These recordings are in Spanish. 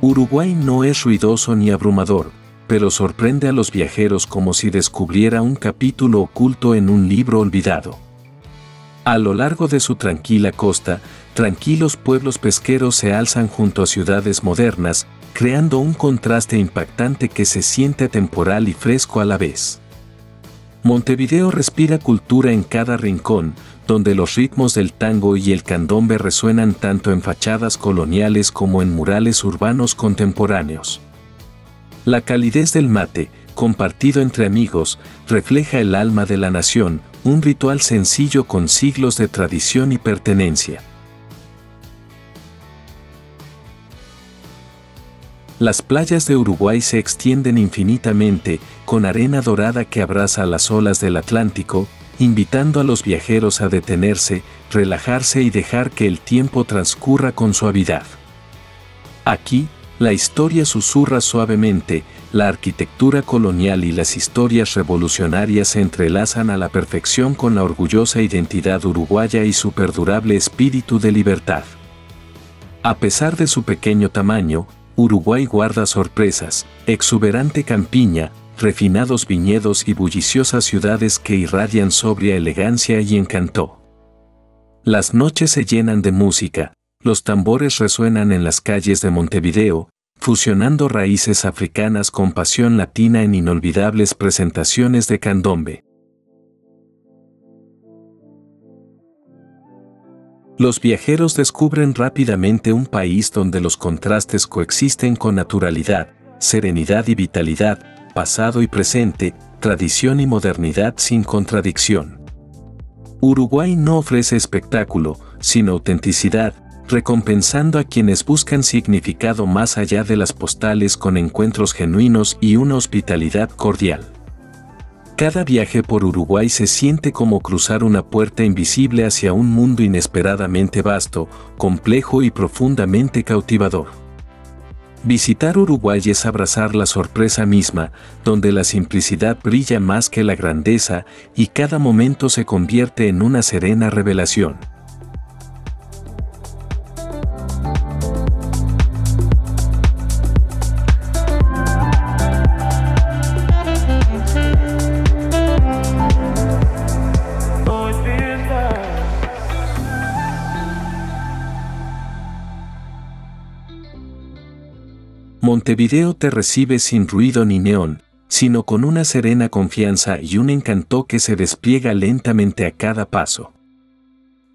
Uruguay no es ruidoso ni abrumador, pero sorprende a los viajeros como si descubriera un capítulo oculto en un libro olvidado. A lo largo de su tranquila costa, tranquilos pueblos pesqueros se alzan junto a ciudades modernas, creando un contraste impactante que se siente atemporal y fresco a la vez. Montevideo respira cultura en cada rincón, donde los ritmos del tango y el candombe resuenan tanto en fachadas coloniales como en murales urbanos contemporáneos. La calidez del mate, compartido entre amigos, refleja el alma de la nación, un ritual sencillo con siglos de tradición y pertenencia. Las playas de Uruguay se extienden infinitamente, con arena dorada que abraza las olas del Atlántico, invitando a los viajeros a detenerse, relajarse y dejar que el tiempo transcurra con suavidad. Aquí, la historia susurra suavemente, la arquitectura colonial y las historias revolucionarias se entrelazan a la perfección con la orgullosa identidad uruguaya y su perdurable espíritu de libertad. A pesar de su pequeño tamaño, Uruguay guarda sorpresas, exuberante campiña, refinados viñedos y bulliciosas ciudades que irradian sobria elegancia y encanto. Las noches se llenan de música, los tambores resuenan en las calles de Montevideo, fusionando raíces africanas con pasión latina en inolvidables presentaciones de candombe. Los viajeros descubren rápidamente un país donde los contrastes coexisten con naturalidad, serenidad y vitalidad, pasado y presente, tradición y modernidad sin contradicción. Uruguay no ofrece espectáculo, sino autenticidad, recompensando a quienes buscan significado más allá de las postales con encuentros genuinos y una hospitalidad cordial. Cada viaje por Uruguay se siente como cruzar una puerta invisible hacia un mundo inesperadamente vasto, complejo y profundamente cautivador. Visitar Uruguay es abrazar la sorpresa misma, donde la simplicidad brilla más que la grandeza y cada momento se convierte en una serena revelación. Montevideo te recibe sin ruido ni neón, sino con una serena confianza y un encanto que se despliega lentamente a cada paso.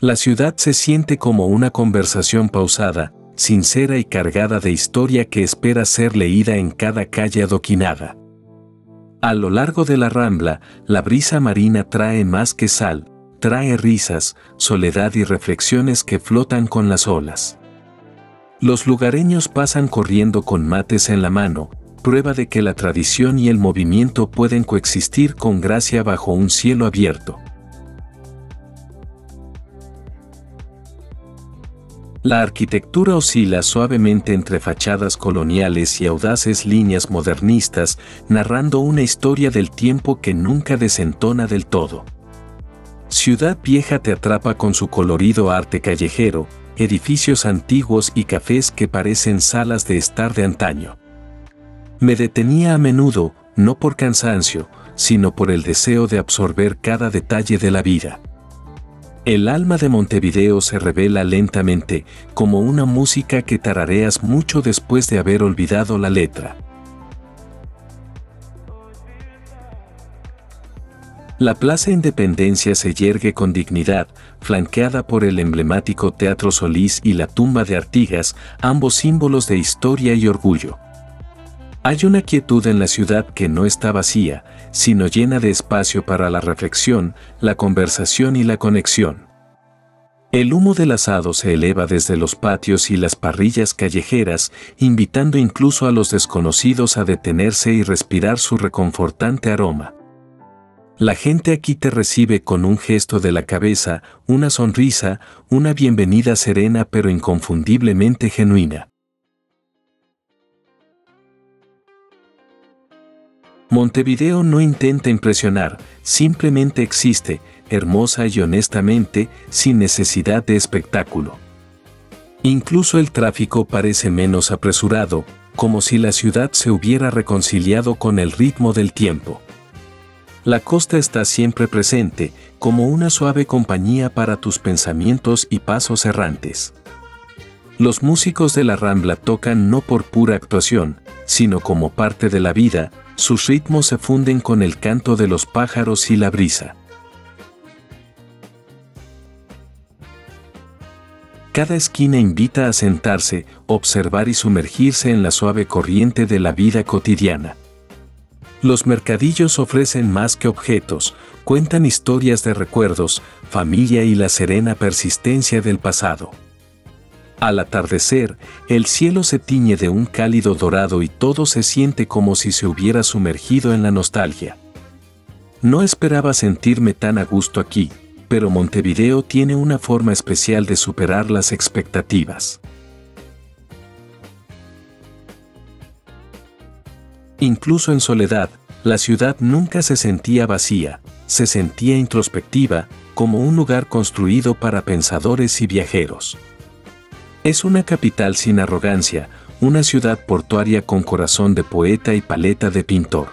La ciudad se siente como una conversación pausada, sincera y cargada de historia que espera ser leída en cada calle adoquinada. A lo largo de la Rambla, la brisa marina trae más que sal, trae risas, soledad y reflexiones que flotan con las olas. Los lugareños pasan corriendo con mates en la mano, prueba de que la tradición y el movimiento pueden coexistir con gracia bajo un cielo abierto. La arquitectura oscila suavemente entre fachadas coloniales y audaces líneas modernistas, narrando una historia del tiempo que nunca desentona del todo. Ciudad Vieja te atrapa con su colorido arte callejero, edificios antiguos y cafés que parecen salas de estar de antaño. Me detenía a menudo, no por cansancio, sino por el deseo de absorber cada detalle de la vida. El alma de Montevideo se revela lentamente, como una música que tarareas mucho después de haber olvidado la letra. La Plaza Independencia se yergue con dignidad, flanqueada por el emblemático Teatro Solís y la tumba de Artigas, ambos símbolos de historia y orgullo. Hay una quietud en la ciudad que no está vacía, sino llena de espacio para la reflexión, la conversación y la conexión. El humo del asado se eleva desde los patios y las parrillas callejeras, invitando incluso a los desconocidos a detenerse y respirar su reconfortante aroma. La gente aquí te recibe con un gesto de la cabeza, una sonrisa, una bienvenida serena pero inconfundiblemente genuina. Montevideo no intenta impresionar, simplemente existe, hermosa y honestamente, sin necesidad de espectáculo. Incluso el tráfico parece menos apresurado, como si la ciudad se hubiera reconciliado con el ritmo del tiempo. La costa está siempre presente, como una suave compañía para tus pensamientos y pasos errantes. Los músicos de la Rambla tocan no por pura actuación, sino como parte de la vida, sus ritmos se funden con el canto de los pájaros y la brisa. Cada esquina invita a sentarse, observar y sumergirse en la suave corriente de la vida cotidiana. Los mercadillos ofrecen más que objetos, cuentan historias de recuerdos, familia y la serena persistencia del pasado. Al atardecer, el cielo se tiñe de un cálido dorado y todo se siente como si se hubiera sumergido en la nostalgia. No esperaba sentirme tan a gusto aquí, pero Montevideo tiene una forma especial de superar las expectativas. Incluso en soledad, la ciudad nunca se sentía vacía, se sentía introspectiva, como un lugar construido para pensadores y viajeros. Es una capital sin arrogancia, una ciudad portuaria con corazón de poeta y paleta de pintor.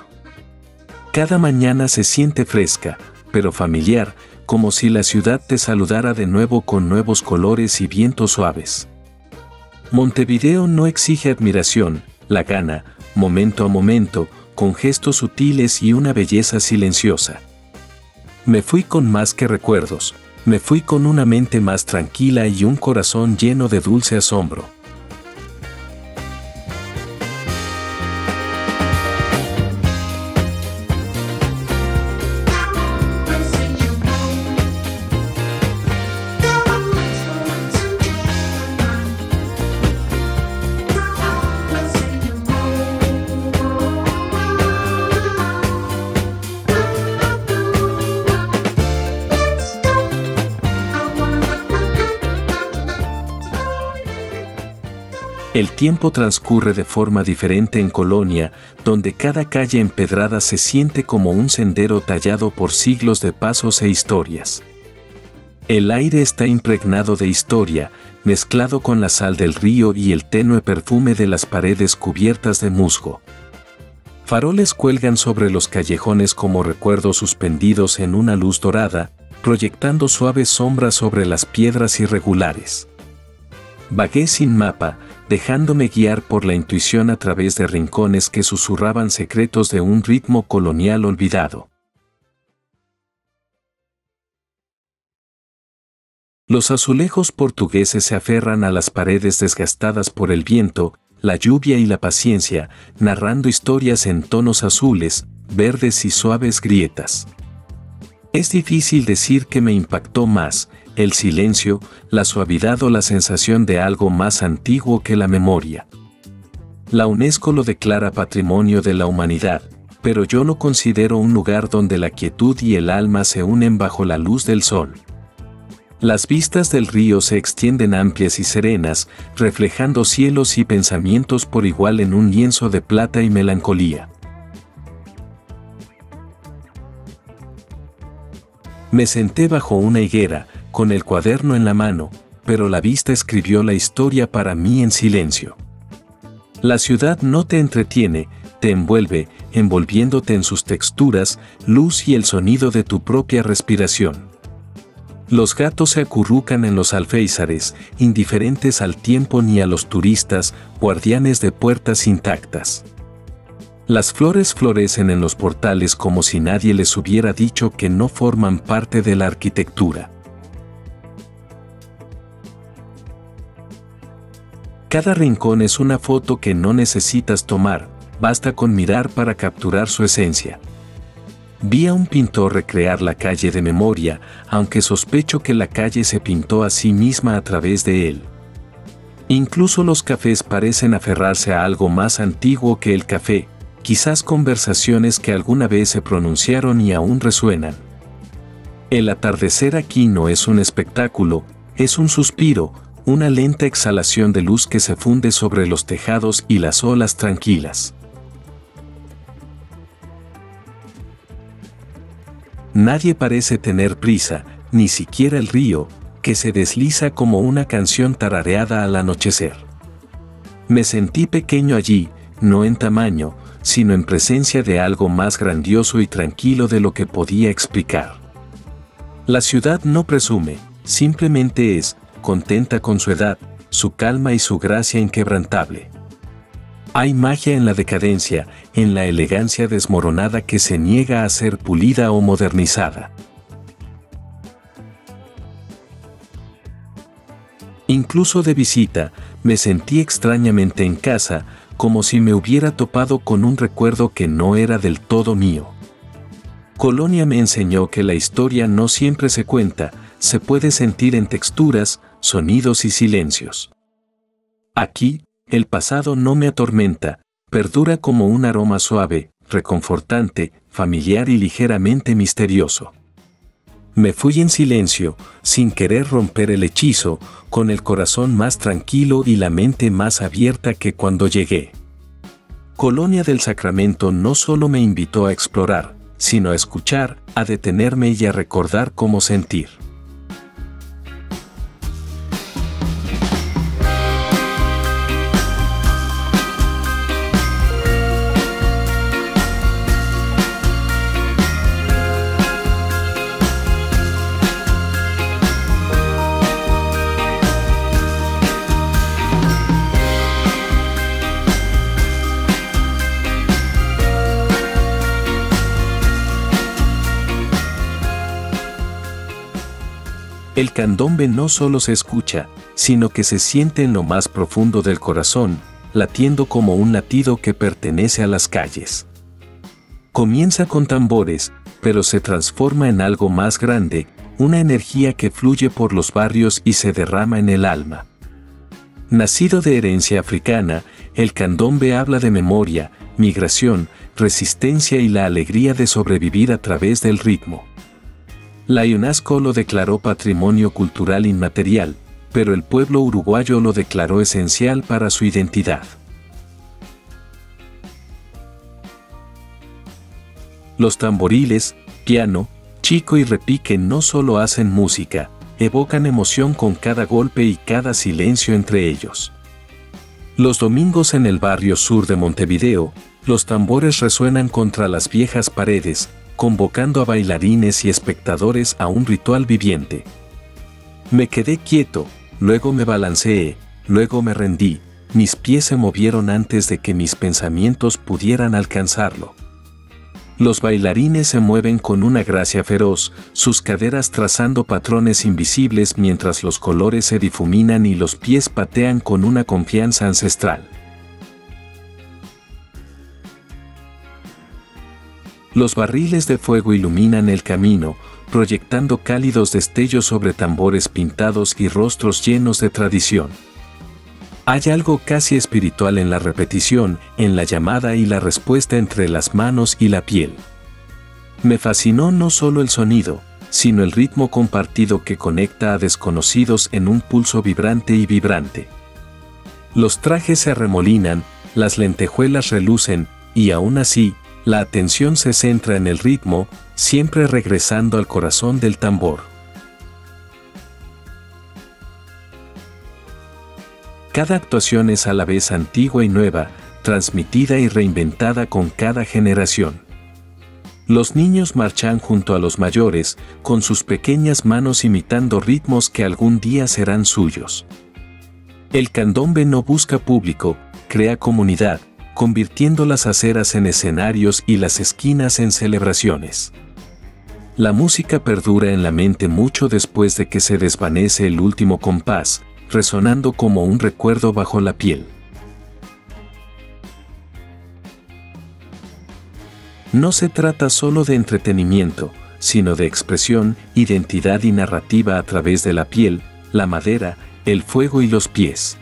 Cada mañana se siente fresca, pero familiar, como si la ciudad te saludara de nuevo con nuevos colores y vientos suaves. Montevideo no exige admiración, la gana, momento a momento, con gestos sutiles y una belleza silenciosa. Me fui con más que recuerdos, me fui con una mente más tranquila y un corazón lleno de dulce asombro. El tiempo transcurre de forma diferente en Colonia, donde cada calle empedrada se siente como un sendero tallado por siglos de pasos e historias. El aire está impregnado de historia, mezclado con la sal del río y el tenue perfume de las paredes cubiertas de musgo. Faroles cuelgan sobre los callejones como recuerdos suspendidos en una luz dorada, proyectando suaves sombras sobre las piedras irregulares. Vagué sin mapa, dejándome guiar por la intuición a través de rincones que susurraban secretos de un ritmo colonial olvidado. Los azulejos portugueses se aferran a las paredes desgastadas por el viento, la lluvia y la paciencia, narrando historias en tonos azules, verdes y suaves grietas. Es difícil decir qué me impactó más, el silencio, la suavidad o la sensación de algo más antiguo que la memoria. La UNESCO lo declara Patrimonio de la Humanidad, pero yo lo considero un lugar donde la quietud y el alma se unen bajo la luz del sol. Las vistas del río se extienden amplias y serenas, reflejando cielos y pensamientos por igual en un lienzo de plata y melancolía. Me senté bajo una higuera, con el cuaderno en la mano, pero la vista escribió la historia para mí en silencio. La ciudad no te entretiene, te envuelve, envolviéndote en sus texturas, luz y el sonido de tu propia respiración. Los gatos se acurrucan en los alféizares, indiferentes al tiempo ni a los turistas, guardianes de puertas intactas. Las flores florecen en los portales como si nadie les hubiera dicho que no forman parte de la arquitectura. Cada rincón es una foto que no necesitas tomar, basta con mirar para capturar su esencia. Vi a un pintor recrear la calle de memoria, aunque sospecho que la calle se pintó a sí misma a través de él. Incluso los cafés parecen aferrarse a algo más antiguo que el café, quizás conversaciones que alguna vez se pronunciaron y aún resuenan. El atardecer aquí no es un espectáculo, es un suspiro, una lenta exhalación de luz que se funde sobre los tejados y las olas tranquilas. Nadie parece tener prisa, ni siquiera el río, que se desliza como una canción tarareada al anochecer. Me sentí pequeño allí, no en tamaño, sino en presencia de algo más grandioso y tranquilo de lo que podía explicar. La ciudad no presume, simplemente es, contenta con su edad, su calma y su gracia inquebrantable. Hay magia en la decadencia, en la elegancia desmoronada que se niega a ser pulida o modernizada. Incluso de visita, me sentí extrañamente en casa, como si me hubiera topado con un recuerdo que no era del todo mío. Colonia me enseñó que la historia no siempre se cuenta, se puede sentir en texturas, sonidos y silencios. Aquí, el pasado no me atormenta, perdura como un aroma suave, reconfortante, familiar y ligeramente misterioso. Me fui en silencio, sin querer romper el hechizo, con el corazón más tranquilo y la mente más abierta que cuando llegué. Colonia del Sacramento no solo me invitó a explorar, sino a escuchar, a detenerme y a recordar cómo sentir. El candombe no solo se escucha, sino que se siente en lo más profundo del corazón, latiendo como un latido que pertenece a las calles. Comienza con tambores, pero se transforma en algo más grande, una energía que fluye por los barrios y se derrama en el alma. Nacido de herencia africana, el candombe habla de memoria, migración, resistencia y la alegría de sobrevivir a través del ritmo. La UNESCO lo declaró Patrimonio Cultural Inmaterial, pero el pueblo uruguayo lo declaró esencial para su identidad. Los tamboriles, piano, chico y repique no solo hacen música, evocan emoción con cada golpe y cada silencio entre ellos. Los domingos en el barrio sur de Montevideo, los tambores resuenan contra las viejas paredes, convocando a bailarines y espectadores a un ritual viviente. Me quedé quieto, luego me balanceé, luego me rendí, mis pies se movieron antes de que mis pensamientos pudieran alcanzarlo. Los bailarines se mueven con una gracia feroz, sus caderas trazando patrones invisibles mientras los colores se difuminan y los pies patean con una confianza ancestral. Los barriles de fuego iluminan el camino, proyectando cálidos destellos sobre tambores pintados y rostros llenos de tradición. Hay algo casi espiritual en la repetición, en la llamada y la respuesta entre las manos y la piel. Me fascinó no solo el sonido, sino el ritmo compartido que conecta a desconocidos en un pulso vibrante y vibrante. Los trajes se arremolinan, las lentejuelas relucen, y aún así, la atención se centra en el ritmo, siempre regresando al corazón del tambor. Cada actuación es a la vez antigua y nueva, transmitida y reinventada con cada generación. Los niños marchan junto a los mayores, con sus pequeñas manos imitando ritmos que algún día serán suyos. El candombe no busca público, crea comunidad, convirtiendo las aceras en escenarios y las esquinas en celebraciones. La música perdura en la mente mucho después de que se desvanece el último compás, resonando como un recuerdo bajo la piel. No se trata solo de entretenimiento, sino de expresión, identidad y narrativa a través de la piel, la madera, el fuego y los pies.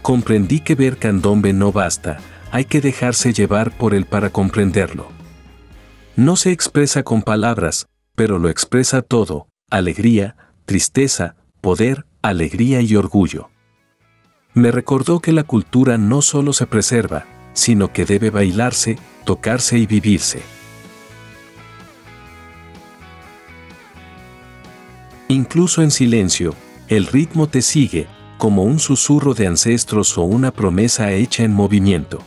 Comprendí que ver candombe no basta, hay que dejarse llevar por él para comprenderlo. No se expresa con palabras, pero lo expresa todo: alegría, tristeza, poder, alegría y orgullo. Me recordó que la cultura no solo se preserva, sino que debe bailarse, tocarse y vivirse. Incluso en silencio, el ritmo te sigue, como un susurro de ancestros o una promesa hecha en movimiento.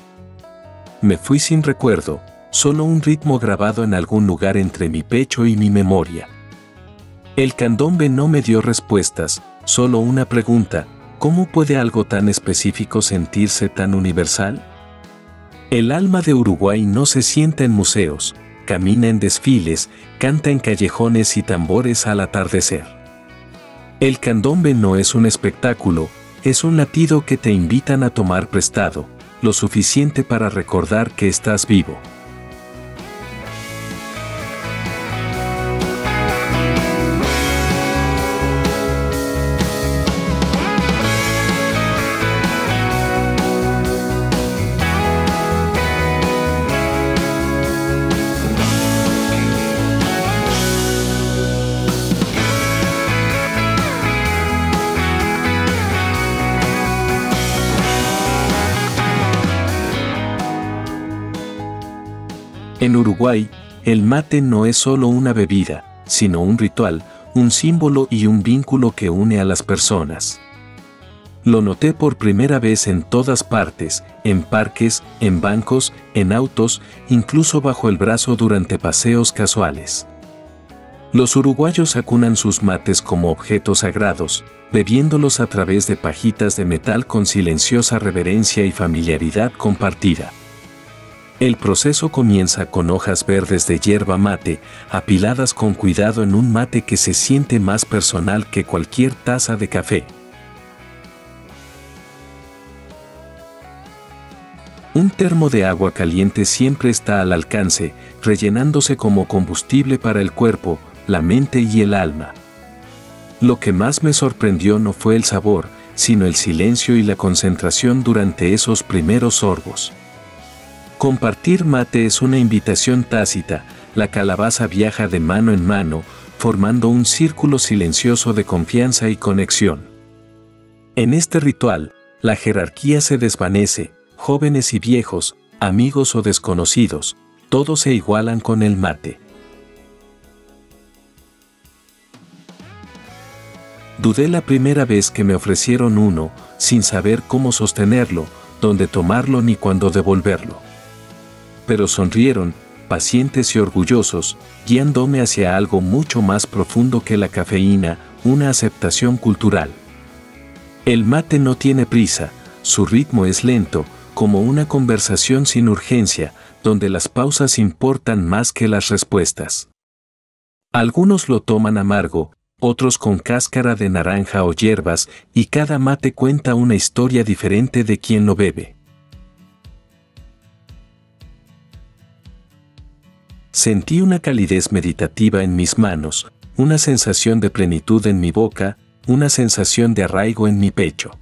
Me fui sin recuerdo, solo un ritmo grabado en algún lugar entre mi pecho y mi memoria. El candombe no me dio respuestas, solo una pregunta: ¿cómo puede algo tan específico sentirse tan universal? El alma de Uruguay no se sienta en museos, camina en desfiles, canta en callejones y tambores al atardecer. El candombe no es un espectáculo, es un latido que te invitan a tomar prestado, lo suficiente para recordar que estás vivo. En Uruguay, el mate no es solo una bebida, sino un ritual, un símbolo y un vínculo que une a las personas. Lo noté por primera vez en todas partes, en parques, en bancos, en autos, incluso bajo el brazo durante paseos casuales. Los uruguayos acunan sus mates como objetos sagrados, bebiéndolos a través de pajitas de metal con silenciosa reverencia y familiaridad compartida. El proceso comienza con hojas verdes de yerba mate, apiladas con cuidado en un mate que se siente más personal que cualquier taza de café. Un termo de agua caliente siempre está al alcance, rellenándose como combustible para el cuerpo, la mente y el alma. Lo que más me sorprendió no fue el sabor, sino el silencio y la concentración durante esos primeros sorbos. Compartir mate es una invitación tácita, la calabaza viaja de mano en mano, formando un círculo silencioso de confianza y conexión. En este ritual, la jerarquía se desvanece, jóvenes y viejos, amigos o desconocidos, todos se igualan con el mate. Dudé la primera vez que me ofrecieron uno, sin saber cómo sostenerlo, dónde tomarlo ni cuándo devolverlo. Pero sonrieron, pacientes y orgullosos, guiándome hacia algo mucho más profundo que la cafeína, una aceptación cultural. El mate no tiene prisa, su ritmo es lento, como una conversación sin urgencia, donde las pausas importan más que las respuestas. Algunos lo toman amargo, otros con cáscara de naranja o hierbas, y cada mate cuenta una historia diferente de quien lo bebe. Sentí una calidez meditativa en mis manos, una sensación de plenitud en mi boca, una sensación de arraigo en mi pecho.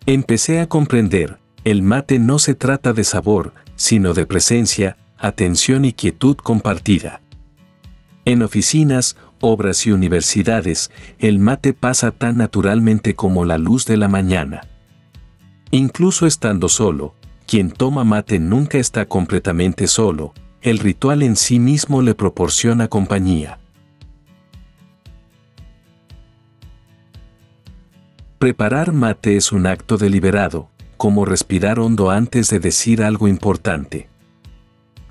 Empecé a comprender, el mate no se trata de sabor, sino de presencia, atención y quietud compartida. En oficinas, obras y universidades, el mate pasa tan naturalmente como la luz de la mañana. Incluso estando solo, quien toma mate nunca está completamente solo, el ritual en sí mismo le proporciona compañía. Preparar mate es un acto deliberado, como respirar hondo antes de decir algo importante.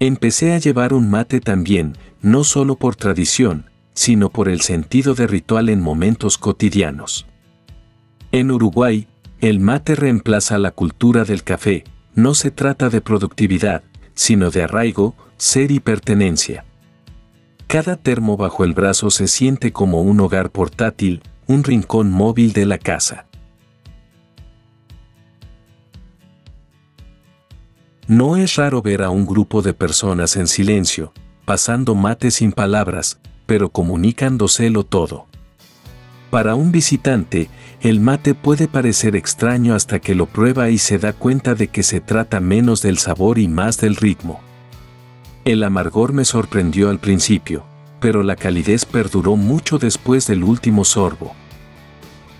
Empecé a llevar un mate también, no solo por tradición, sino por el sentido de ritual en momentos cotidianos. En Uruguay, el mate reemplaza la cultura del café, no se trata de productividad, sino de arraigo, ser y pertenencia. Cada termo bajo el brazo se siente como un hogar portátil, un rincón móvil de la casa. No es raro ver a un grupo de personas en silencio, pasando mate sin palabras, pero comunicándoselo todo. Para un visitante, el mate puede parecer extraño hasta que lo prueba y se da cuenta de que se trata menos del sabor y más del ritmo. El amargor me sorprendió al principio, pero la calidez perduró mucho después del último sorbo.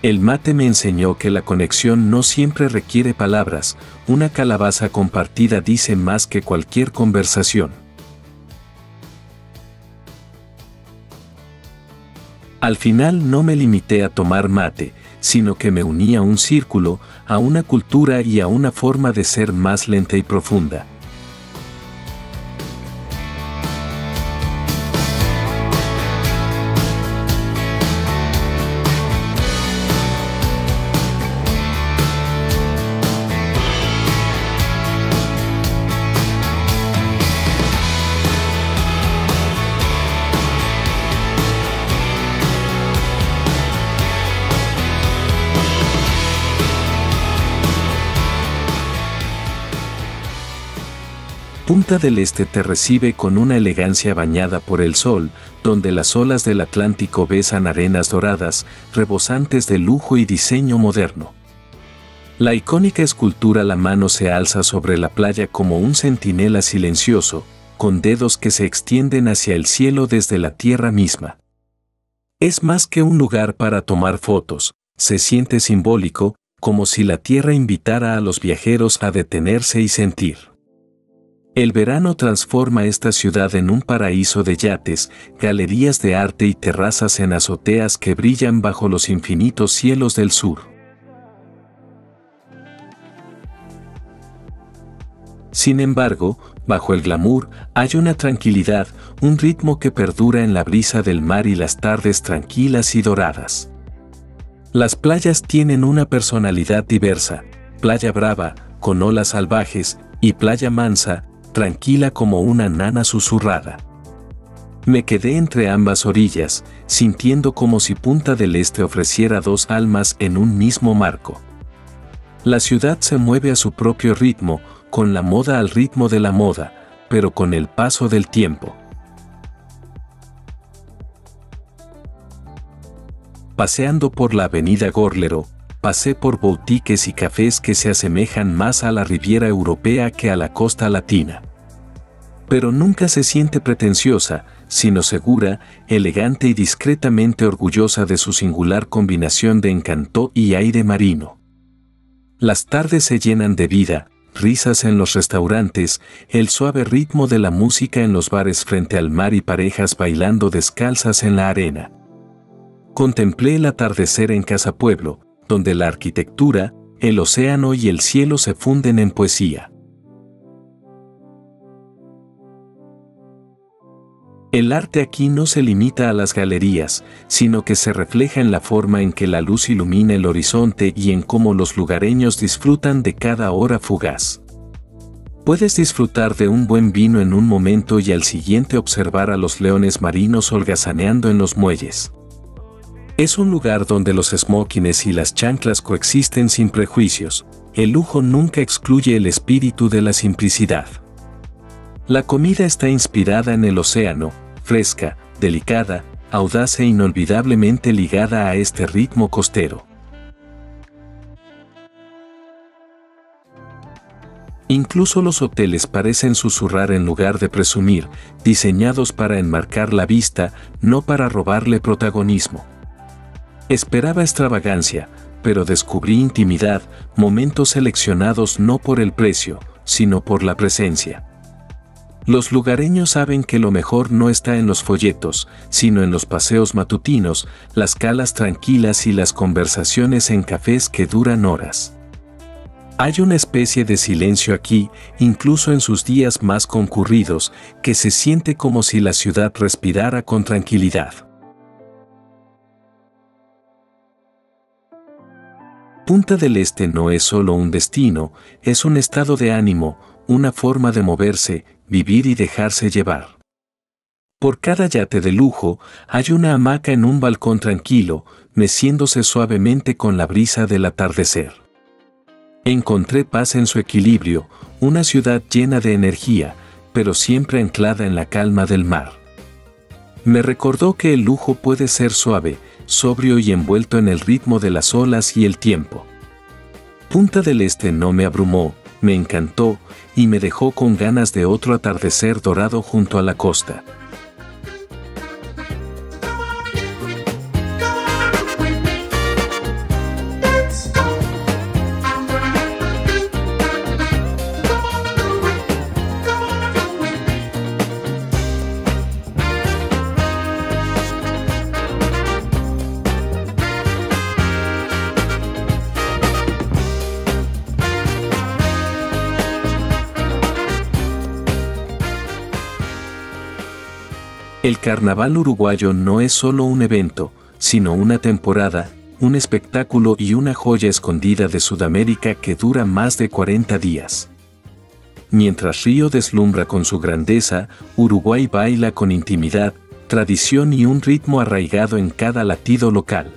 El mate me enseñó que la conexión no siempre requiere palabras, una calabaza compartida dice más que cualquier conversación. Al final no me limité a tomar mate, sino que me uní a un círculo, a una cultura y a una forma de ser más lenta y profunda. Punta del Este te recibe con una elegancia bañada por el sol, donde las olas del Atlántico besan arenas doradas, rebosantes de lujo y diseño moderno. La icónica escultura La Mano se alza sobre la playa como un centinela silencioso, con dedos que se extienden hacia el cielo desde la tierra misma. Es más que un lugar para tomar fotos, se siente simbólico, como si la tierra invitara a los viajeros a detenerse y sentir. El verano transforma esta ciudad en un paraíso de yates, galerías de arte y terrazas en azoteas que brillan bajo los infinitos cielos del sur. Sin embargo, bajo el glamour, hay una tranquilidad, un ritmo que perdura en la brisa del mar y las tardes tranquilas y doradas. Las playas tienen una personalidad diversa: playa brava, con olas salvajes, y playa mansa, tranquila como una nana susurrada. Me quedé entre ambas orillas, sintiendo como si Punta del Este ofreciera dos almas en un mismo marco. La ciudad se mueve a su propio ritmo, con la moda al ritmo de la moda, pero con el paso del tiempo. Paseando por la avenida Gorlero, pasé por boutiques y cafés que se asemejan más a la Riviera Europea que a la costa latina. Pero nunca se siente pretenciosa, sino segura, elegante y discretamente orgullosa de su singular combinación de encanto y aire marino. Las tardes se llenan de vida, risas en los restaurantes, el suave ritmo de la música en los bares frente al mar y parejas bailando descalzas en la arena. Contemplé el atardecer en Casa Pueblo, donde la arquitectura, el océano y el cielo se funden en poesía. El arte aquí no se limita a las galerías, sino que se refleja en la forma en que la luz ilumina el horizonte y en cómo los lugareños disfrutan de cada hora fugaz. Puedes disfrutar de un buen vino en un momento y al siguiente observar a los leones marinos holgazaneando en los muelles. Es un lugar donde los smokines y las chanclas coexisten sin prejuicios. El lujo nunca excluye el espíritu de la simplicidad. La comida está inspirada en el océano, fresca, delicada, audaz e inolvidablemente ligada a este ritmo costero. Incluso los hoteles parecen susurrar en lugar de presumir, diseñados para enmarcar la vista, no para robarle protagonismo. Esperaba extravagancia, pero descubrí intimidad, momentos seleccionados no por el precio, sino por la presencia. Los lugareños saben que lo mejor no está en los folletos, sino en los paseos matutinos, las calas tranquilas y las conversaciones en cafés que duran horas. Hay una especie de silencio aquí, incluso en sus días más concurridos, que se siente como si la ciudad respirara con tranquilidad. Punta del Este no es solo un destino, es un estado de ánimo, una forma de moverse, vivir y dejarse llevar. Por cada yate de lujo, hay una hamaca en un balcón tranquilo, meciéndose suavemente con la brisa del atardecer. Encontré paz en su equilibrio, una ciudad llena de energía, pero siempre anclada en la calma del mar. Me recordó que el lujo puede ser suave, sobrio y envuelto en el ritmo de las olas y el tiempo. Punta del Este no me abrumó, me encantó y me dejó con ganas de otro atardecer dorado junto a la costa. El carnaval uruguayo no es solo un evento, sino una temporada, un espectáculo y una joya escondida de Sudamérica que dura más de 40 días. Mientras Río deslumbra con su grandeza, Uruguay baila con intimidad, tradición y un ritmo arraigado en cada latido local.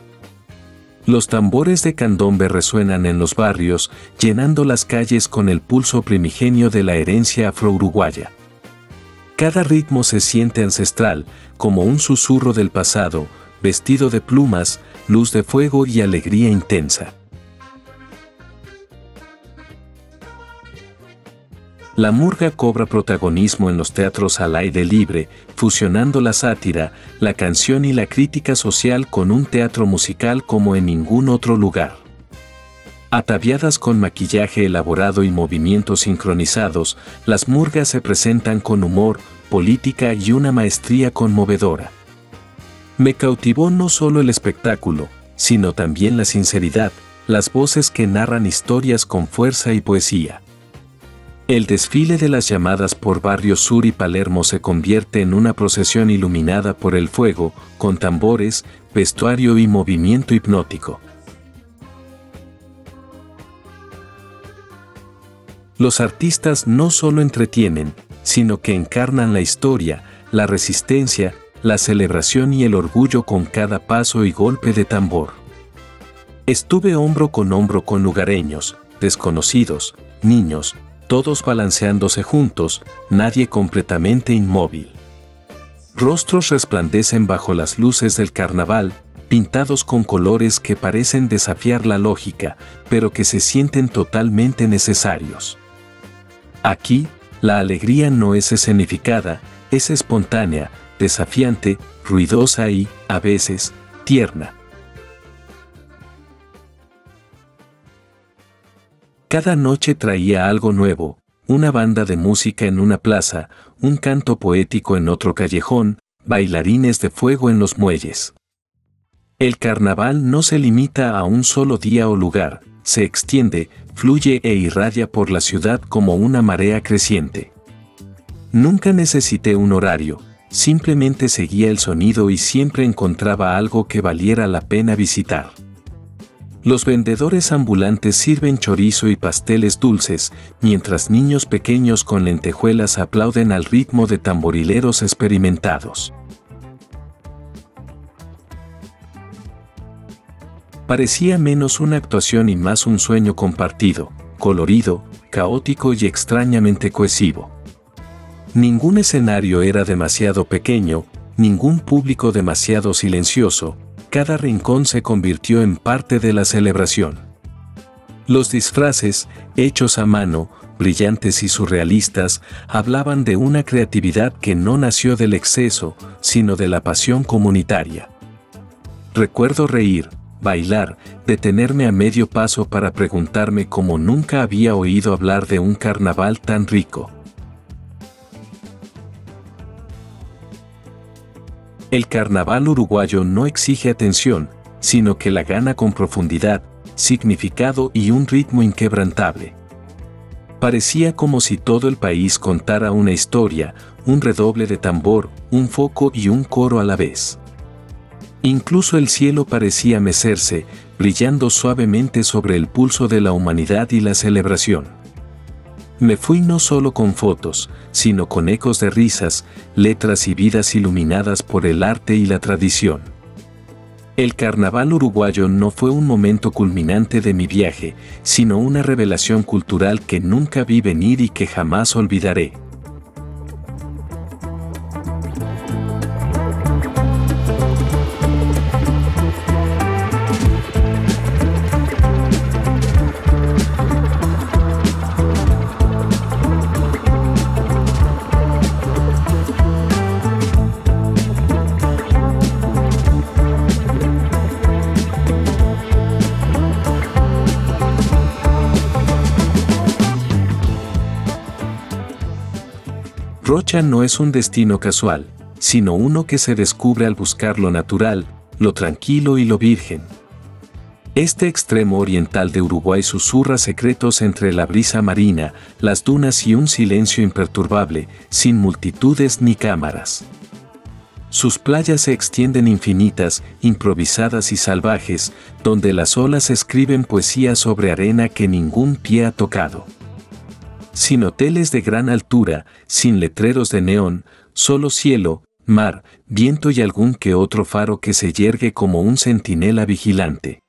Los tambores de candombe resuenan en los barrios, llenando las calles con el pulso primigenio de la herencia afro-uruguaya. Cada ritmo se siente ancestral, como un susurro del pasado, vestido de plumas, luz de fuego y alegría intensa. La murga cobra protagonismo en los teatros al aire libre, fusionando la sátira, la canción y la crítica social con un teatro musical como en ningún otro lugar. Ataviadas con maquillaje elaborado y movimientos sincronizados, las murgas se presentan con humor, política y una maestría conmovedora. Me cautivó no solo el espectáculo, sino también la sinceridad, las voces que narran historias con fuerza y poesía. El desfile de las llamadas por Barrio Sur y Palermo se convierte en una procesión iluminada por el fuego, con tambores, vestuario y movimiento hipnótico. Los artistas no solo entretienen, sino que encarnan la historia, la resistencia, la celebración y el orgullo con cada paso y golpe de tambor. Estuve hombro con lugareños, desconocidos, niños, todos balanceándose juntos, nadie completamente inmóvil. Rostros resplandecen bajo las luces del carnaval, pintados con colores que parecen desafiar la lógica, pero que se sienten totalmente necesarios. Aquí, la alegría no es escenificada, es espontánea, desafiante, ruidosa y, a veces, tierna. Cada noche traía algo nuevo, una banda de música en una plaza, un canto poético en otro callejón, bailarines de fuego en los muelles. El carnaval no se limita a un solo día o lugar, se extiende, fluye e irradia por la ciudad como una marea creciente. Nunca necesité un horario, simplemente seguía el sonido y siempre encontraba algo que valiera la pena visitar. Los vendedores ambulantes sirven chorizo y pasteles dulces, mientras niños pequeños con lentejuelas aplauden al ritmo de tamborileros experimentados. Parecía menos una actuación y más un sueño compartido, colorido, caótico y extrañamente cohesivo. Ningún escenario era demasiado pequeño, ningún público demasiado silencioso. Cada rincón se convirtió en parte de la celebración. Los disfraces, hechos a mano, brillantes y surrealistas, hablaban de una creatividad que no nació del exceso, sino de la pasión comunitaria. Recuerdo reír, bailar, detenerme a medio paso para preguntarme cómo nunca había oído hablar de un carnaval tan rico. El carnaval uruguayo no exige atención, sino que la gana con profundidad, significado y un ritmo inquebrantable. Parecía como si todo el país contara una historia, un redoble de tambor, un foco y un coro a la vez. Incluso el cielo parecía mecerse, brillando suavemente sobre el pulso de la humanidad y la celebración. Me fui no solo con fotos, sino con ecos de risas, letras y vidas iluminadas por el arte y la tradición. El carnaval uruguayo no fue un momento culminante de mi viaje, sino una revelación cultural que nunca vi venir y que jamás olvidaré. Rocha no es un destino casual, sino uno que se descubre al buscar lo natural, lo tranquilo y lo virgen. Este extremo oriental de Uruguay susurra secretos entre la brisa marina, las dunas y un silencio imperturbable, sin multitudes ni cámaras. Sus playas se extienden infinitas, improvisadas y salvajes, donde las olas escriben poesía sobre arena que ningún pie ha tocado. Sin hoteles de gran altura, sin letreros de neón, solo cielo, mar, viento y algún que otro faro que se yergue como un centinela vigilante.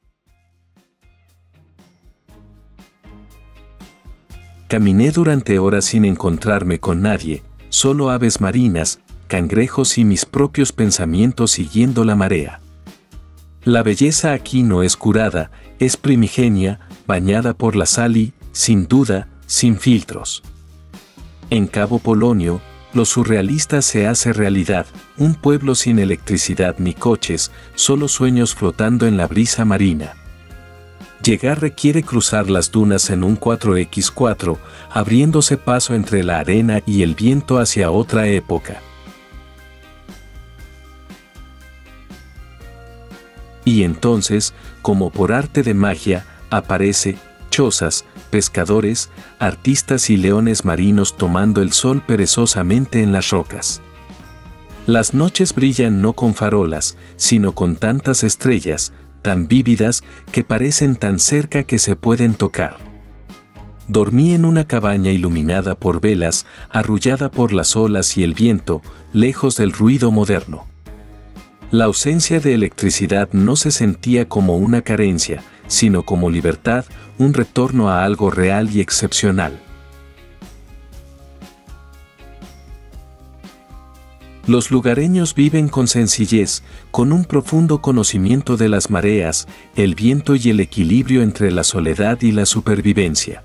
Caminé durante horas sin encontrarme con nadie, solo aves marinas, cangrejos y mis propios pensamientos siguiendo la marea. La belleza aquí no es curada, es primigenia, bañada por la sal y, sin duda, sin filtros. En Cabo Polonio, lo surrealista se hace realidad, un pueblo sin electricidad ni coches, solo sueños flotando en la brisa marina. Llegar requiere cruzar las dunas en un 4x4, abriéndose paso entre la arena y el viento hacia otra época. Y entonces, como por arte de magia, aparece, chozas, pescadores, artistas y leones marinos tomando el sol perezosamente en las rocas. Las noches brillan no con farolas, sino con tantas estrellas, tan vívidas, que parecen tan cerca que se pueden tocar. Dormí en una cabaña iluminada por velas, arrullada por las olas y el viento, lejos del ruido moderno. La ausencia de electricidad no se sentía como una carencia, sino como libertad, un retorno a algo real y excepcional. Los lugareños viven con sencillez, con un profundo conocimiento de las mareas, el viento y el equilibrio entre la soledad y la supervivencia.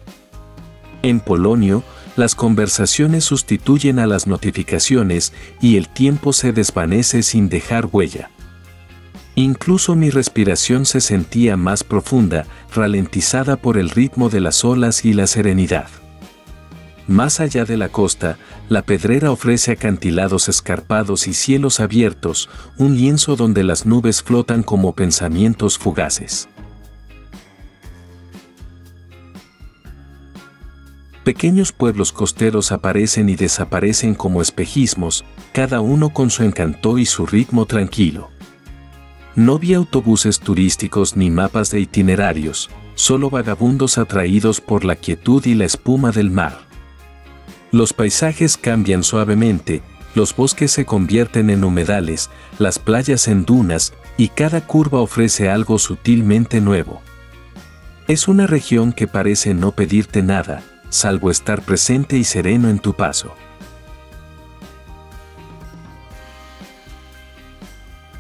En Polonio, las conversaciones sustituyen a las notificaciones y el tiempo se desvanece sin dejar huella. Incluso mi respiración se sentía más profunda, ralentizada por el ritmo de las olas y la serenidad. Más allá de la costa, la pedrera ofrece acantilados escarpados y cielos abiertos, un lienzo donde las nubes flotan como pensamientos fugaces. Pequeños pueblos costeros aparecen y desaparecen como espejismos, cada uno con su encanto y su ritmo tranquilo. No vi autobuses turísticos ni mapas de itinerarios, solo vagabundos atraídos por la quietud y la espuma del mar. Los paisajes cambian suavemente, los bosques se convierten en humedales, las playas en dunas, y cada curva ofrece algo sutilmente nuevo. Es una región que parece no pedirte nada, salvo estar presente y sereno en tu paso.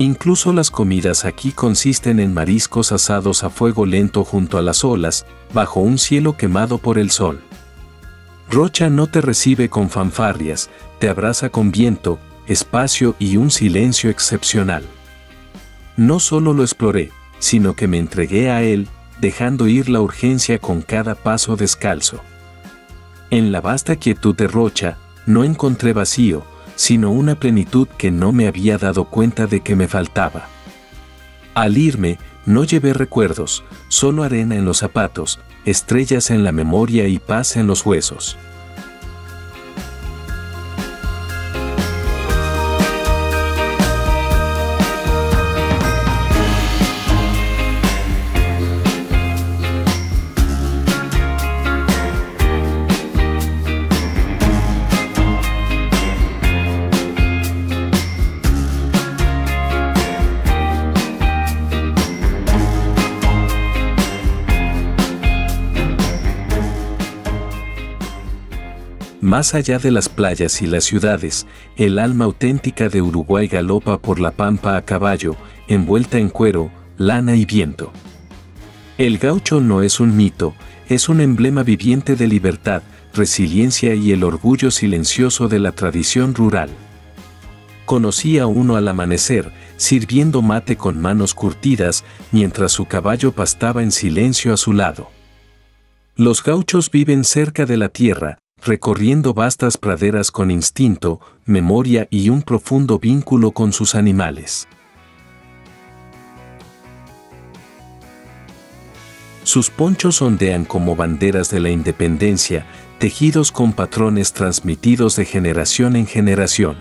Incluso las comidas aquí consisten en mariscos asados a fuego lento junto a las olas, bajo un cielo quemado por el sol. Rocha no te recibe con fanfarrias, te abraza con viento, espacio y un silencio excepcional. No solo lo exploré, sino que me entregué a él, dejando ir la urgencia con cada paso descalzo. En la vasta quietud de Rocha, no encontré vacío, sino una plenitud que no me había dado cuenta de que me faltaba. Al irme, no llevé recuerdos, solo arena en los zapatos, estrellas en la memoria y paz en los huesos. Más allá de las playas y las ciudades, el alma auténtica de Uruguay galopa por la pampa a caballo, envuelta en cuero, lana y viento. El gaucho no es un mito, es un emblema viviente de libertad, resiliencia y el orgullo silencioso de la tradición rural. Conocí a uno al amanecer, sirviendo mate con manos curtidas, mientras su caballo pastaba en silencio a su lado. Los gauchos viven cerca de la tierra, recorriendo vastas praderas con instinto, memoria y un profundo vínculo con sus animales. Sus ponchos ondean como banderas de la independencia, tejidos con patrones transmitidos de generación en generación.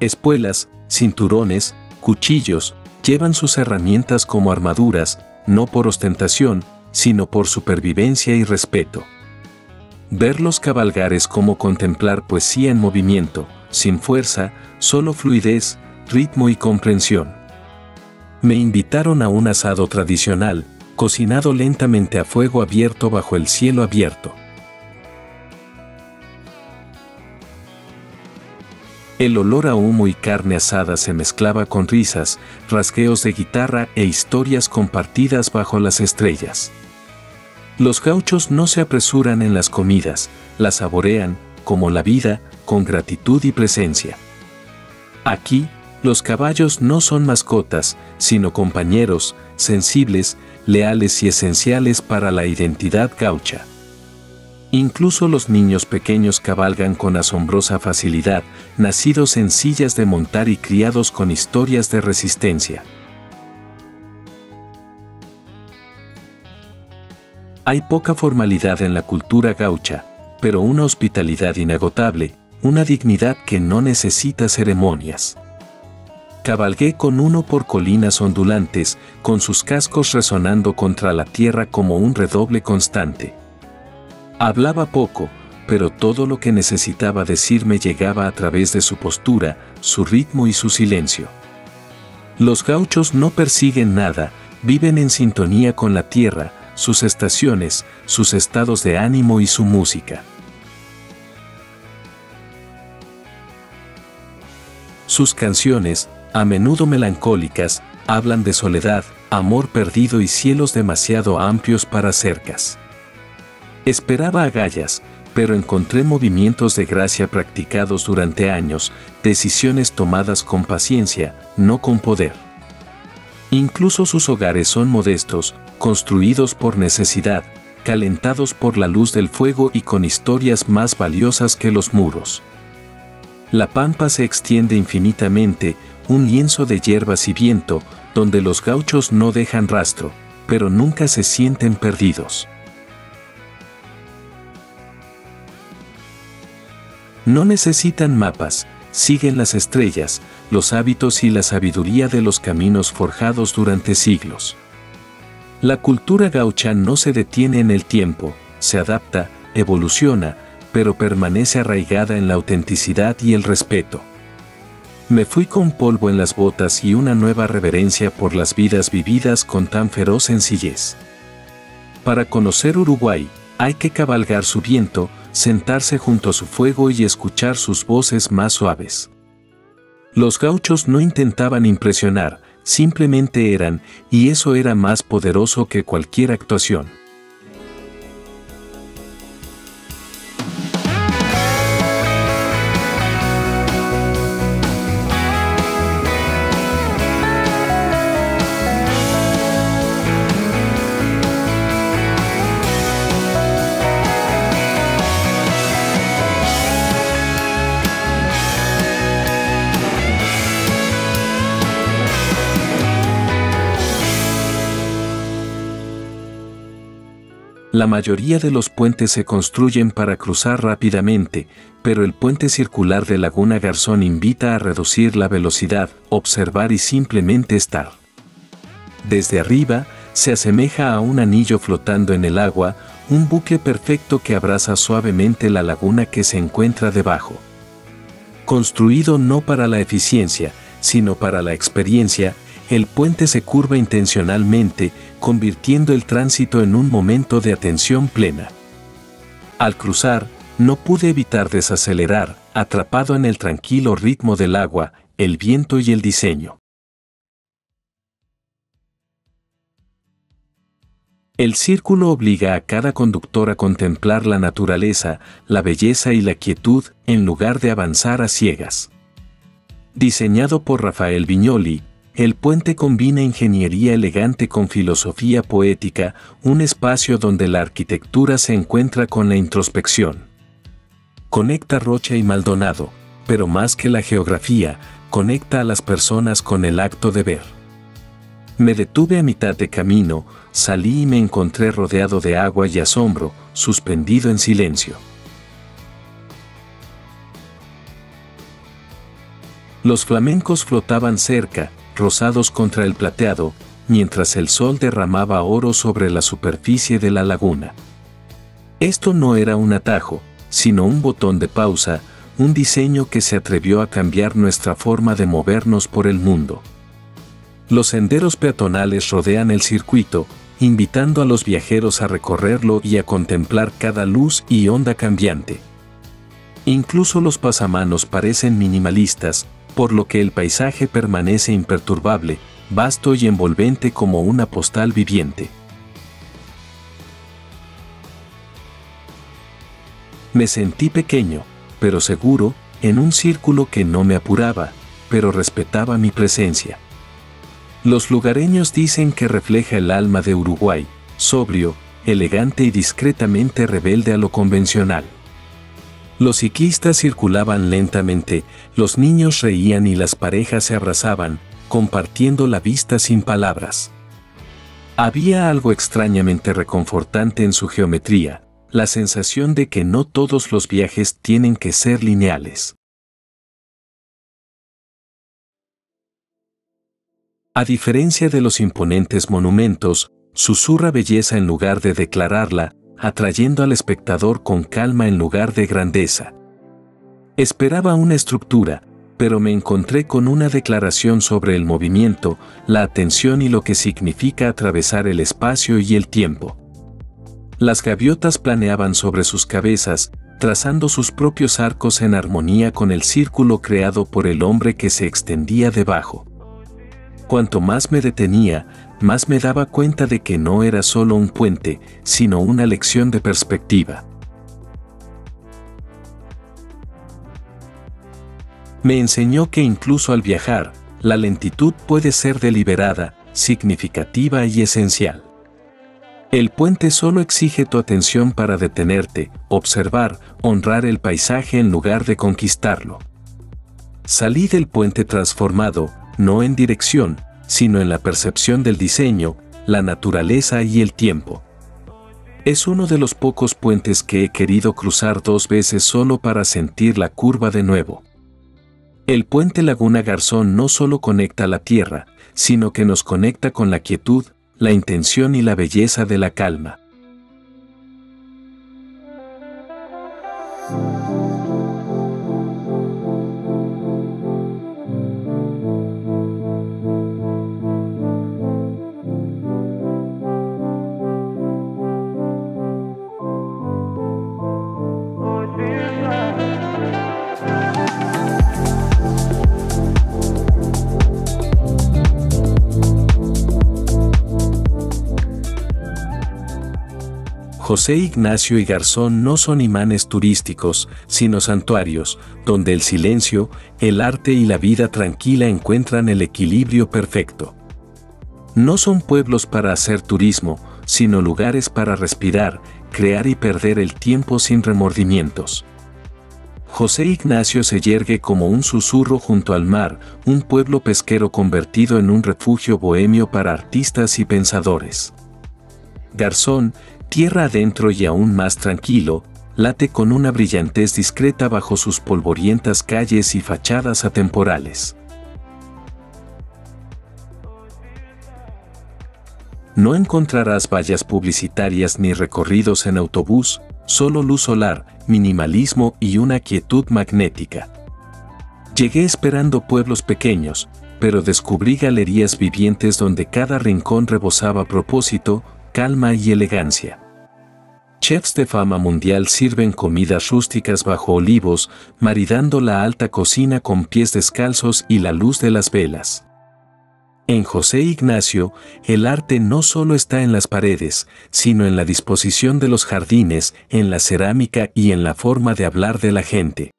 Espuelas, cinturones, cuchillos, llevan sus herramientas como armaduras, no por ostentación, sino por supervivencia y respeto. Verlos cabalgar es como contemplar poesía en movimiento, sin fuerza, solo fluidez, ritmo y comprensión. Me invitaron a un asado tradicional, cocinado lentamente a fuego abierto bajo el cielo abierto. El olor a humo y carne asada se mezclaba con risas, rasgueos de guitarra e historias compartidas bajo las estrellas. Los gauchos no se apresuran en las comidas, las saborean, como la vida, con gratitud y presencia. Aquí, los caballos no son mascotas, sino compañeros, sensibles, leales y esenciales para la identidad gaucha. Incluso los niños pequeños cabalgan con asombrosa facilidad, nacidos en sillas de montar y criados con historias de resistencia. Hay poca formalidad en la cultura gaucha, pero una hospitalidad inagotable, una dignidad que no necesita ceremonias. Cabalgué con uno por colinas ondulantes, con sus cascos resonando contra la tierra como un redoble constante. Hablaba poco, pero todo lo que necesitaba decirme llegaba a través de su postura, su ritmo y su silencio. Los gauchos no persiguen nada, viven en sintonía con la tierra, sus estaciones, sus estados de ánimo y su música. Sus canciones, a menudo melancólicas, hablan de soledad, amor perdido y cielos demasiado amplios para cercas. Esperaba agallas, pero encontré movimientos de gracia practicados durante años, decisiones tomadas con paciencia, no con poder. Incluso sus hogares son modestos, construidos por necesidad, calentados por la luz del fuego y con historias más valiosas que los muros. La pampa se extiende infinitamente, un lienzo de hierbas y viento, donde los gauchos no dejan rastro, pero nunca se sienten perdidos. No necesitan mapas, siguen las estrellas, los hábitos y la sabiduría de los caminos forjados durante siglos. La cultura gaucha no se detiene en el tiempo, se adapta, evoluciona, pero permanece arraigada en la autenticidad y el respeto. Me fui con polvo en las botas y una nueva reverencia por las vidas vividas con tan feroz sencillez. Para conocer Uruguay, hay que cabalgar su viento, sentarse junto a su fuego y escuchar sus voces más suaves. Los gauchos no intentaban impresionar, simplemente eran, y eso era más poderoso que cualquier actuación. La mayoría de los puentes se construyen para cruzar rápidamente, pero el puente circular de Laguna Garzón invita a reducir la velocidad, observar y simplemente estar. Desde arriba, se asemeja a un anillo flotando en el agua, un bucle perfecto que abraza suavemente la laguna que se encuentra debajo. Construido no para la eficiencia, sino para la experiencia, el puente se curva intencionalmente, convirtiendo el tránsito en un momento de atención plena. Al cruzar, no pude evitar desacelerar, atrapado en el tranquilo ritmo del agua, el viento y el diseño. El círculo obliga a cada conductor a contemplar la naturaleza, la belleza y la quietud, en lugar de avanzar a ciegas. Diseñado por Rafael Viñoly, el puente combina ingeniería elegante con filosofía poética, un espacio donde la arquitectura se encuentra con la introspección. Conecta Rocha y Maldonado, pero más que la geografía, conecta a las personas con el acto de ver. Me detuve a mitad de camino, salí y me encontré rodeado de agua y asombro, suspendido en silencio. Los flamencos flotaban cerca, rosados contra el plateado, mientras el sol derramaba oro sobre la superficie de la laguna. Esto no era un atajo, sino un botón de pausa, un diseño que se atrevió a cambiar nuestra forma de movernos por el mundo. Los senderos peatonales rodean el circuito, invitando a los viajeros a recorrerlo y a contemplar cada luz y onda cambiante. Incluso los pasamanos parecen minimalistas, por lo que el paisaje permanece imperturbable, vasto y envolvente como una postal viviente. Me sentí pequeño, pero seguro, en un círculo que no me apuraba, pero respetaba mi presencia. Los lugareños dicen que refleja el alma de Uruguay, sobrio, elegante y discretamente rebelde a lo convencional. Los ciclistas circulaban lentamente, los niños reían y las parejas se abrazaban, compartiendo la vista sin palabras. Había algo extrañamente reconfortante en su geometría, la sensación de que no todos los viajes tienen que ser lineales. A diferencia de los imponentes monumentos, susurra belleza en lugar de declararla, atrayendo al espectador con calma en lugar de grandeza. Esperaba una estructura, pero me encontré con una declaración sobre el movimiento, la atención y lo que significa atravesar el espacio y el tiempo. Las gaviotas planeaban sobre sus cabezas, trazando sus propios arcos en armonía con el círculo creado por el hombre que se extendía debajo. Cuanto más me detenía, más me daba cuenta de que no era solo un puente, sino una lección de perspectiva. Me enseñó que incluso al viajar, la lentitud puede ser deliberada, significativa y esencial. El puente solo exige tu atención para detenerte, observar, honrar el paisaje en lugar de conquistarlo. Salí del puente transformado, no en dirección, sino en la percepción del diseño, la naturaleza y el tiempo. Es uno de los pocos puentes que he querido cruzar 2 veces solo para sentir la curva de nuevo. El puente Laguna Garzón no solo conecta la tierra, sino que nos conecta con la quietud, la intención y la belleza de la calma. José Ignacio y Garzón no son imanes turísticos, sino santuarios, donde el silencio, el arte y la vida tranquila encuentran el equilibrio perfecto. No son pueblos para hacer turismo, sino lugares para respirar, crear y perder el tiempo sin remordimientos. José Ignacio se yergue como un susurro junto al mar, un pueblo pesquero convertido en un refugio bohemio para artistas y pensadores. Garzón, tierra adentro y aún más tranquilo, late con una brillantez discreta bajo sus polvorientas calles y fachadas atemporales. No encontrarás vallas publicitarias ni recorridos en autobús, solo luz solar, minimalismo y una quietud magnética. Llegué esperando pueblos pequeños, pero descubrí galerías vivientes donde cada rincón rebosaba propósito, calma y elegancia. Chefs de fama mundial sirven comidas rústicas bajo olivos, maridando la alta cocina con pies descalzos y la luz de las velas. En José Ignacio, el arte no solo está en las paredes, sino en la disposición de los jardines, en la cerámica y en la forma de hablar de la gente.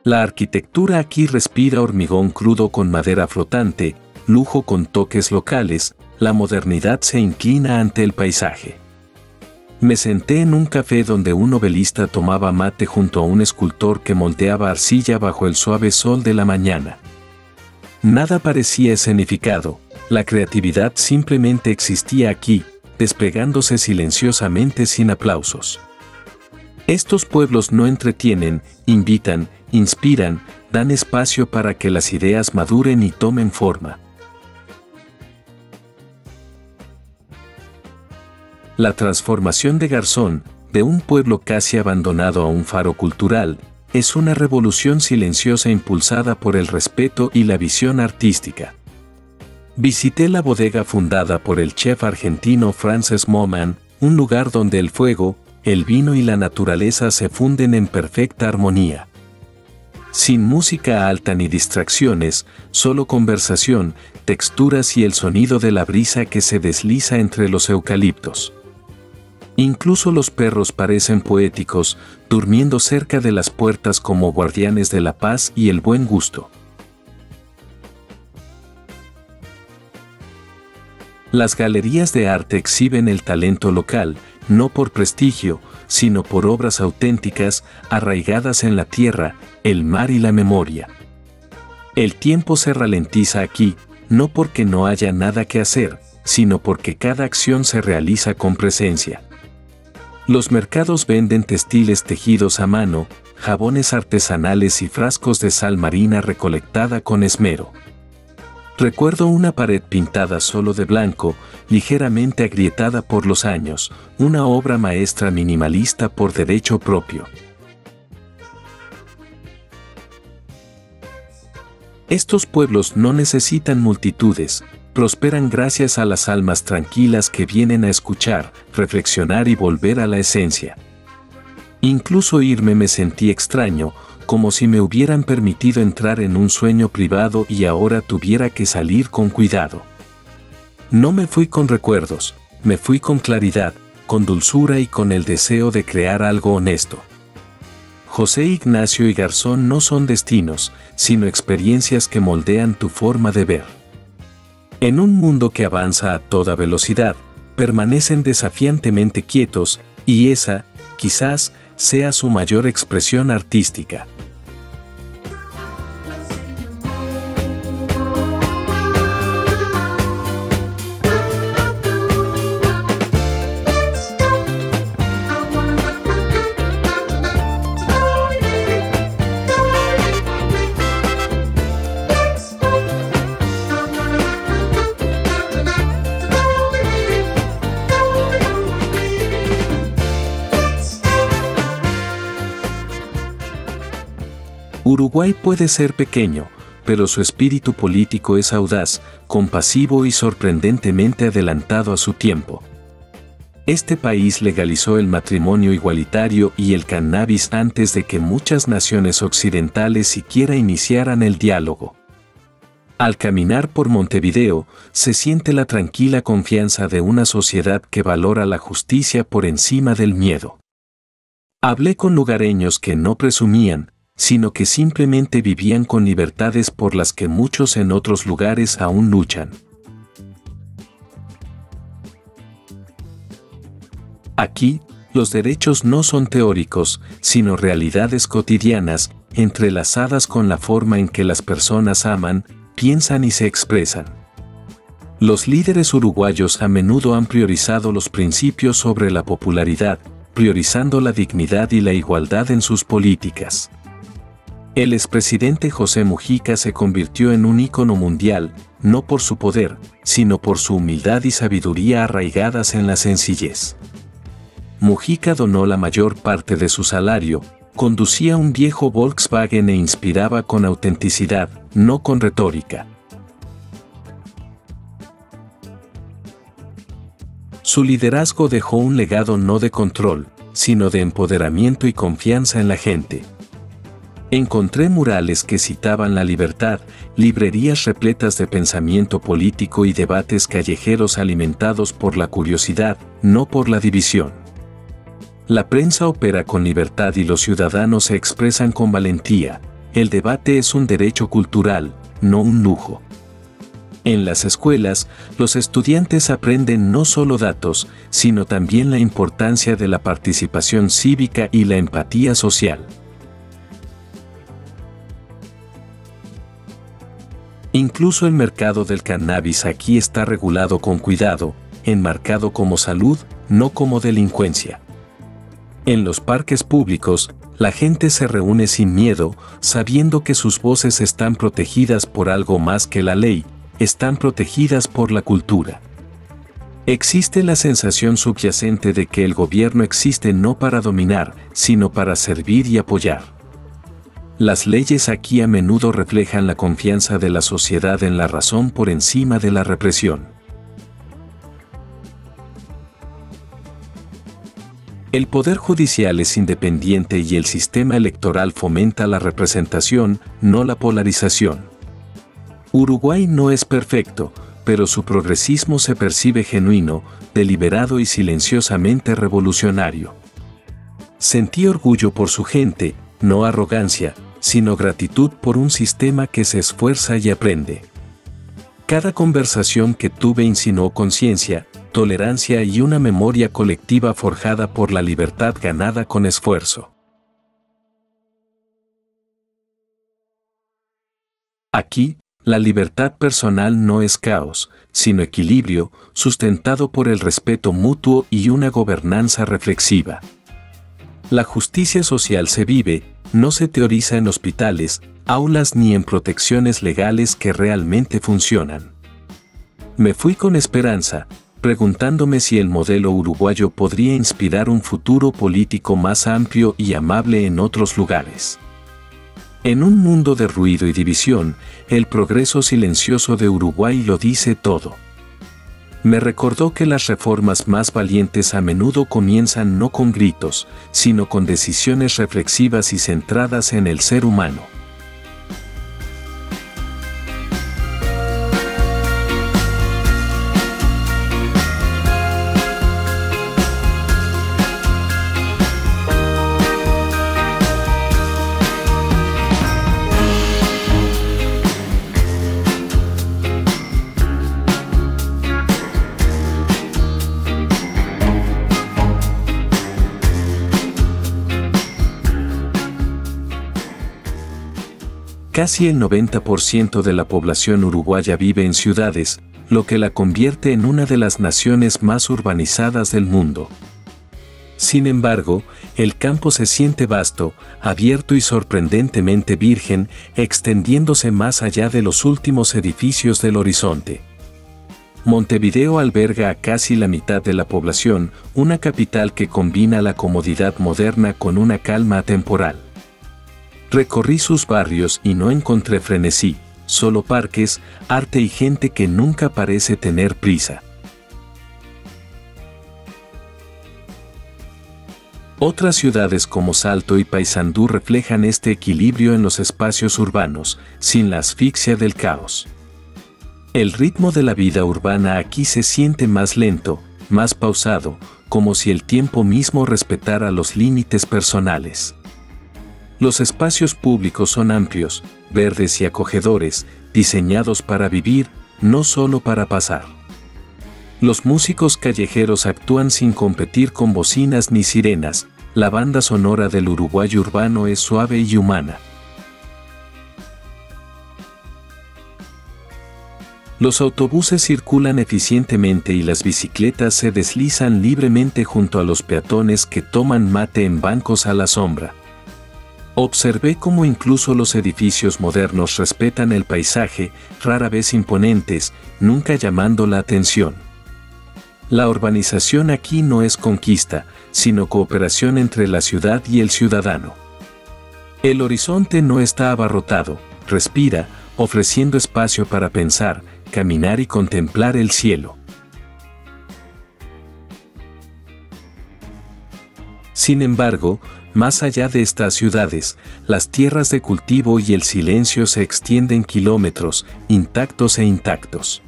La arquitectura aquí respira hormigón crudo con madera flotante, lujo con toques locales, la modernidad se inclina ante el paisaje. Me senté en un café donde un novelista tomaba mate junto a un escultor que moldeaba arcilla bajo el suave sol de la mañana. Nada parecía escenificado, la creatividad simplemente existía aquí, desplegándose silenciosamente sin aplausos. Estos pueblos no entretienen, invitan, inspiran, dan espacio para que las ideas maduren y tomen forma. La transformación de Garzón, de un pueblo casi abandonado a un faro cultural, es una revolución silenciosa impulsada por el respeto y la visión artística. Visité la bodega fundada por el chef argentino Frances Moman, un lugar donde el fuego, el vino y la naturaleza se funden en perfecta armonía. Sin música alta ni distracciones, solo conversación, texturas y el sonido de la brisa que se desliza entre los eucaliptos. Incluso los perros parecen poéticos, durmiendo cerca de las puertas como guardianes de la paz y el buen gusto. Las galerías de arte exhiben el talento local, no por prestigio, sino por obras auténticas, arraigadas en la tierra, el mar y la memoria. El tiempo se ralentiza aquí, no porque no haya nada que hacer, sino porque cada acción se realiza con presencia. Los mercados venden textiles tejidos a mano, jabones artesanales y frascos de sal marina recolectada con esmero. Recuerdo una pared pintada solo de blanco, ligeramente agrietada por los años, una obra maestra minimalista por derecho propio. Estos pueblos no necesitan multitudes, prosperan gracias a las almas tranquilas que vienen a escuchar, reflexionar y volver a la esencia. Incluso irme me sentí extraño, como si me hubieran permitido entrar en un sueño privado y ahora tuviera que salir con cuidado. No me fui con recuerdos, me fui con claridad, con dulzura y con el deseo de crear algo honesto. José Ignacio y Garzón no son destinos, sino experiencias que moldean tu forma de ver. En un mundo que avanza a toda velocidad, permanecen desafiantemente quietos, y esa, quizás, sea su mayor expresión artística. Uruguay puede ser pequeño, pero su espíritu político es audaz, compasivo y sorprendentemente adelantado a su tiempo. Este país legalizó el matrimonio igualitario y el cannabis antes de que muchas naciones occidentales siquiera iniciaran el diálogo. Al caminar por Montevideo, se siente la tranquila confianza de una sociedad que valora la justicia por encima del miedo. Hablé con lugareños que no presumían, sino que simplemente vivían con libertades por las que muchos en otros lugares aún luchan. Aquí, los derechos no son teóricos, sino realidades cotidianas, entrelazadas con la forma en que las personas aman, piensan y se expresan. Los líderes uruguayos a menudo han priorizado los principios sobre la popularidad, priorizando la dignidad y la igualdad en sus políticas. El expresidente José Mujica se convirtió en un ícono mundial, no por su poder, sino por su humildad y sabiduría arraigadas en la sencillez. Mujica donó la mayor parte de su salario, conducía un viejo Volkswagen e inspiraba con autenticidad, no con retórica. Su liderazgo dejó un legado no de control, sino de empoderamiento y confianza en la gente. Encontré murales que citaban la libertad, librerías repletas de pensamiento político y debates callejeros alimentados por la curiosidad, no por la división. La prensa opera con libertad y los ciudadanos se expresan con valentía. El debate es un derecho cultural, no un lujo. En las escuelas, los estudiantes aprenden no solo datos, sino también la importancia de la participación cívica y la empatía social. Incluso el mercado del cannabis aquí está regulado con cuidado, enmarcado como salud, no como delincuencia. En los parques públicos, la gente se reúne sin miedo, sabiendo que sus voces están protegidas por algo más que la ley, están protegidas por la cultura. Existe la sensación subyacente de que el gobierno existe no para dominar, sino para servir y apoyar. Las leyes aquí a menudo reflejan la confianza de la sociedad en la razón por encima de la represión. El poder judicial es independiente y el sistema electoral fomenta la representación, no la polarización. Uruguay no es perfecto, pero su progresismo se percibe genuino, deliberado y silenciosamente revolucionario. Sentí orgullo por su gente, no arrogancia, sino gratitud por un sistema que se esfuerza y aprende. Cada conversación que tuve insinuó conciencia, tolerancia y una memoria colectiva forjada por la libertad ganada con esfuerzo. Aquí, la libertad personal no es caos, sino equilibrio, sustentado por el respeto mutuo y una gobernanza reflexiva. La justicia social se vive, no se teoriza en hospitales, aulas ni en protecciones legales que realmente funcionan. Me fui con esperanza, preguntándome si el modelo uruguayo podría inspirar un futuro político más amplio y amable en otros lugares. En un mundo de ruido y división, el progreso silencioso de Uruguay lo dice todo. Me recordó que las reformas más valientes a menudo comienzan no con gritos, sino con decisiones reflexivas y centradas en el ser humano. Casi el 90% de la población uruguaya vive en ciudades, lo que la convierte en una de las naciones más urbanizadas del mundo. Sin embargo, el campo se siente vasto, abierto y sorprendentemente virgen, extendiéndose más allá de los últimos edificios del horizonte. Montevideo alberga a casi la mitad de la población, una capital que combina la comodidad moderna con una calma atemporal. Recorrí sus barrios y no encontré frenesí, solo parques, arte y gente que nunca parece tener prisa. Otras ciudades como Salto y Paysandú reflejan este equilibrio en los espacios urbanos, sin la asfixia del caos. El ritmo de la vida urbana aquí se siente más lento, más pausado, como si el tiempo mismo respetara los límites personales. Los espacios públicos son amplios, verdes y acogedores, diseñados para vivir, no solo para pasar. Los músicos callejeros actúan sin competir con bocinas ni sirenas, la banda sonora del Uruguay urbano es suave y humana. Los autobuses circulan eficientemente y las bicicletas se deslizan libremente junto a los peatones que toman mate en bancos a la sombra. Observé cómo incluso los edificios modernos respetan el paisaje, rara vez imponentes, nunca llamando la atención. La urbanización aquí no es conquista, sino cooperación entre la ciudad y el ciudadano. El horizonte no está abarrotado, respira, ofreciendo espacio para pensar, caminar y contemplar el cielo. Sin embargo, más allá de estas ciudades, las tierras de cultivo y el silencio se extienden kilómetros, intactos e intactos.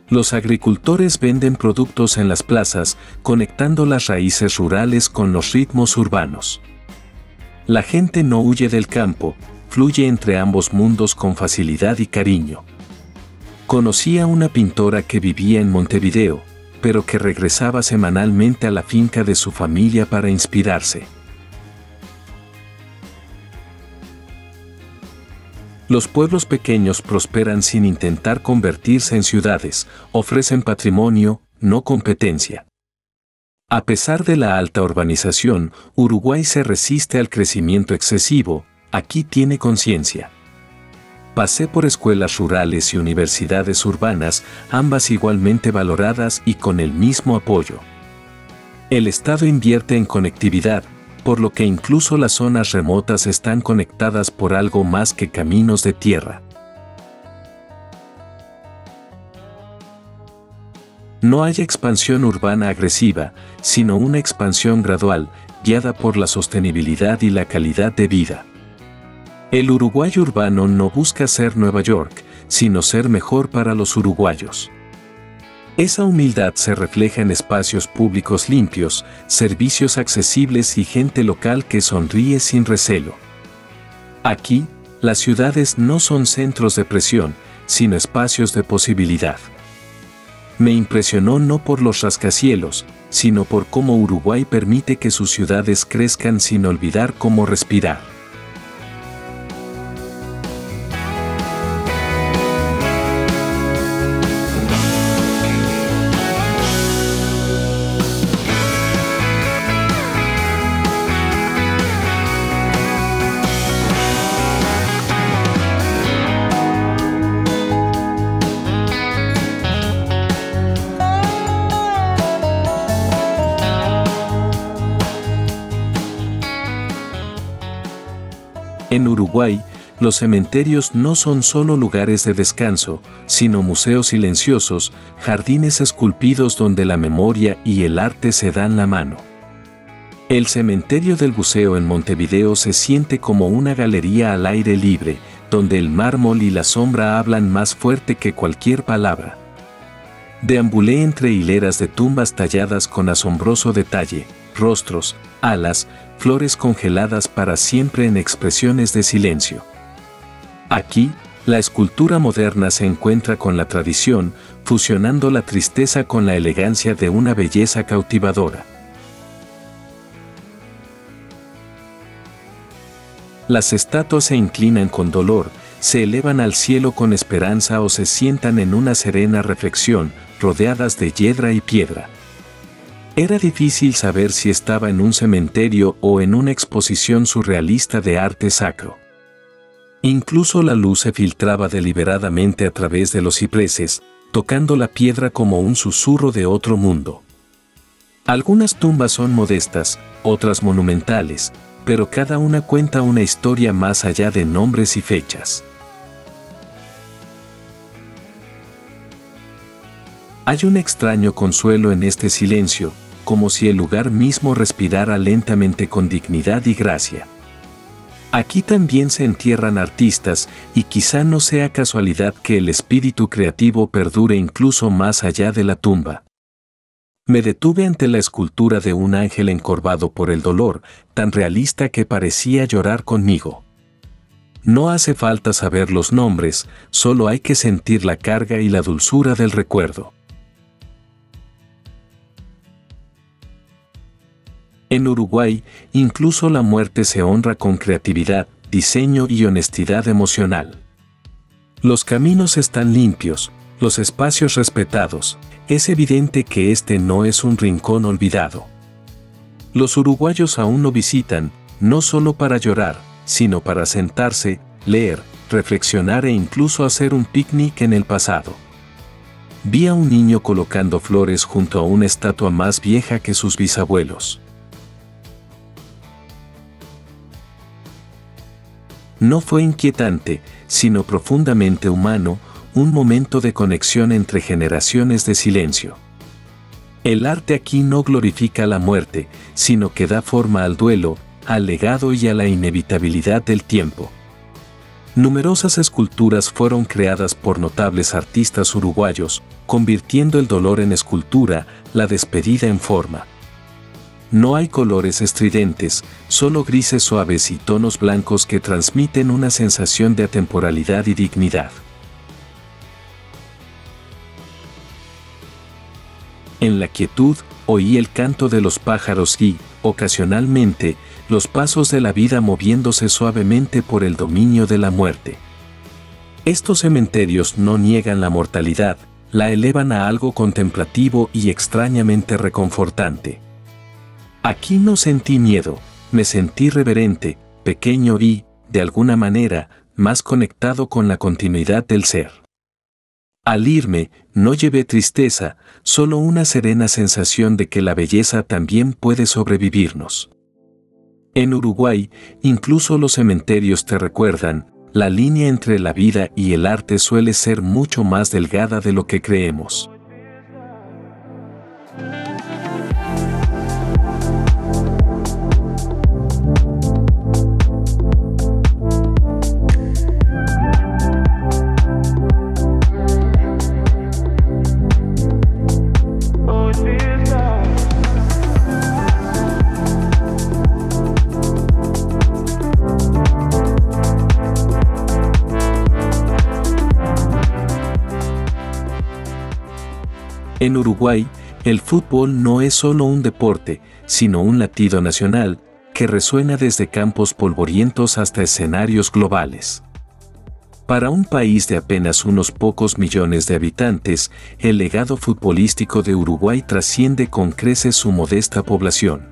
Los agricultores venden productos en las plazas, conectando las raíces rurales con los ritmos urbanos. La gente no huye del campo, fluye entre ambos mundos con facilidad y cariño. Conocí a una pintora que vivía en Montevideo, pero que regresaba semanalmente a la finca de su familia para inspirarse. Los pueblos pequeños prosperan sin intentar convertirse en ciudades, ofrecen patrimonio, no competencia. A pesar de la alta urbanización, Uruguay se resiste al crecimiento excesivo, aquí tiene conciencia. Pasé por escuelas rurales y universidades urbanas, ambas igualmente valoradas y con el mismo apoyo. El Estado invierte en conectividad, por lo que incluso las zonas remotas están conectadas por algo más que caminos de tierra. No hay expansión urbana agresiva, sino una expansión gradual, guiada por la sostenibilidad y la calidad de vida. El Uruguay urbano no busca ser Nueva York, sino ser mejor para los uruguayos. Esa humildad se refleja en espacios públicos limpios, servicios accesibles y gente local que sonríe sin recelo. Aquí, las ciudades no son centros de presión, sino espacios de posibilidad. Me impresionó no por los rascacielos, sino por cómo Uruguay permite que sus ciudades crezcan sin olvidar cómo respirar. En Uruguay, los cementerios no son solo lugares de descanso, sino museos silenciosos, jardines esculpidos donde la memoria y el arte se dan la mano. El cementerio del Buceo en Montevideo se siente como una galería al aire libre, donde el mármol y la sombra hablan más fuerte que cualquier palabra. Deambulé entre hileras de tumbas talladas con asombroso detalle, rostros, alas, flores congeladas para siempre en expresiones de silencio. Aquí, la escultura moderna se encuentra con la tradición, fusionando la tristeza con la elegancia de una belleza cautivadora. Las estatuas se inclinan con dolor, se elevan al cielo con esperanza o se sientan en una serena reflexión, rodeadas de hiedra y piedra. Era difícil saber si estaba en un cementerio o en una exposición surrealista de arte sacro. Incluso la luz se filtraba deliberadamente a través de los cipreses, tocando la piedra como un susurro de otro mundo. Algunas tumbas son modestas, otras monumentales, pero cada una cuenta una historia más allá de nombres y fechas. Hay un extraño consuelo en este silencio, como si el lugar mismo respirara lentamente con dignidad y gracia. Aquí también se entierran artistas, y quizá no sea casualidad que el espíritu creativo perdure incluso más allá de la tumba. Me detuve ante la escultura de un ángel encorvado por el dolor, tan realista que parecía llorar conmigo. No hace falta saber los nombres, solo hay que sentir la carga y la dulzura del recuerdo. En Uruguay, incluso la muerte se honra con creatividad, diseño y honestidad emocional. Los caminos están limpios, los espacios respetados, es evidente que este no es un rincón olvidado. Los uruguayos aún lo visitan, no solo para llorar, sino para sentarse, leer, reflexionar e incluso hacer un picnic en el pasado. Vi a un niño colocando flores junto a una estatua más vieja que sus bisabuelos. No fue inquietante, sino profundamente humano, un momento de conexión entre generaciones de silencio. El arte aquí no glorifica la muerte, sino que da forma al duelo, al legado y a la inevitabilidad del tiempo. Numerosas esculturas fueron creadas por notables artistas uruguayos, convirtiendo el dolor en escultura, la despedida en forma. No hay colores estridentes, solo grises suaves y tonos blancos que transmiten una sensación de atemporalidad y dignidad. En la quietud, oí el canto de los pájaros y, ocasionalmente, los pasos de la vida moviéndose suavemente por el dominio de la muerte. Estos cementerios no niegan la mortalidad, la elevan a algo contemplativo y extrañamente reconfortante. Aquí no sentí miedo, me sentí reverente, pequeño y, de alguna manera, más conectado con la continuidad del ser. Al irme, no llevé tristeza, solo una serena sensación de que la belleza también puede sobrevivirnos. En Uruguay, incluso los cementerios te recuerdan, la línea entre la vida y el arte suele ser mucho más delgada de lo que creemos. En Uruguay, el fútbol no es solo un deporte, sino un latido nacional, que resuena desde campos polvorientos hasta escenarios globales. Para un país de apenas unos pocos millones de habitantes, el legado futbolístico de Uruguay trasciende con creces su modesta población.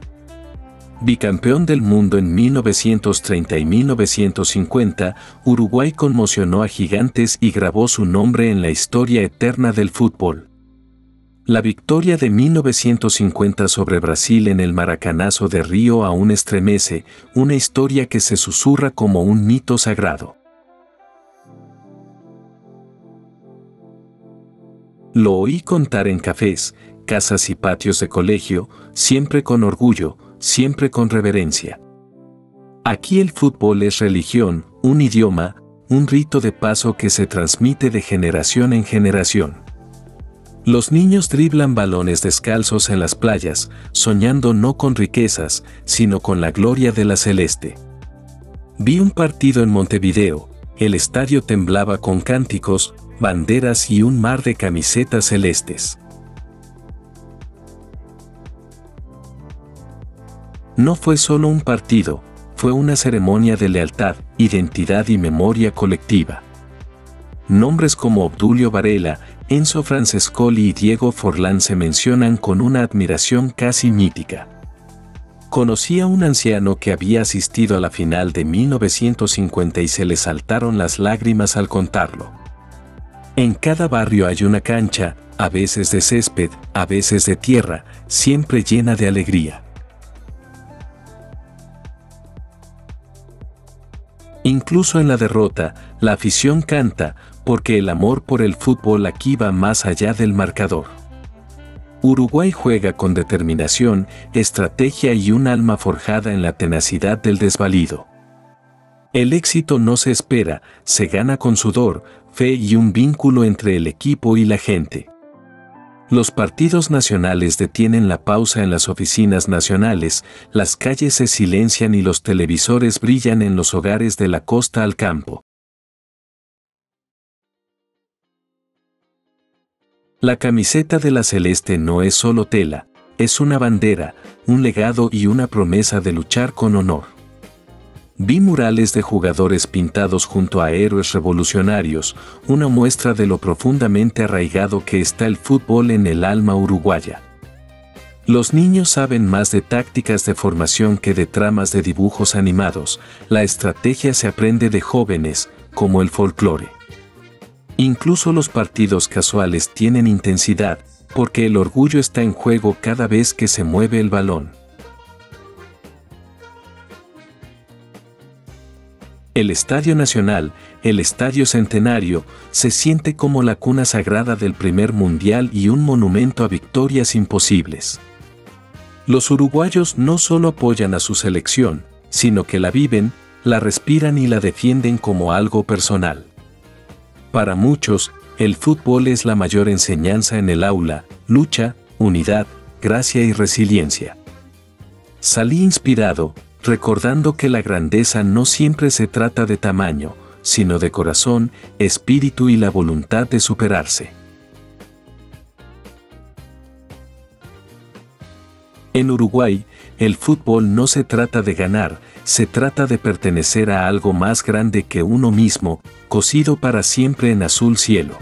Bicampeón del mundo en 1930 y 1950, Uruguay conmocionó a gigantes y grabó su nombre en la historia eterna del fútbol. La victoria de 1950 sobre Brasil en el Maracanazo de Río aún estremece, una historia que se susurra como un mito sagrado. Lo oí contar en cafés, casas y patios de colegio, siempre con orgullo, siempre con reverencia. Aquí el fútbol es religión, un idioma, un rito de paso que se transmite de generación en generación. Los niños driblan balones descalzos en las playas, soñando no con riquezas, sino con la gloria de la celeste. Vi un partido en Montevideo, el estadio temblaba con cánticos, banderas y un mar de camisetas celestes. No fue solo un partido, fue una ceremonia de lealtad, identidad y memoria colectiva. Nombres como Obdulio Varela, Enzo Francescoli y Diego Forlán se mencionan con una admiración casi mítica. Conocí a un anciano que había asistido a la final de 1950 y se le saltaron las lágrimas al contarlo. En cada barrio hay una cancha, a veces de césped, a veces de tierra, siempre llena de alegría. Incluso en la derrota, la afición canta, porque el amor por el fútbol aquí va más allá del marcador. Uruguay juega con determinación, estrategia y un alma forjada en la tenacidad del desvalido. El éxito no se espera, se gana con sudor, fe y un vínculo entre el equipo y la gente. Los partidos nacionales detienen la pausa en las oficinas nacionales, las calles se silencian y los televisores brillan en los hogares de la costa al campo. La camiseta de la celeste no es solo tela, es una bandera, un legado y una promesa de luchar con honor. Vi murales de jugadores pintados junto a héroes revolucionarios, una muestra de lo profundamente arraigado que está el fútbol en el alma uruguaya. Los niños saben más de tácticas de formación que de tramas de dibujos animados, la estrategia se aprende de jóvenes, como el folclore. Incluso los partidos casuales tienen intensidad, porque el orgullo está en juego cada vez que se mueve el balón. El Estadio Nacional, el Estadio Centenario, se siente como la cuna sagrada del primer mundial y un monumento a victorias imposibles. Los uruguayos no solo apoyan a su selección, sino que la viven, la respiran y la defienden como algo personal. Para muchos, el fútbol es la mayor enseñanza en el aula, lucha, unidad, gracia y resiliencia. Salí inspirado, recordando que la grandeza no siempre se trata de tamaño, sino de corazón, espíritu y la voluntad de superarse. En Uruguay, el fútbol no se trata de ganar, se trata de pertenecer a algo más grande que uno mismo, cosido para siempre en azul cielo.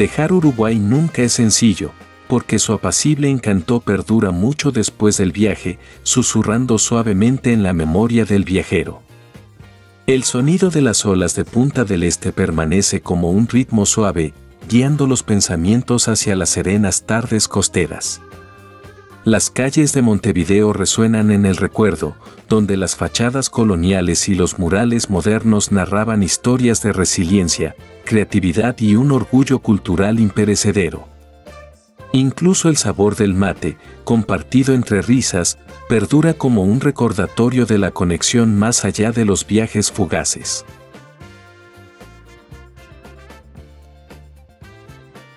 Dejar Uruguay nunca es sencillo, porque su apacible encanto perdura mucho después del viaje, susurrando suavemente en la memoria del viajero. El sonido de las olas de Punta del Este permanece como un ritmo suave, guiando los pensamientos hacia las serenas tardes costeras. Las calles de Montevideo resuenan en el recuerdo, donde las fachadas coloniales y los murales modernos narraban historias de resiliencia, creatividad y un orgullo cultural imperecedero. Incluso el sabor del mate, compartido entre risas, perdura como un recordatorio de la conexión más allá de los viajes fugaces.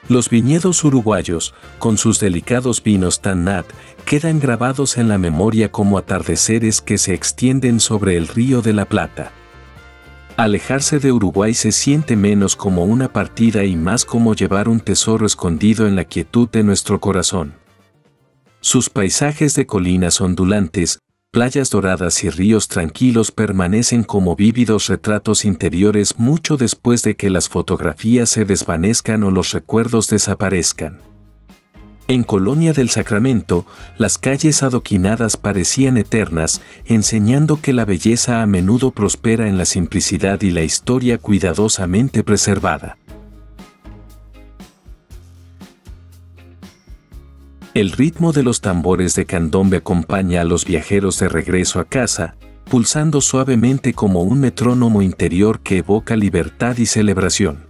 Los viñedos uruguayos, con sus delicados vinos Tannat, quedan grabados en la memoria como atardeceres que se extienden sobre el Río de la Plata. Alejarse de Uruguay se siente menos como una partida y más como llevar un tesoro escondido en la quietud de nuestro corazón. Sus paisajes de colinas ondulantes, playas doradas y ríos tranquilos permanecen como vívidos retratos interiores mucho después de que las fotografías se desvanezcan o los recuerdos desaparezcan. En Colonia del Sacramento, las calles adoquinadas parecían eternas, enseñando que la belleza a menudo prospera en la simplicidad y la historia cuidadosamente preservada. El ritmo de los tambores de candombe acompaña a los viajeros de regreso a casa, pulsando suavemente como un metrónomo interior que evoca libertad y celebración.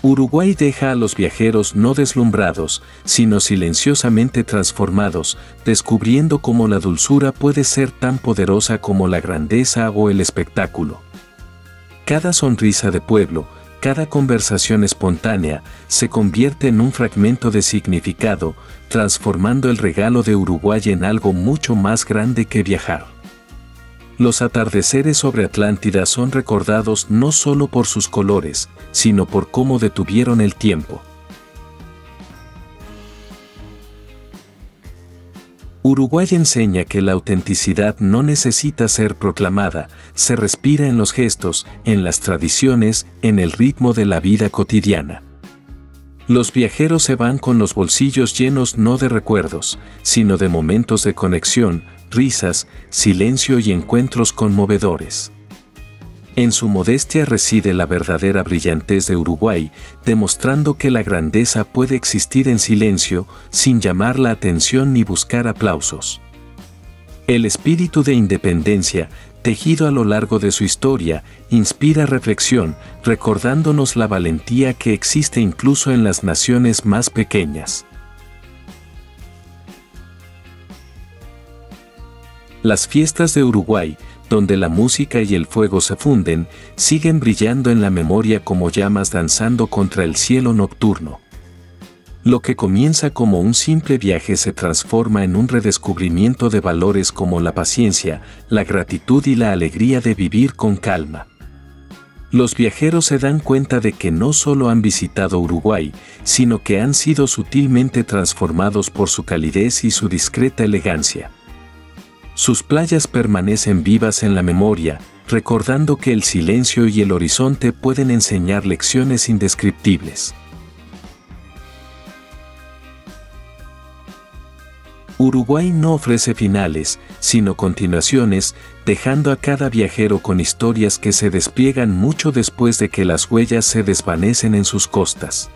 Uruguay deja a los viajeros no deslumbrados, sino silenciosamente transformados, descubriendo cómo la dulzura puede ser tan poderosa como la grandeza o el espectáculo. Cada sonrisa de pueblo, cada conversación espontánea, se convierte en un fragmento de significado, transformando el regalo de Uruguay en algo mucho más grande que viajar. Los atardeceres sobre Atlántida son recordados no solo por sus colores, sino por cómo detuvieron el tiempo. Uruguay enseña que la autenticidad no necesita ser proclamada, se respira en los gestos, en las tradiciones, en el ritmo de la vida cotidiana. Los viajeros se van con los bolsillos llenos no de recuerdos, sino de momentos de conexión, risas, silencio y encuentros conmovedores. En su modestia reside la verdadera brillantez de Uruguay, demostrando que la grandeza puede existir en silencio, sin llamar la atención ni buscar aplausos. El espíritu de independencia, tejido a lo largo de su historia, inspira reflexión, recordándonos la valentía que existe incluso en las naciones más pequeñas. Las fiestas de Uruguay, donde la música y el fuego se funden, siguen brillando en la memoria como llamas danzando contra el cielo nocturno. Lo que comienza como un simple viaje se transforma en un redescubrimiento de valores como la paciencia, la gratitud y la alegría de vivir con calma. Los viajeros se dan cuenta de que no solo han visitado Uruguay, sino que han sido sutilmente transformados por su calidez y su discreta elegancia. Sus playas permanecen vivas en la memoria, recordando que el silencio y el horizonte pueden enseñar lecciones indescriptibles. Uruguay no ofrece finales, sino continuaciones, dejando a cada viajero con historias que se despliegan mucho después de que las huellas se desvanecen en sus costas.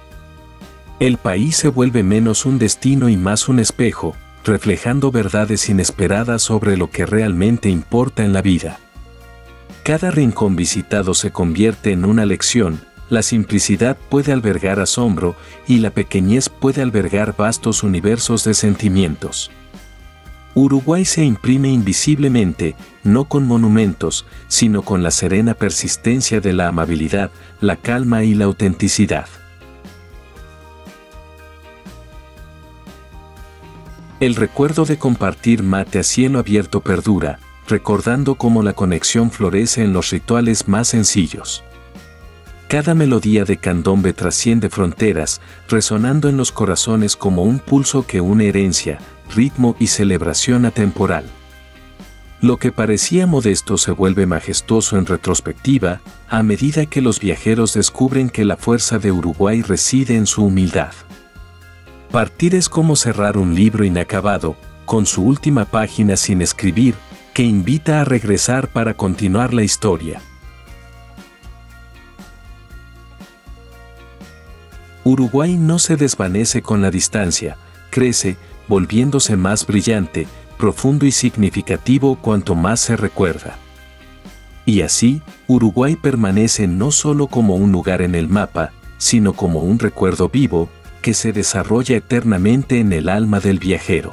El país se vuelve menos un destino y más un espejo, reflejando verdades inesperadas sobre lo que realmente importa en la vida. Cada rincón visitado se convierte en una lección, la simplicidad puede albergar asombro y la pequeñez puede albergar vastos universos de sentimientos. Uruguay se imprime invisiblemente, no con monumentos, sino con la serena persistencia de la amabilidad, la calma y la autenticidad. El recuerdo de compartir mate a cielo abierto perdura, recordando cómo la conexión florece en los rituales más sencillos. Cada melodía de candombe trasciende fronteras, resonando en los corazones como un pulso que une herencia, ritmo y celebración atemporal. Lo que parecía modesto se vuelve majestuoso en retrospectiva, a medida que los viajeros descubren que la fuerza de Uruguay reside en su humildad. Partir es como cerrar un libro inacabado, con su última página sin escribir, que invita a regresar para continuar la historia. Uruguay no se desvanece con la distancia, crece, volviéndose más brillante, profundo y significativo cuanto más se recuerda. Y así, Uruguay permanece no solo como un lugar en el mapa, sino como un recuerdo vivo, que se desarrolla eternamente en el alma del viajero.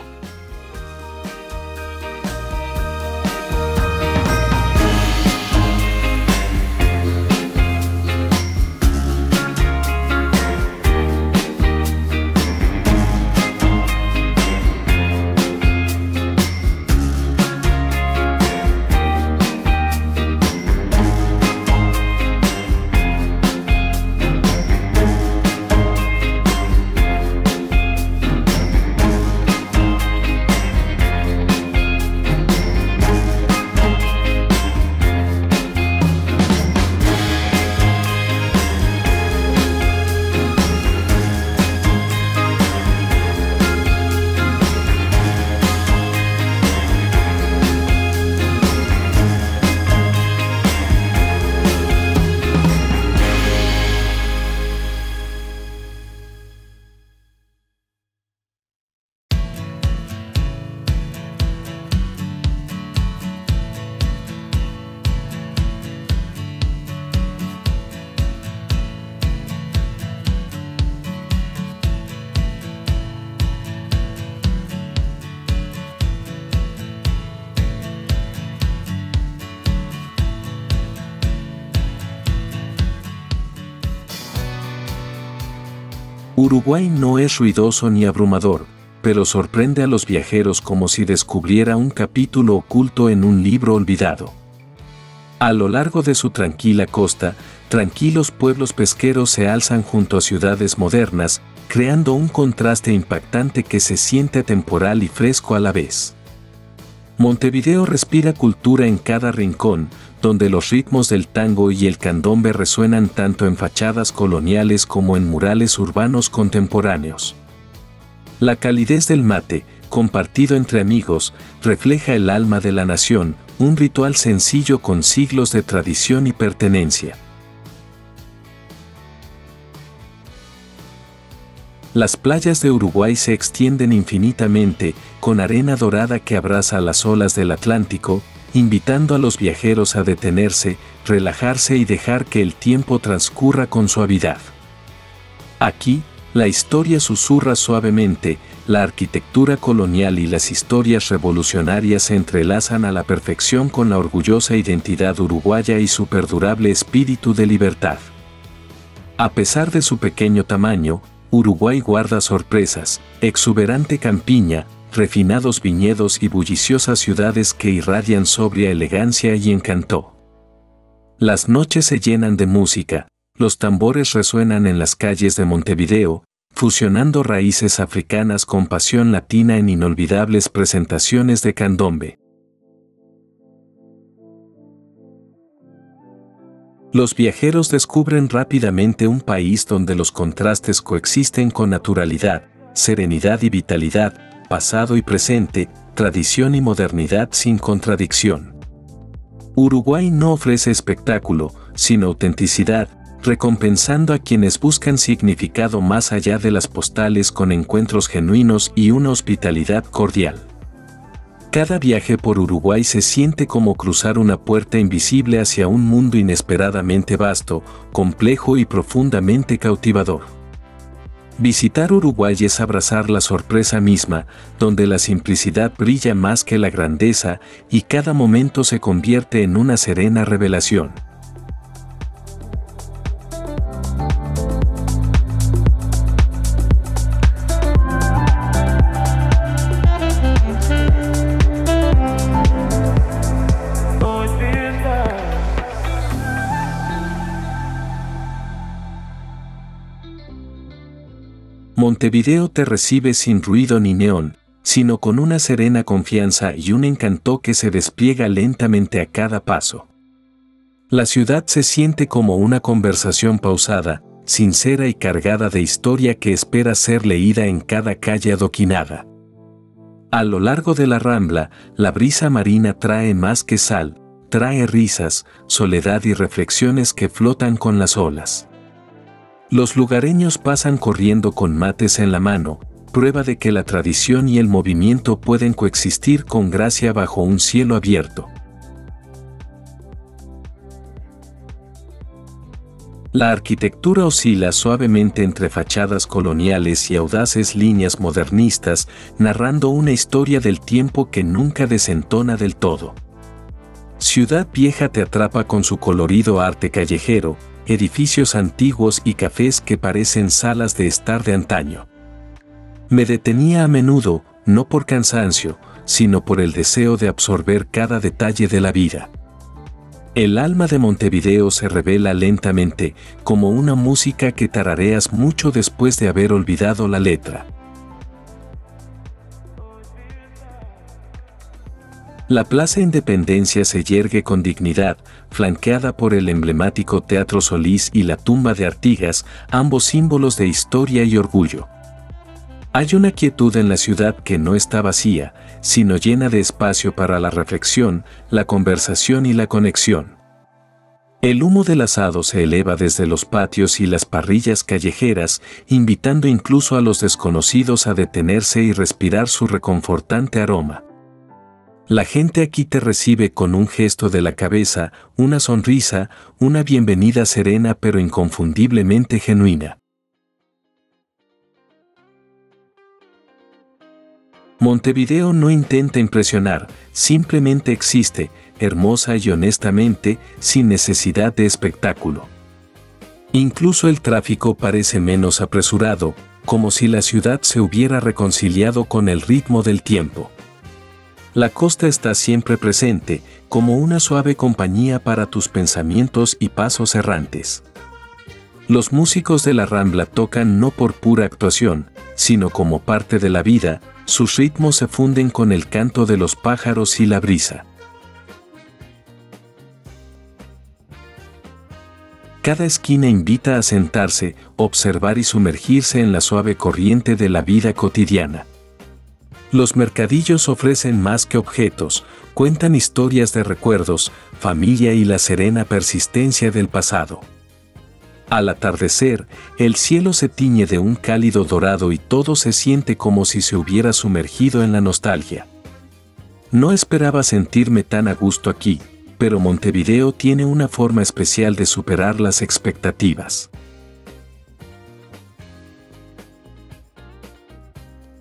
Uruguay no es ruidoso ni abrumador, pero sorprende a los viajeros como si descubriera un capítulo oculto en un libro olvidado. A lo largo de su tranquila costa, tranquilos pueblos pesqueros se alzan junto a ciudades modernas, creando un contraste impactante que se siente atemporal y fresco a la vez. Montevideo respira cultura en cada rincón, donde los ritmos del tango y el candombe resuenan tanto en fachadas coloniales como en murales urbanos contemporáneos. La calidez del mate, compartido entre amigos, refleja el alma de la nación, un ritual sencillo con siglos de tradición y pertenencia. Las playas de Uruguay se extienden infinitamente, con arena dorada que abraza las olas del Atlántico, invitando a los viajeros a detenerse, relajarse y dejar que el tiempo transcurra con suavidad. Aquí, la historia susurra suavemente, la arquitectura colonial y las historias revolucionarias se entrelazan a la perfección con la orgullosa identidad uruguaya y su perdurable espíritu de libertad. A pesar de su pequeño tamaño, Uruguay guarda sorpresas, exuberante campiña, refinados viñedos y bulliciosas ciudades que irradian sobria elegancia y encanto. Las noches se llenan de música, los tambores resuenan en las calles de Montevideo, fusionando raíces africanas con pasión latina en inolvidables presentaciones de candombe. Los viajeros descubren rápidamente un país donde los contrastes coexisten con naturalidad, serenidad y vitalidad, pasado y presente, tradición y modernidad sin contradicción. Uruguay no ofrece espectáculo, sino autenticidad, recompensando a quienes buscan significado más allá de las postales con encuentros genuinos y una hospitalidad cordial. Cada viaje por Uruguay se siente como cruzar una puerta invisible hacia un mundo inesperadamente vasto, complejo y profundamente cautivador. Visitar Uruguay es abrazar la sorpresa misma, donde la simplicidad brilla más que la grandeza y cada momento se convierte en una serena revelación. Montevideo te recibe sin ruido ni neón, sino con una serena confianza y un encanto que se despliega lentamente a cada paso. La ciudad se siente como una conversación pausada, sincera y cargada de historia que espera ser leída en cada calle adoquinada. A lo largo de la Rambla, la brisa marina trae más que sal, trae risas, soledad y reflexiones que flotan con las olas. Los lugareños pasan corriendo con mates en la mano, prueba de que la tradición y el movimiento pueden coexistir con gracia bajo un cielo abierto. La arquitectura oscila suavemente entre fachadas coloniales y audaces líneas modernistas, narrando una historia del tiempo que nunca desentona del todo. Ciudad Vieja te atrapa con su colorido arte callejero, edificios antiguos y cafés que parecen salas de estar de antaño. Me detenía a menudo, no por cansancio, sino por el deseo de absorber cada detalle de la vida. El alma de Montevideo se revela lentamente, como una música que tarareas mucho después de haber olvidado la letra. La Plaza Independencia se yergue con dignidad, flanqueada por el emblemático Teatro Solís y la tumba de Artigas, ambos símbolos de historia y orgullo. Hay una quietud en la ciudad que no está vacía, sino llena de espacio para la reflexión, la conversación y la conexión. El humo del asado se eleva desde los patios y las parrillas callejeras, invitando incluso a los desconocidos a detenerse y respirar su reconfortante aroma. La gente aquí te recibe con un gesto de la cabeza, una sonrisa, una bienvenida serena pero inconfundiblemente genuina. Montevideo no intenta impresionar, simplemente existe, hermosa y honestamente, sin necesidad de espectáculo. Incluso el tráfico parece menos apresurado, como si la ciudad se hubiera reconciliado con el ritmo del tiempo. La costa está siempre presente, como una suave compañía para tus pensamientos y pasos errantes. Los músicos de la Rambla tocan no por pura actuación, sino como parte de la vida, sus ritmos se funden con el canto de los pájaros y la brisa. Cada esquina invita a sentarse, observar y sumergirse en la suave corriente de la vida cotidiana. Los mercadillos ofrecen más que objetos, cuentan historias de recuerdos, familia y la serena persistencia del pasado. Al atardecer, el cielo se tiñe de un cálido dorado y todo se siente como si se hubiera sumergido en la nostalgia. No esperaba sentirme tan a gusto aquí, pero Montevideo tiene una forma especial de superar las expectativas.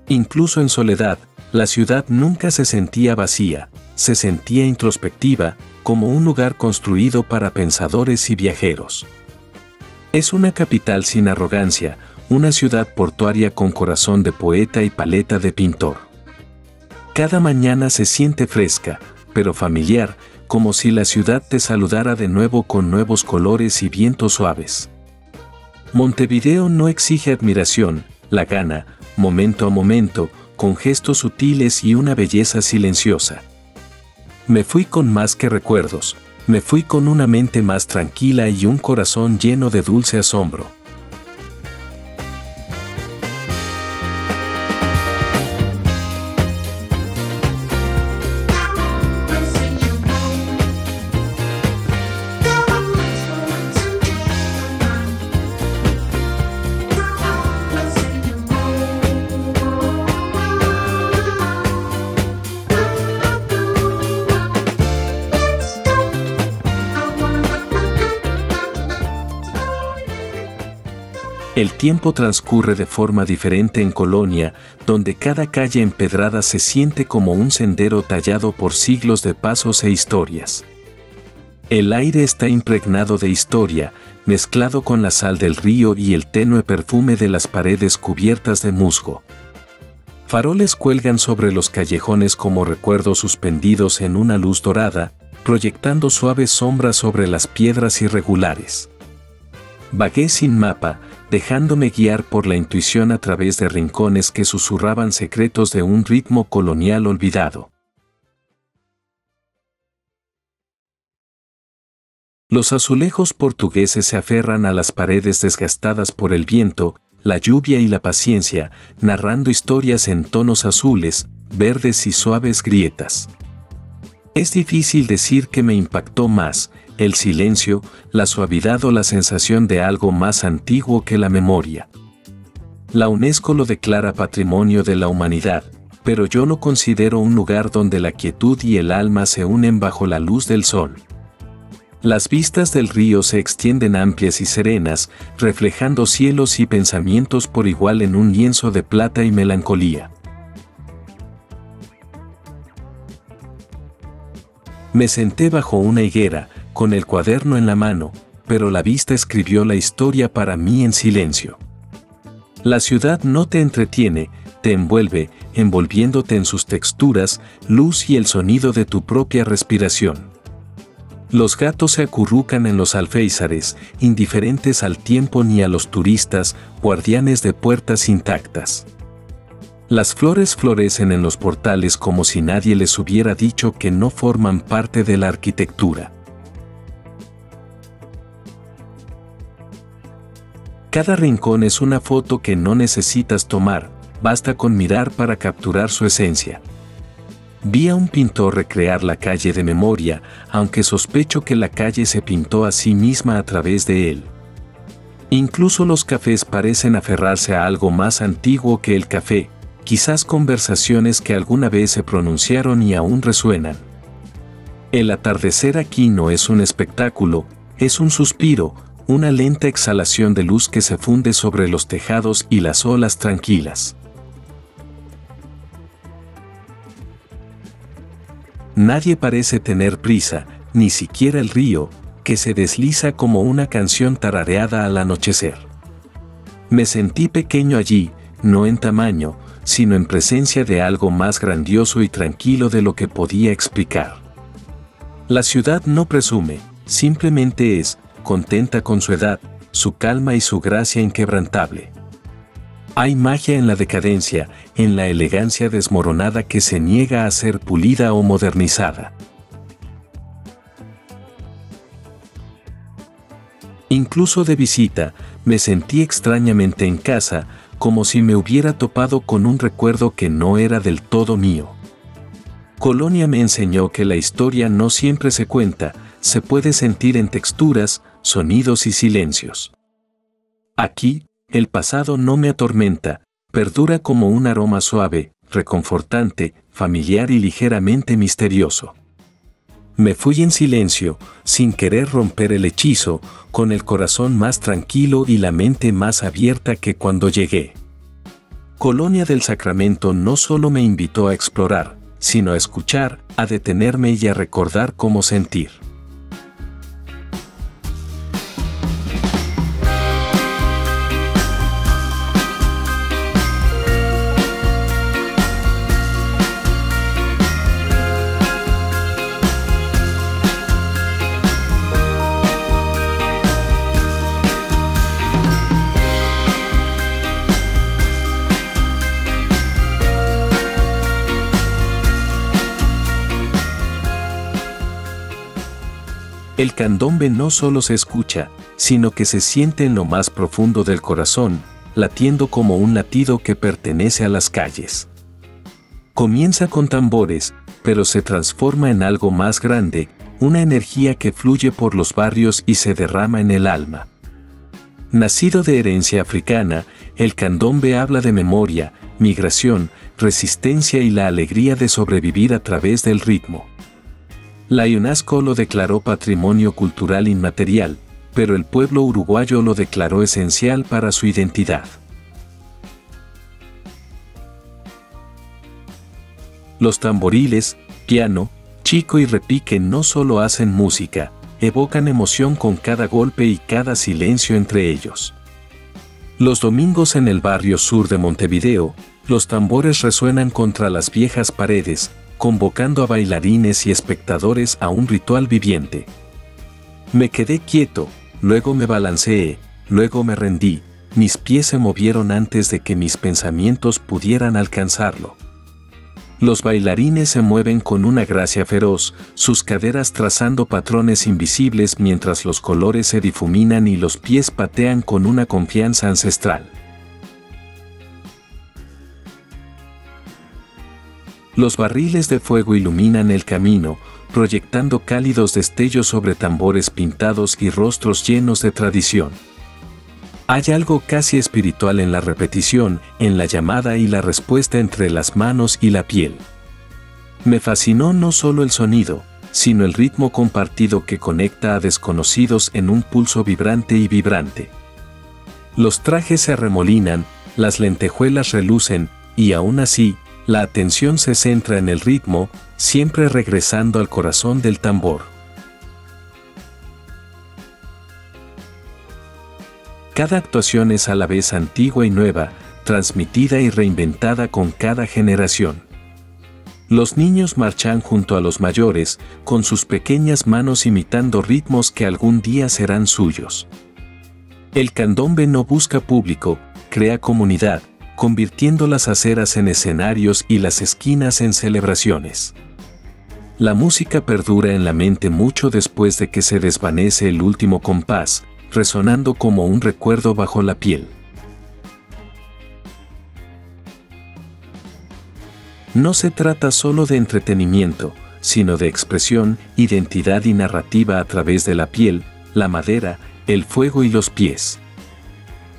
Incluso en soledad, la ciudad nunca se sentía vacía, se sentía introspectiva, como un lugar construido para pensadores y viajeros. Es una capital sin arrogancia, una ciudad portuaria con corazón de poeta y paleta de pintor. Cada mañana se siente fresca, pero familiar, como si la ciudad te saludara de nuevo con nuevos colores y vientos suaves. Montevideo no exige admiración, la gana, momento a momento, con gestos sutiles y una belleza silenciosa. Me fui con más que recuerdos, me fui con una mente más tranquila y un corazón lleno de dulce asombro. El tiempo transcurre de forma diferente en Colonia, donde cada calle empedrada se siente como un sendero tallado por siglos de pasos e historias. El aire está impregnado de historia, mezclado con la sal del río y el tenue perfume de las paredes cubiertas de musgo. Faroles cuelgan sobre los callejones como recuerdos suspendidos en una luz dorada, proyectando suaves sombras sobre las piedras irregulares. Vagué sin mapa, dejándome guiar por la intuición a través de rincones que susurraban secretos de un ritmo colonial olvidado. Los azulejos portugueses se aferran a las paredes desgastadas por el viento, la lluvia y la paciencia, narrando historias en tonos azules, verdes y suaves grietas. Es difícil decir qué me impactó más, el silencio, la suavidad o la sensación de algo más antiguo que la memoria. La UNESCO lo declara Patrimonio de la Humanidad, pero yo lo considero un lugar donde la quietud y el alma se unen bajo la luz del sol. Las vistas del río se extienden amplias y serenas, reflejando cielos y pensamientos por igual en un lienzo de plata y melancolía. Me senté bajo una higuera, con el cuaderno en la mano, pero la vista escribió la historia para mí en silencio. La ciudad no te entretiene, te envuelve, envolviéndote en sus texturas, luz y el sonido de tu propia respiración. Los gatos se acurrucan en los alféizares, indiferentes al tiempo ni a los turistas, guardianes de puertas intactas. Las flores florecen en los portales como si nadie les hubiera dicho que no forman parte de la arquitectura. Cada rincón es una foto que no necesitas tomar, basta con mirar para capturar su esencia. Vi a un pintor recrear la calle de memoria, aunque sospecho que la calle se pintó a sí misma a través de él. Incluso los cafés parecen aferrarse a algo más antiguo que el café, quizás conversaciones que alguna vez se pronunciaron y aún resuenan. El atardecer aquí no es un espectáculo, es un suspiro, una lenta exhalación de luz que se funde sobre los tejados y las olas tranquilas. Nadie parece tener prisa, ni siquiera el río, que se desliza como una canción tarareada al anochecer. Me sentí pequeño allí, no en tamaño, sino en presencia de algo más grandioso y tranquilo de lo que podía explicar. La ciudad no presume, simplemente es, contenta con su edad, su calma y su gracia inquebrantable. Hay magia en la decadencia, en la elegancia desmoronada que se niega a ser pulida o modernizada. Incluso de visita, me sentí extrañamente en casa, como si me hubiera topado con un recuerdo que no era del todo mío. Colonia me enseñó que la historia no siempre se cuenta, se puede sentir en texturas, sonidos y silencios. Aquí, el pasado no me atormenta, perdura como un aroma suave, reconfortante, familiar y ligeramente misterioso. Me fui en silencio, sin querer romper el hechizo, con el corazón más tranquilo y la mente más abierta que cuando llegué. Colonia del Sacramento no solo me invitó a explorar, sino a escuchar, a detenerme y a recordar cómo sentir. El candombe no solo se escucha, sino que se siente en lo más profundo del corazón, latiendo como un latido que pertenece a las calles. Comienza con tambores, pero se transforma en algo más grande, una energía que fluye por los barrios y se derrama en el alma. Nacido de herencia africana, el candombe habla de memoria, migración, resistencia y la alegría de sobrevivir a través del ritmo. La UNESCO lo declaró Patrimonio Cultural Inmaterial, pero el pueblo uruguayo lo declaró esencial para su identidad. Los tamboriles, piano, chico y repique no solo hacen música, evocan emoción con cada golpe y cada silencio entre ellos. Los domingos en el barrio sur de Montevideo, los tambores resuenan contra las viejas paredes, convocando a bailarines y espectadores a un ritual viviente. Me quedé quieto, luego me balanceé, luego me rendí, mis pies se movieron antes de que mis pensamientos pudieran alcanzarlo. Los bailarines se mueven con una gracia feroz, sus caderas trazando patrones invisibles mientras los colores se difuminan y los pies patean con una confianza ancestral. Los barriles de fuego iluminan el camino, proyectando cálidos destellos sobre tambores pintados y rostros llenos de tradición. Hay algo casi espiritual en la repetición, en la llamada y la respuesta entre las manos y la piel. Me fascinó no solo el sonido, sino el ritmo compartido que conecta a desconocidos en un pulso vibrante y vibrante. Los trajes se arremolinan, las lentejuelas relucen, y aún así, la atención se centra en el ritmo, siempre regresando al corazón del tambor. Cada actuación es a la vez antigua y nueva, transmitida y reinventada con cada generación. Los niños marchan junto a los mayores, con sus pequeñas manos imitando ritmos que algún día serán suyos. El candombe no busca público, crea comunidad, convirtiendo las aceras en escenarios y las esquinas en celebraciones. La música perdura en la mente mucho después de que se desvanece el último compás, resonando como un recuerdo bajo la piel. No se trata solo de entretenimiento, sino de expresión, identidad y narrativa a través de la piel, la madera, el fuego y los pies.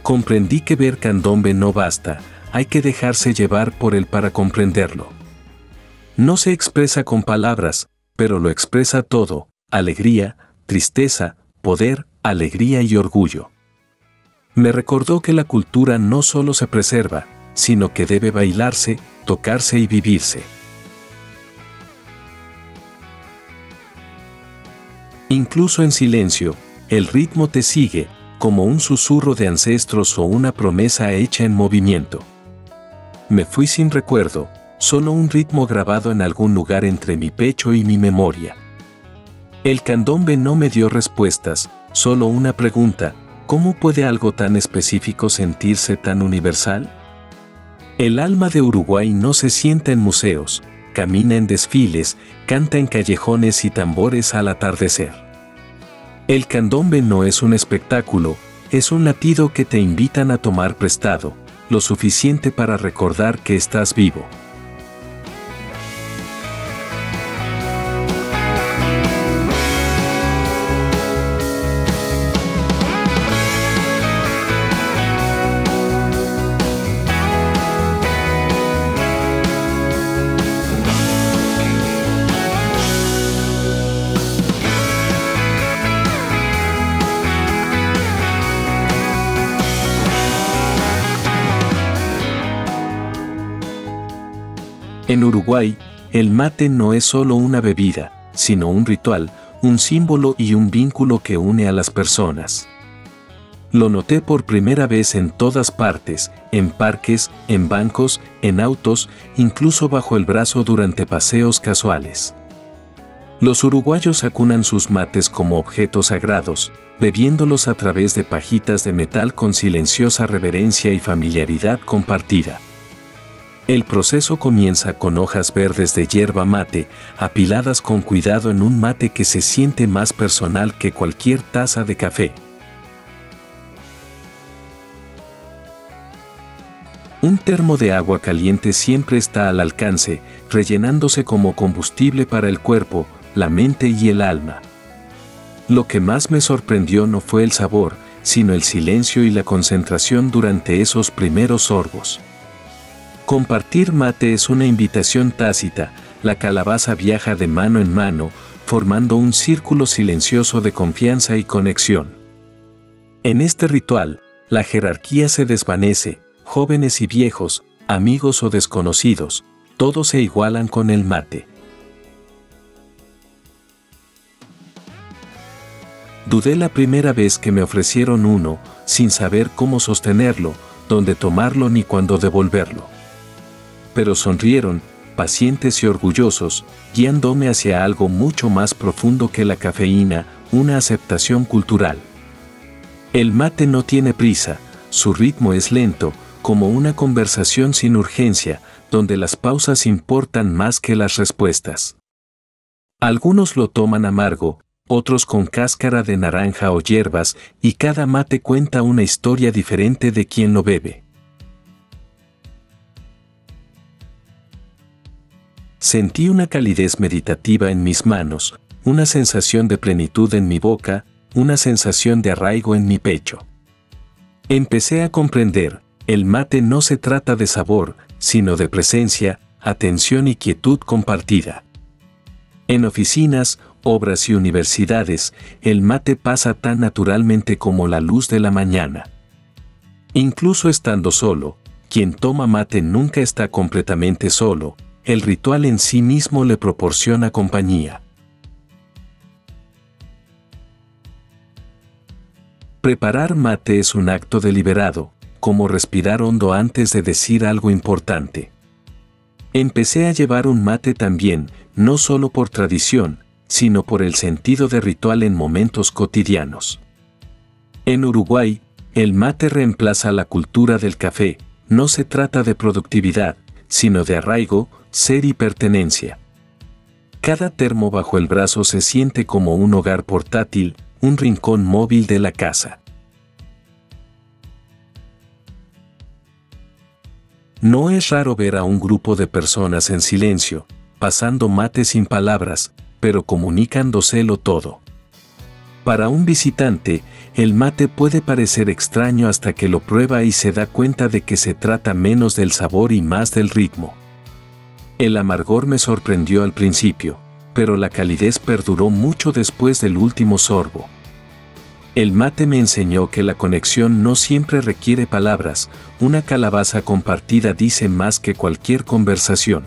Comprendí que ver candombe no basta, hay que dejarse llevar por él para comprenderlo. No se expresa con palabras, pero lo expresa todo: alegría, tristeza, poder, alegría y orgullo. Me recordó que la cultura no solo se preserva, sino que debe bailarse, tocarse y vivirse. Incluso en silencio, el ritmo te sigue, como un susurro de ancestros o una promesa hecha en movimiento. Me fui sin recuerdo, solo un ritmo grabado en algún lugar entre mi pecho y mi memoria. El candombe no me dio respuestas, solo una pregunta: ¿cómo puede algo tan específico sentirse tan universal? El alma de Uruguay no se sienta en museos, camina en desfiles, canta en callejones y tambores al atardecer. El candombe no es un espectáculo, es un latido que te invitan a tomar prestado, lo suficiente para recordar que estás vivo. En Uruguay, el mate no es solo una bebida, sino un ritual, un símbolo y un vínculo que une a las personas. Lo noté por primera vez en todas partes, en parques, en bancos, en autos, incluso bajo el brazo durante paseos casuales. Los uruguayos acunan sus mates como objetos sagrados, bebiéndolos a través de pajitas de metal con silenciosa reverencia y familiaridad compartida. El proceso comienza con hojas verdes de yerba mate, apiladas con cuidado en un mate que se siente más personal que cualquier taza de café. Un termo de agua caliente siempre está al alcance, rellenándose como combustible para el cuerpo, la mente y el alma. Lo que más me sorprendió no fue el sabor, sino el silencio y la concentración durante esos primeros sorbos. Compartir mate es una invitación tácita, la calabaza viaja de mano en mano, formando un círculo silencioso de confianza y conexión. En este ritual, la jerarquía se desvanece, jóvenes y viejos, amigos o desconocidos, todos se igualan con el mate. Dudé la primera vez que me ofrecieron uno, sin saber cómo sostenerlo, dónde tomarlo ni cuándo devolverlo. Pero sonrieron, pacientes y orgullosos, guiándome hacia algo mucho más profundo que la cafeína, una aceptación cultural. El mate no tiene prisa, su ritmo es lento, como una conversación sin urgencia, donde las pausas importan más que las respuestas. Algunos lo toman amargo, otros con cáscara de naranja o hierbas, y cada mate cuenta una historia diferente de quien lo bebe. Sentí una calidez meditativa en mis manos, una sensación de plenitud en mi boca, una sensación de arraigo en mi pecho. Empecé a comprender, el mate no se trata de sabor, sino de presencia, atención y quietud compartida. En oficinas, obras y universidades, el mate pasa tan naturalmente como la luz de la mañana. Incluso estando solo, quien toma mate nunca está completamente solo, el ritual en sí mismo le proporciona compañía. Preparar mate es un acto deliberado, como respirar hondo antes de decir algo importante. Empecé a llevar un mate también, no solo por tradición, sino por el sentido de ritual en momentos cotidianos. En Uruguay, el mate reemplaza la cultura del café, no se trata de productividad, sino de arraigo, ser y pertenencia. Cada termo bajo el brazo se siente como un hogar portátil, un rincón móvil de la casa. No es raro ver a un grupo de personas en silencio, pasando mate sin palabras, pero comunicándoselo todo. Para un visitante, el mate puede parecer extraño hasta que lo prueba y se da cuenta de que se trata menos del sabor y más del ritmo. El amargor me sorprendió al principio, pero la calidez perduró mucho después del último sorbo. El mate me enseñó que la conexión no siempre requiere palabras, una calabaza compartida dice más que cualquier conversación.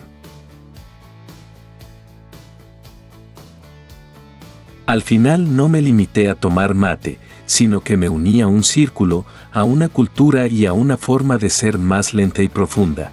Al final no me limité a tomar mate, sino que me uní a un círculo, a una cultura y a una forma de ser más lenta y profunda.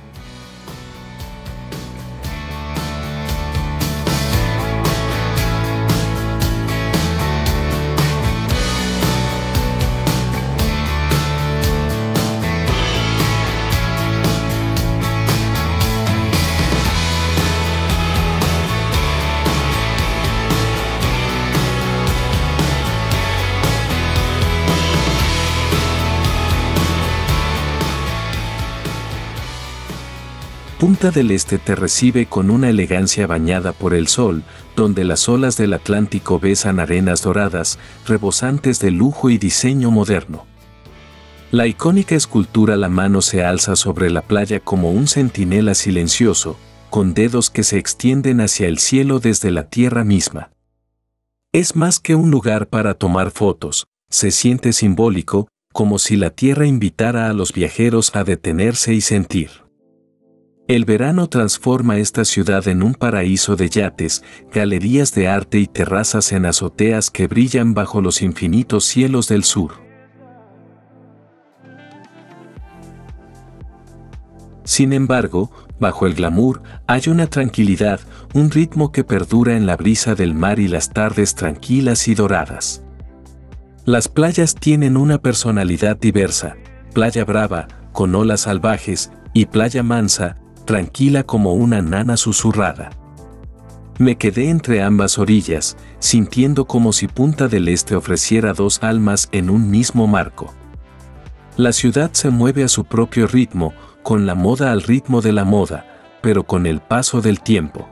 Punta del Este te recibe con una elegancia bañada por el sol, donde las olas del Atlántico besan arenas doradas, rebosantes de lujo y diseño moderno. La icónica escultura La Mano se alza sobre la playa como un centinela silencioso, con dedos que se extienden hacia el cielo desde la tierra misma. Es más que un lugar para tomar fotos, se siente simbólico, como si la tierra invitara a los viajeros a detenerse y sentir. El verano transforma esta ciudad en un paraíso de yates, galerías de arte y terrazas en azoteas que brillan bajo los infinitos cielos del sur. Sin embargo, bajo el glamour, hay una tranquilidad, un ritmo que perdura en la brisa del mar y las tardes tranquilas y doradas. Las playas tienen una personalidad diversa, playa brava, con olas salvajes, y playa mansa, tranquila como una nana susurrada. Me quedé entre ambas orillas, sintiendo como si Punta del Este ofreciera dos almas en un mismo marco. La ciudad se mueve a su propio ritmo, con la moda al ritmo de la moda, pero con el paso del tiempo.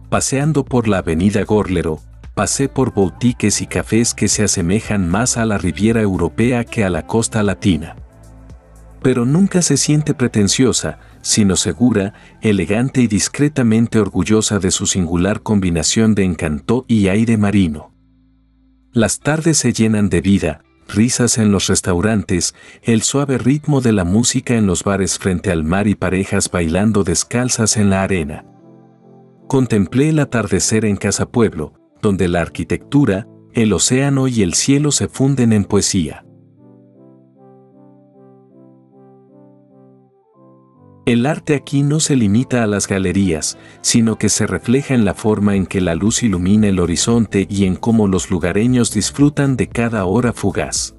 Paseando por la avenida Gorlero, pasé por boutiques y cafés que se asemejan más a la Riviera Europea que a la costa latina. Pero nunca se siente pretenciosa, sino segura, elegante y discretamente orgullosa de su singular combinación de encanto y aire marino. Las tardes se llenan de vida, risas en los restaurantes, el suave ritmo de la música en los bares frente al mar y parejas bailando descalzas en la arena. Contemplé el atardecer en Casa Pueblo, donde la arquitectura, el océano y el cielo se funden en poesía. El arte aquí no se limita a las galerías, sino que se refleja en la forma en que la luz ilumina el horizonte y en cómo los lugareños disfrutan de cada hora fugaz.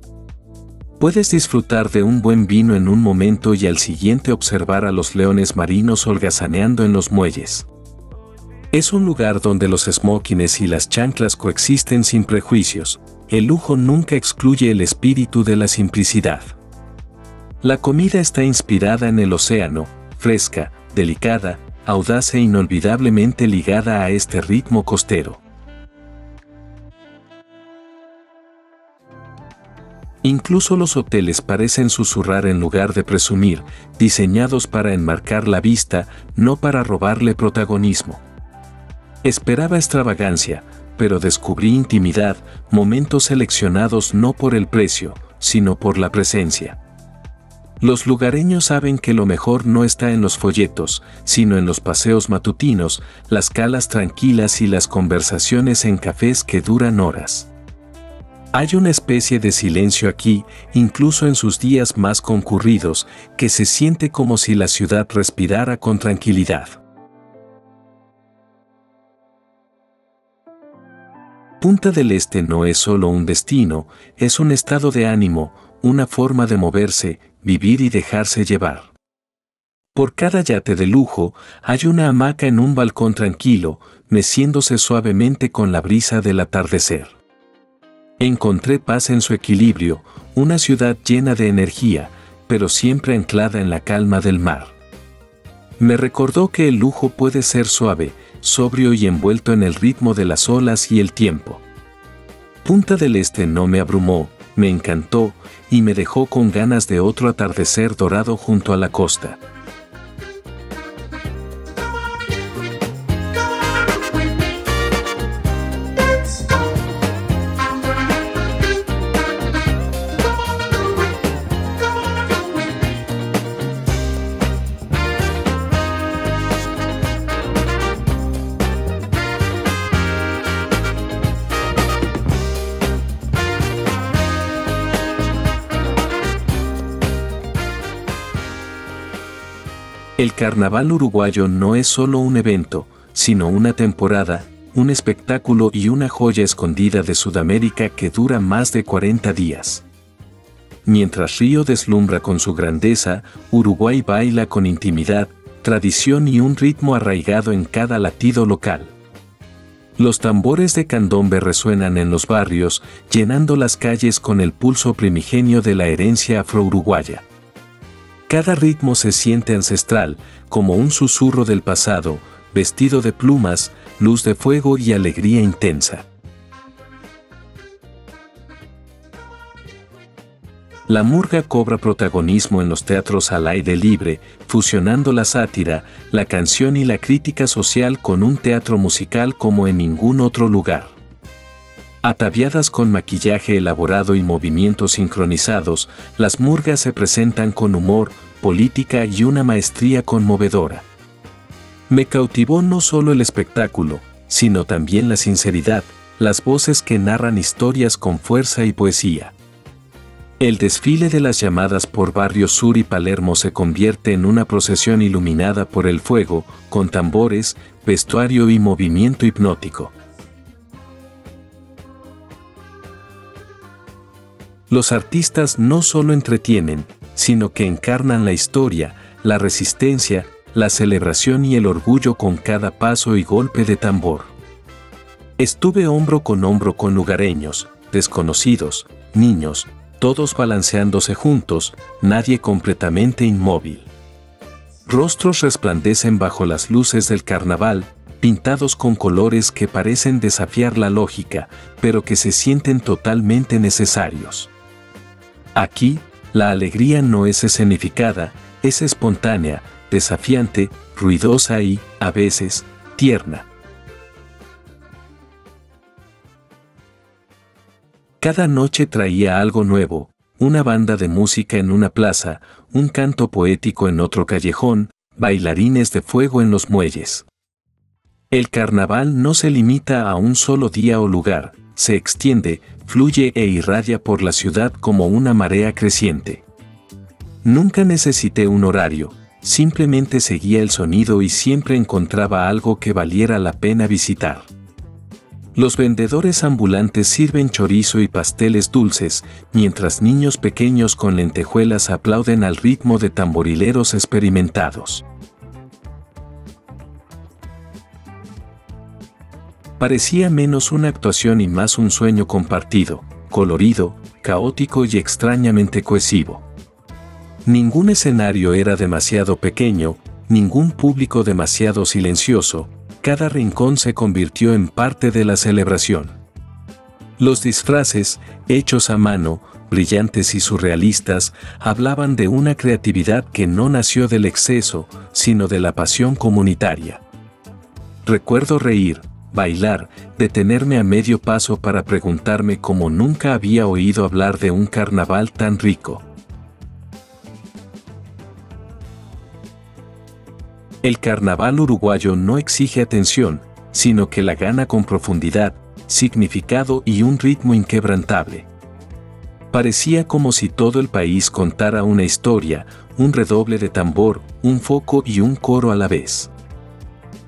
Puedes disfrutar de un buen vino en un momento y al siguiente observar a los leones marinos holgazaneando en los muelles. Es un lugar donde los smokings y las chanclas coexisten sin prejuicios. El lujo nunca excluye el espíritu de la simplicidad. La comida está inspirada en el océano, fresca, delicada, audaz e inolvidablemente ligada a este ritmo costero. Incluso los hoteles parecen susurrar en lugar de presumir, diseñados para enmarcar la vista, no para robarle protagonismo. Esperaba extravagancia, pero descubrí intimidad, momentos seleccionados no por el precio, sino por la presencia. Los lugareños saben que lo mejor no está en los folletos, sino en los paseos matutinos, las calas tranquilas y las conversaciones en cafés que duran horas. Hay una especie de silencio aquí, incluso en sus días más concurridos, que se siente como si la ciudad respirara con tranquilidad. Punta del Este no es solo un destino, es un estado de ánimo, una forma de moverse, vivir y dejarse llevar. Por cada yate de lujo, hay una hamaca en un balcón tranquilo, meciéndose suavemente con la brisa del atardecer. Encontré paz en su equilibrio, una ciudad llena de energía, pero siempre anclada en la calma del mar. Me recordó que el lujo puede ser suave, sobrio y envuelto en el ritmo de las olas y el tiempo. Punta del Este no me abrumó, me encantó y me dejó con ganas de otro atardecer dorado junto a la costa. El carnaval uruguayo no es solo un evento, sino una temporada, un espectáculo y una joya escondida de Sudamérica que dura más de 40 días. Mientras Río deslumbra con su grandeza, Uruguay baila con intimidad, tradición y un ritmo arraigado en cada latido local. Los tambores de candombe resuenan en los barrios, llenando las calles con el pulso primigenio de la herencia afro-uruguaya. Cada ritmo se siente ancestral, como un susurro del pasado, vestido de plumas, luz de fuego y alegría intensa. La murga cobra protagonismo en los teatros al aire libre, fusionando la sátira, la canción y la crítica social con un teatro musical como en ningún otro lugar. Ataviadas con maquillaje elaborado y movimientos sincronizados, las murgas se presentan con humor, política y una maestría conmovedora. Me cautivó no solo el espectáculo, sino también la sinceridad, las voces que narran historias con fuerza y poesía. El desfile de las llamadas por Barrio Sur y Palermo se convierte en una procesión iluminada por el fuego, con tambores, vestuario y movimiento hipnótico. Los artistas no solo entretienen, sino que encarnan la historia, la resistencia, la celebración y el orgullo con cada paso y golpe de tambor. Estuve hombro con lugareños, desconocidos, niños, todos balanceándose juntos, nadie completamente inmóvil. Rostros resplandecen bajo las luces del carnaval, pintados con colores que parecen desafiar la lógica, pero que se sienten totalmente necesarios. Aquí, la alegría no es escenificada, es espontánea, desafiante, ruidosa y, a veces, tierna. Cada noche traía algo nuevo, una banda de música en una plaza, un canto poético en otro callejón, bailarines de fuego en los muelles. El carnaval no se limita a un solo día o lugar, se extiende, fluye e irradia por la ciudad como una marea creciente. Nunca necesité un horario, simplemente seguía el sonido y siempre encontraba algo que valiera la pena visitar. Los vendedores ambulantes sirven chorizo y pasteles dulces, mientras niños pequeños con lentejuelas aplauden al ritmo de tamborileros experimentados. Parecía menos una actuación y más un sueño compartido, colorido, caótico y extrañamente cohesivo. Ningún escenario era demasiado pequeño, ningún público demasiado silencioso, cada rincón se convirtió en parte de la celebración. Los disfraces, hechos a mano, brillantes y surrealistas, hablaban de una creatividad que no nació del exceso, sino de la pasión comunitaria. Recuerdo reír, bailar, detenerme a medio paso para preguntarme cómo nunca había oído hablar de un carnaval tan rico. El carnaval uruguayo no exige atención, sino que la gana con profundidad, significado y un ritmo inquebrantable. Parecía como si todo el país contara una historia, un redoble de tambor, un foco y un coro a la vez.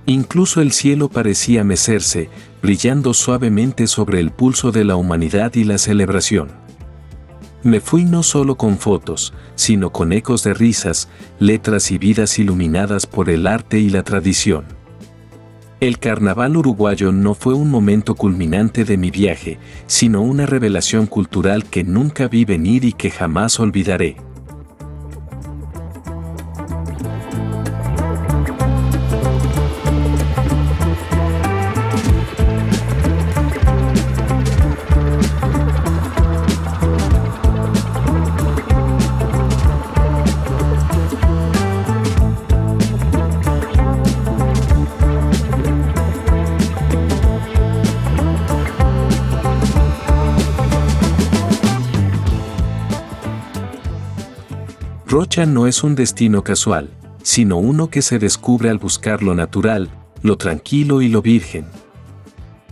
Incluso el cielo parecía mecerse, brillando suavemente sobre el pulso de la humanidad y la celebración. Me fui no solo con fotos, sino con ecos de risas, letras y vidas iluminadas por el arte y la tradición. El carnaval uruguayo no fue un momento culminante de mi viaje, sino una revelación cultural que nunca vi venir y que jamás olvidaré. Rocha no es un destino casual, sino uno que se descubre al buscar lo natural, lo tranquilo y lo virgen.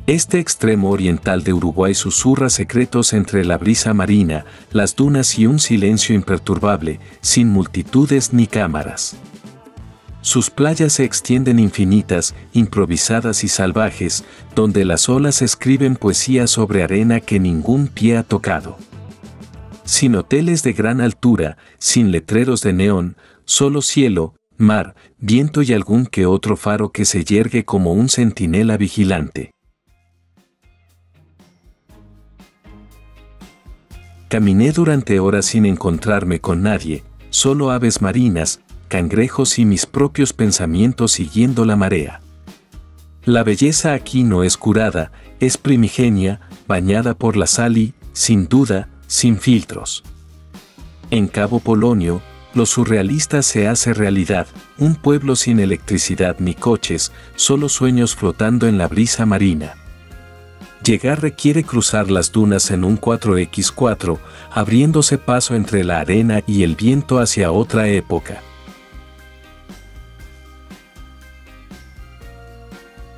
Este extremo oriental de Uruguay susurra secretos entre la brisa marina, las dunas y un silencio imperturbable, sin multitudes ni cámaras. Sus playas se extienden infinitas, improvisadas y salvajes, donde las olas escriben poesía sobre arena que ningún pie ha tocado. Sin hoteles de gran altura, sin letreros de neón, solo cielo, mar, viento y algún que otro faro que se yergue como un centinela vigilante. Caminé durante horas sin encontrarme con nadie, solo aves marinas, cangrejos y mis propios pensamientos siguiendo la marea. La belleza aquí no es curada, es primigenia, bañada por la sal y, sin duda, sin filtros. En Cabo Polonio, lo surrealista se hace realidad, un pueblo sin electricidad ni coches, solo sueños flotando en la brisa marina. Llegar requiere cruzar las dunas en un 4x4, abriéndose paso entre la arena y el viento hacia otra época.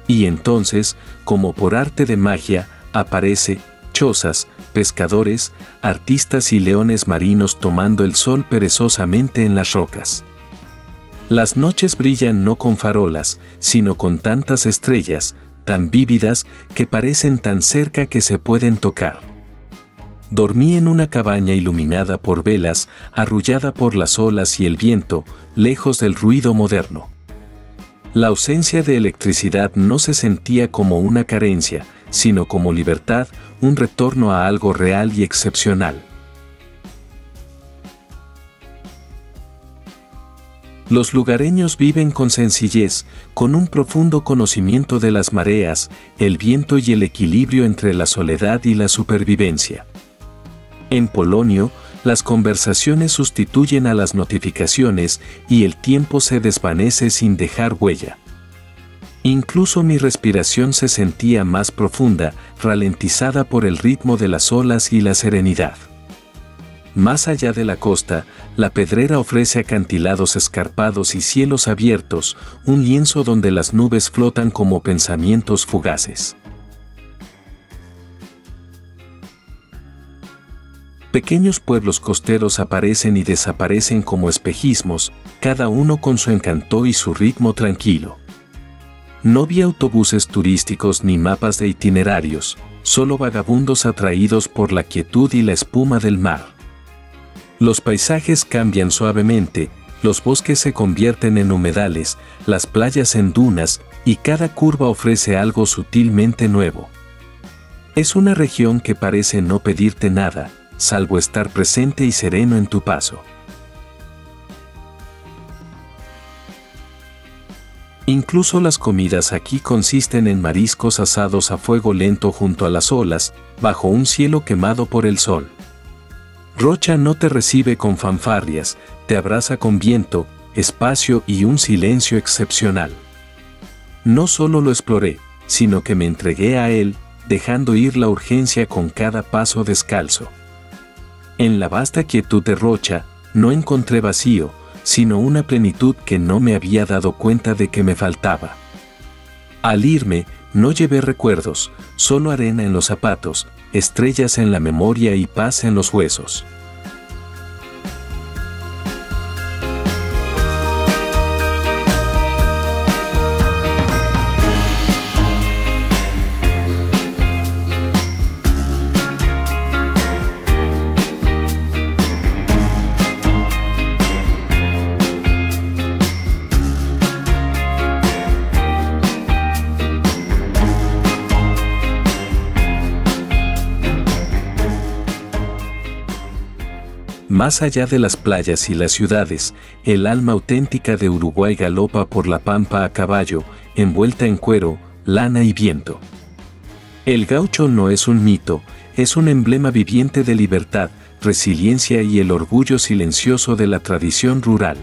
Y entonces, como por arte de magia, aparece chozas, pescadores, artistas y leones marinos tomando el sol perezosamente en las rocas. Las noches brillan no con farolas, sino con tantas estrellas, tan vívidas, que parecen tan cerca que se pueden tocar. Dormí en una cabaña iluminada por velas, arrullada por las olas y el viento, lejos del ruido moderno. La ausencia de electricidad no se sentía como una carencia, sino como libertad, un retorno a algo real y excepcional. Los lugareños viven con sencillez, con un profundo conocimiento de las mareas, el viento y el equilibrio entre la soledad y la supervivencia. En Polonio, las conversaciones sustituyen a las notificaciones y el tiempo se desvanece sin dejar huella. Incluso mi respiración se sentía más profunda, ralentizada por el ritmo de las olas y la serenidad. Más allá de la costa, la pedrera ofrece acantilados escarpados y cielos abiertos, un lienzo donde las nubes flotan como pensamientos fugaces. Pequeños pueblos costeros aparecen y desaparecen como espejismos, cada uno con su encanto y su ritmo tranquilo. No vi autobuses turísticos ni mapas de itinerarios, solo vagabundos atraídos por la quietud y la espuma del mar. Los paisajes cambian suavemente, los bosques se convierten en humedales, las playas en dunas, y cada curva ofrece algo sutilmente nuevo. Es una región que parece no pedirte nada, salvo estar presente y sereno en tu paso. Incluso las comidas aquí consisten en mariscos asados a fuego lento junto a las olas, bajo un cielo quemado por el sol. Rocha no te recibe con fanfarrias, te abraza con viento, espacio y un silencio excepcional. No solo lo exploré, sino que me entregué a él, dejando ir la urgencia con cada paso descalzo. En la vasta quietud de Rocha, no encontré vacío, sino una plenitud que no me había dado cuenta de que me faltaba. Al irme, no llevé recuerdos, solo arena en los zapatos, estrellas en la memoria y paz en los huesos. Más allá de las playas y las ciudades, el alma auténtica de Uruguay galopa por la pampa a caballo, envuelta en cuero, lana y viento. El gaucho no es un mito, es un emblema viviente de libertad, resiliencia y el orgullo silencioso de la tradición rural.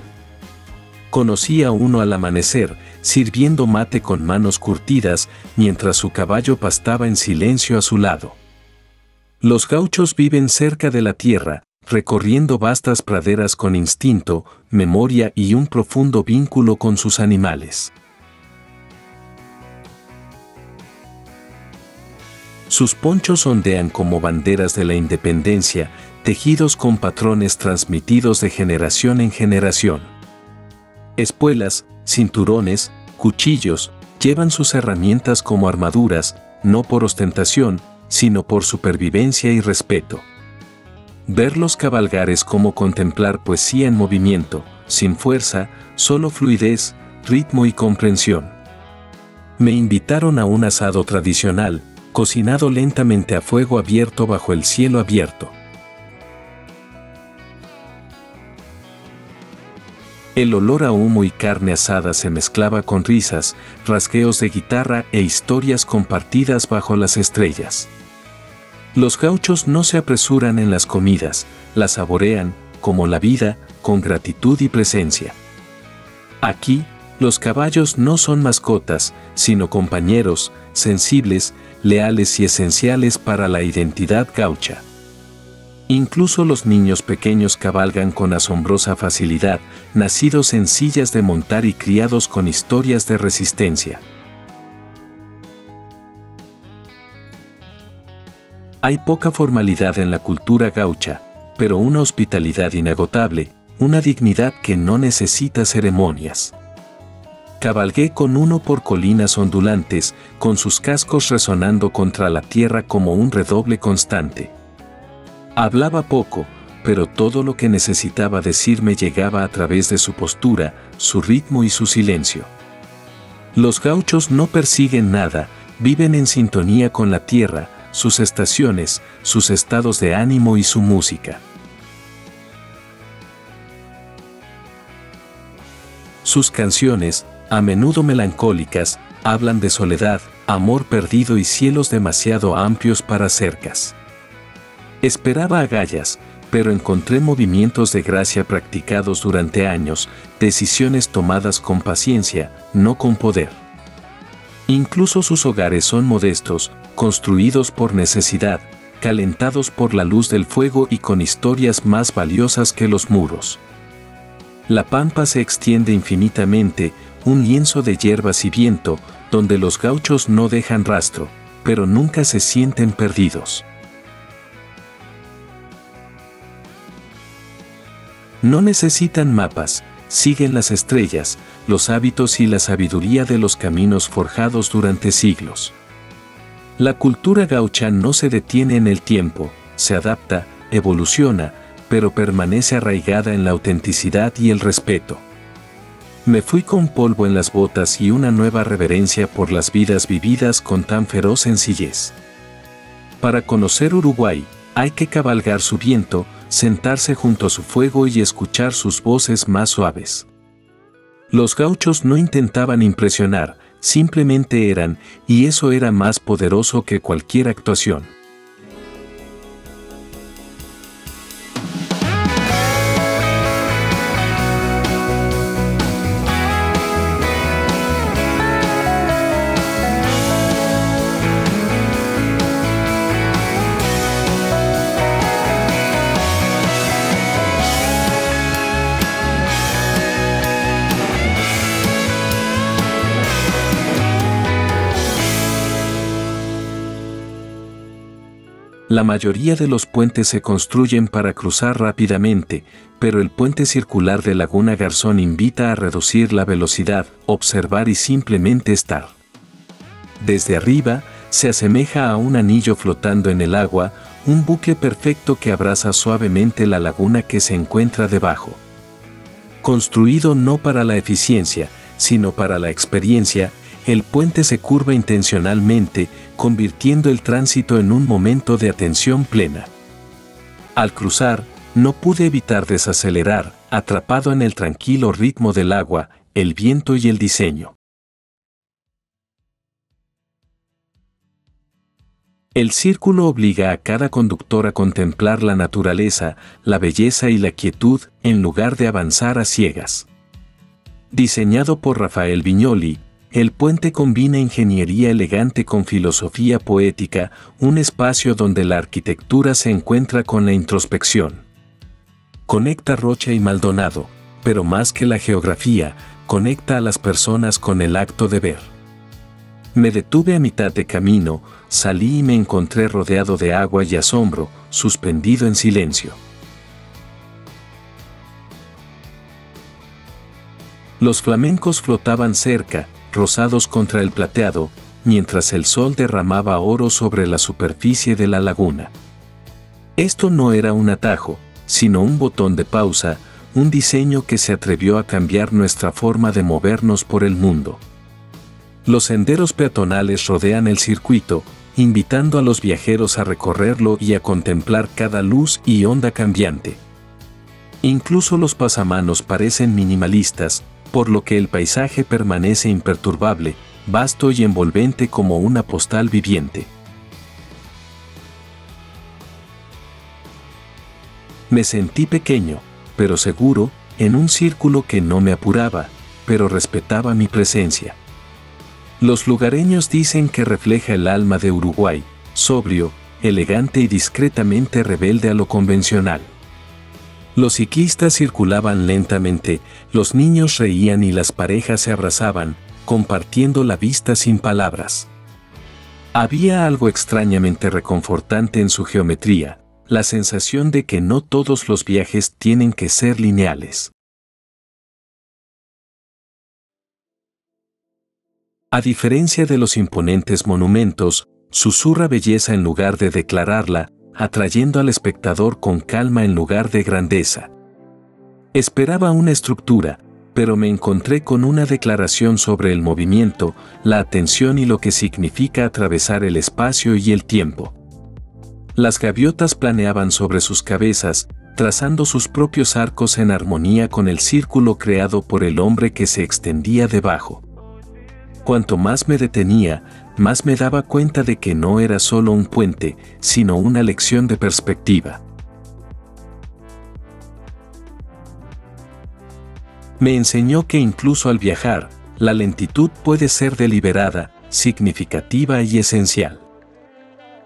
Conocí a uno al amanecer, sirviendo mate con manos curtidas, mientras su caballo pastaba en silencio a su lado. Los gauchos viven cerca de la tierra, recorriendo vastas praderas con instinto, memoria y un profundo vínculo con sus animales. Sus ponchos ondean como banderas de la independencia, tejidos con patrones transmitidos de generación en generación. Espuelas, cinturones, cuchillos, llevan sus herramientas como armaduras, no por ostentación, sino por supervivencia y respeto. Verlos cabalgar es como contemplar poesía en movimiento, sin fuerza, solo fluidez, ritmo y comprensión. Me invitaron a un asado tradicional, cocinado lentamente a fuego abierto bajo el cielo abierto. El olor a humo y carne asada se mezclaba con risas, rasgueos de guitarra e historias compartidas bajo las estrellas. Los gauchos no se apresuran en las comidas, las saborean, como la vida, con gratitud y presencia. Aquí, los caballos no son mascotas, sino compañeros, sensibles, leales y esenciales para la identidad gaucha. Incluso los niños pequeños cabalgan con asombrosa facilidad, nacidos en sillas de montar y criados con historias de resistencia. Hay poca formalidad en la cultura gaucha, pero una hospitalidad inagotable, una dignidad que no necesita ceremonias. Cabalgué con uno por colinas ondulantes, con sus cascos resonando contra la tierra como un redoble constante. Hablaba poco, pero todo lo que necesitaba decirme llegaba a través de su postura, su ritmo y su silencio. Los gauchos no persiguen nada, viven en sintonía con la tierra, sus estaciones, sus estados de ánimo y su música. Sus canciones, a menudo melancólicas, hablan de soledad, amor perdido y cielos demasiado amplios para cercas. Esperaba agallas, pero encontré movimientos de gracia practicados durante años, decisiones tomadas con paciencia, no con poder. Incluso sus hogares son modestos, construidos por necesidad, calentados por la luz del fuego y con historias más valiosas que los muros. La pampa se extiende infinitamente, un lienzo de hierbas y viento, donde los gauchos no dejan rastro, pero nunca se sienten perdidos. No necesitan mapas, siguen las estrellas, los hábitos y la sabiduría de los caminos forjados durante siglos. La cultura gaucha no se detiene en el tiempo, se adapta, evoluciona, pero permanece arraigada en la autenticidad y el respeto. Me fui con polvo en las botas y una nueva reverencia por las vidas vividas con tan feroz sencillez. Para conocer Uruguay, hay que cabalgar su viento, sentarse junto a su fuego y escuchar sus voces más suaves. Los gauchos no intentaban impresionar, simplemente eran, y eso era más poderoso que cualquier actuación. La mayoría de los puentes se construyen para cruzar rápidamente, pero el puente circular de Laguna Garzón invita a reducir la velocidad, observar y simplemente estar. Desde arriba, se asemeja a un anillo flotando en el agua, un bucle perfecto que abraza suavemente la laguna que se encuentra debajo. Construido no para la eficiencia, sino para la experiencia, el puente se curva intencionalmente, convirtiendo el tránsito en un momento de atención plena. Al cruzar, no pude evitar desacelerar, atrapado en el tranquilo ritmo del agua, el viento y el diseño. El círculo obliga a cada conductor a contemplar la naturaleza, la belleza y la quietud, en lugar de avanzar a ciegas. Diseñado por Rafael Viñoly, el puente combina ingeniería elegante con filosofía poética, un espacio donde la arquitectura se encuentra con la introspección. Conecta Rocha y Maldonado, pero más que la geografía, conecta a las personas con el acto de ver. Me detuve a mitad de camino, salí y me encontré rodeado de agua y asombro, suspendido en silencio. Los flamencos flotaban cerca, rosados contra el plateado, mientras el sol derramaba oro sobre la superficie de la laguna. Esto no era un atajo, sino un botón de pausa, un diseño que se atrevió a cambiar nuestra forma de movernos por el mundo. Los senderos peatonales rodean el circuito, invitando a los viajeros a recorrerlo y a contemplar cada luz y onda cambiante. Incluso los pasamanos parecen minimalistas, por lo que el paisaje permanece imperturbable, vasto y envolvente como una postal viviente. Me sentí pequeño, pero seguro, en un círculo que no me apuraba, pero respetaba mi presencia. Los lugareños dicen que refleja el alma de Uruguay, sobrio, elegante y discretamente rebelde a lo convencional. Los ciclistas circulaban lentamente, los niños reían y las parejas se abrazaban, compartiendo la vista sin palabras. Había algo extrañamente reconfortante en su geometría, la sensación de que no todos los viajes tienen que ser lineales. A diferencia de los imponentes monumentos, susurra belleza en lugar de declararla, atrayendo al espectador con calma en lugar de grandeza. Esperaba una estructura, pero me encontré con una declaración sobre el movimiento, la atención y lo que significa atravesar el espacio y el tiempo. Las gaviotas planeaban sobre sus cabezas, trazando sus propios arcos en armonía con el círculo creado por el hombre que se extendía debajo. Cuanto más me detenía, más me daba cuenta de que no era solo un puente, sino una lección de perspectiva. Me enseñó que incluso al viajar, la lentitud puede ser deliberada, significativa y esencial.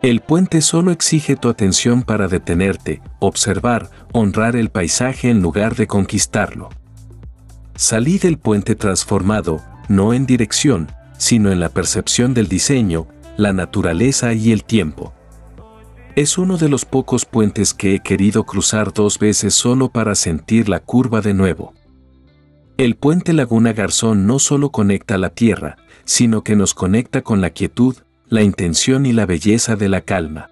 El puente solo exige tu atención para detenerte, observar, honrar el paisaje en lugar de conquistarlo. Salí del puente transformado, no en dirección, sino en la percepción del diseño, la naturaleza y el tiempo. Es uno de los pocos puentes que he querido cruzar 2 veces solo para sentir la curva de nuevo. El puente Laguna Garzón no solo conecta la tierra, sino que nos conecta con la quietud, la intención y la belleza de la calma.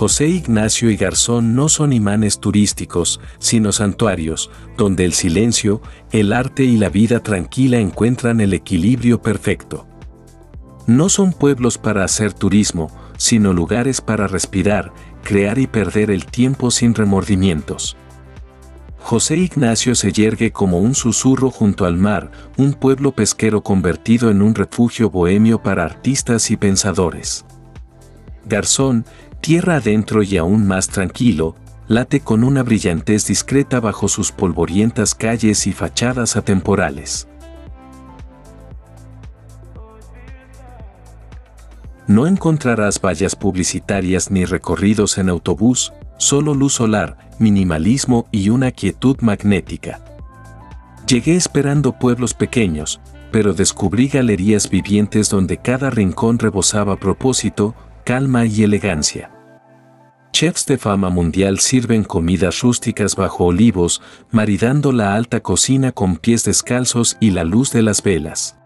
José Ignacio y Garzón no son imanes turísticos, sino santuarios, donde el silencio, el arte y la vida tranquila encuentran el equilibrio perfecto. No son pueblos para hacer turismo, sino lugares para respirar, crear y perder el tiempo sin remordimientos. José Ignacio se yergue como un susurro junto al mar, un pueblo pesquero convertido en un refugio bohemio para artistas y pensadores. Garzón, tierra adentro y aún más tranquilo, late con una brillantez discreta bajo sus polvorientas calles y fachadas atemporales. No encontrarás vallas publicitarias ni recorridos en autobús, solo luz solar, minimalismo y una quietud magnética. Llegué esperando pueblos pequeños, pero descubrí galerías vivientes donde cada rincón rebosaba propósito, calma y elegancia. Chefs de fama mundial sirven comidas rústicas bajo olivos, maridando la alta cocina con pies descalzos y la luz de las velas.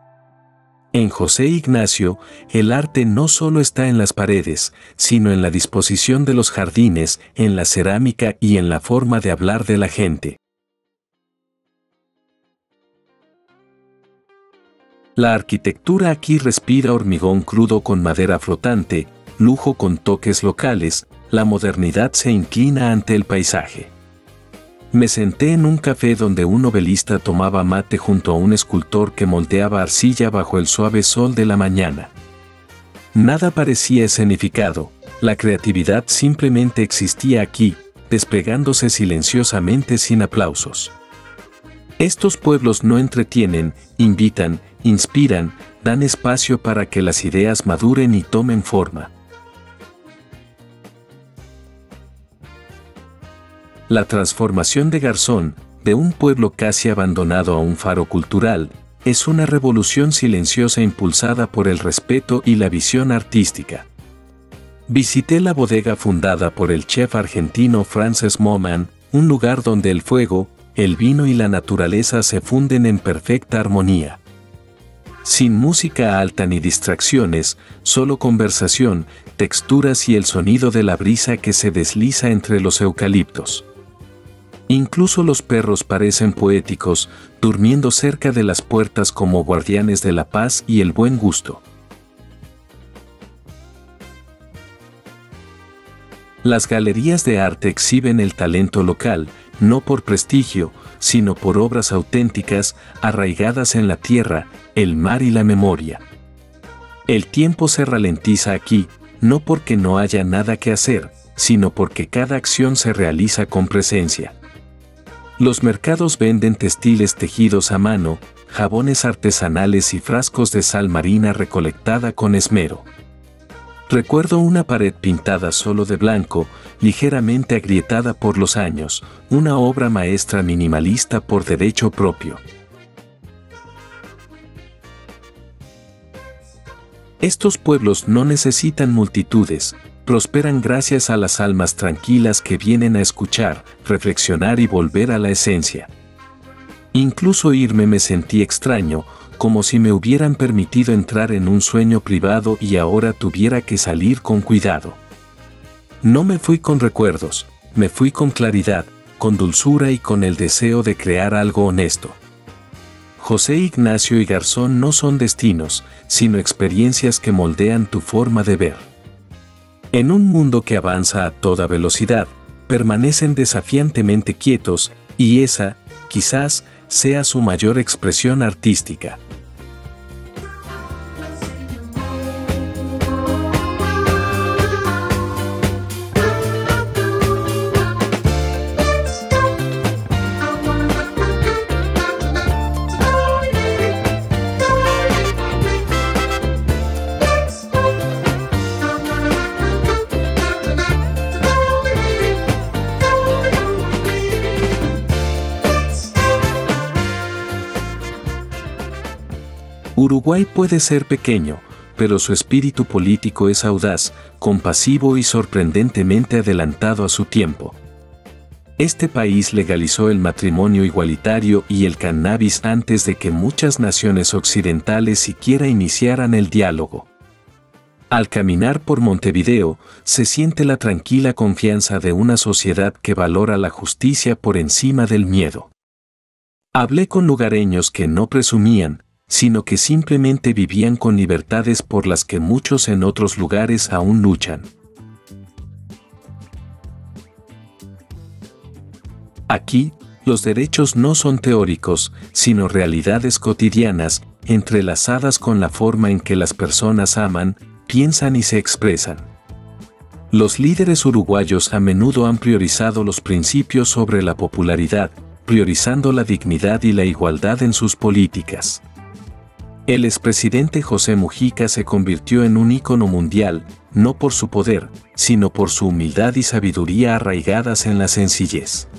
En José Ignacio, el arte no solo está en las paredes, sino en la disposición de los jardines, en la cerámica y en la forma de hablar de la gente. La arquitectura aquí respira hormigón crudo con madera flotante, lujo con toques locales, la modernidad se inclina ante el paisaje. Me senté en un café donde un novelista tomaba mate junto a un escultor que moldeaba arcilla bajo el suave sol de la mañana. Nada parecía escenificado, la creatividad simplemente existía aquí, desplegándose silenciosamente sin aplausos. Estos pueblos no entretienen, invitan, inspiran, dan espacio para que las ideas maduren y tomen forma. La transformación de Garzón, de un pueblo casi abandonado a un faro cultural, es una revolución silenciosa impulsada por el respeto y la visión artística. Visité la bodega fundada por el chef argentino Frances Moman, un lugar donde el fuego, el vino y la naturaleza se funden en perfecta armonía. Sin música alta ni distracciones, solo conversación, texturas y el sonido de la brisa que se desliza entre los eucaliptos. Incluso los perros parecen poéticos, durmiendo cerca de las puertas como guardianes de la paz y el buen gusto. Las galerías de arte exhiben el talento local, no por prestigio, sino por obras auténticas, arraigadas en la tierra, el mar y la memoria. El tiempo se ralentiza aquí, no porque no haya nada que hacer, sino porque cada acción se realiza con presencia. Los mercados venden textiles tejidos a mano, jabones artesanales y frascos de sal marina recolectada con esmero. Recuerdo una pared pintada solo de blanco, ligeramente agrietada por los años, una obra maestra minimalista por derecho propio. Estos pueblos no necesitan multitudes, prosperan gracias a las almas tranquilas que vienen a escuchar, reflexionar y volver a la esencia. Incluso irme me sentí extraño, como si me hubieran permitido entrar en un sueño privado y ahora tuviera que salir con cuidado. No me fui con recuerdos, me fui con claridad, con dulzura y con el deseo de crear algo honesto. José Ignacio y Garzón no son destinos, sino experiencias que moldean tu forma de ver. En un mundo que avanza a toda velocidad, permanecen desafiantemente quietos, y esa, quizás, sea su mayor expresión artística. Uruguay puede ser pequeño, pero su espíritu político es audaz, compasivo y sorprendentemente adelantado a su tiempo. Este país legalizó el matrimonio igualitario y el cannabis antes de que muchas naciones occidentales siquiera iniciaran el diálogo. Al caminar por Montevideo, se siente la tranquila confianza de una sociedad que valora la justicia por encima del miedo. Hablé con lugareños que no presumían, sino que simplemente vivían con libertades por las que muchos en otros lugares aún luchan. Aquí, los derechos no son teóricos, sino realidades cotidianas, entrelazadas con la forma en que las personas aman, piensan y se expresan. Los líderes uruguayos a menudo han priorizado los principios sobre la popularidad, priorizando la dignidad y la igualdad en sus políticas. El expresidente José Mujica se convirtió en un ícono mundial, no por su poder, sino por su humildad y sabiduría arraigadas en la sencillez.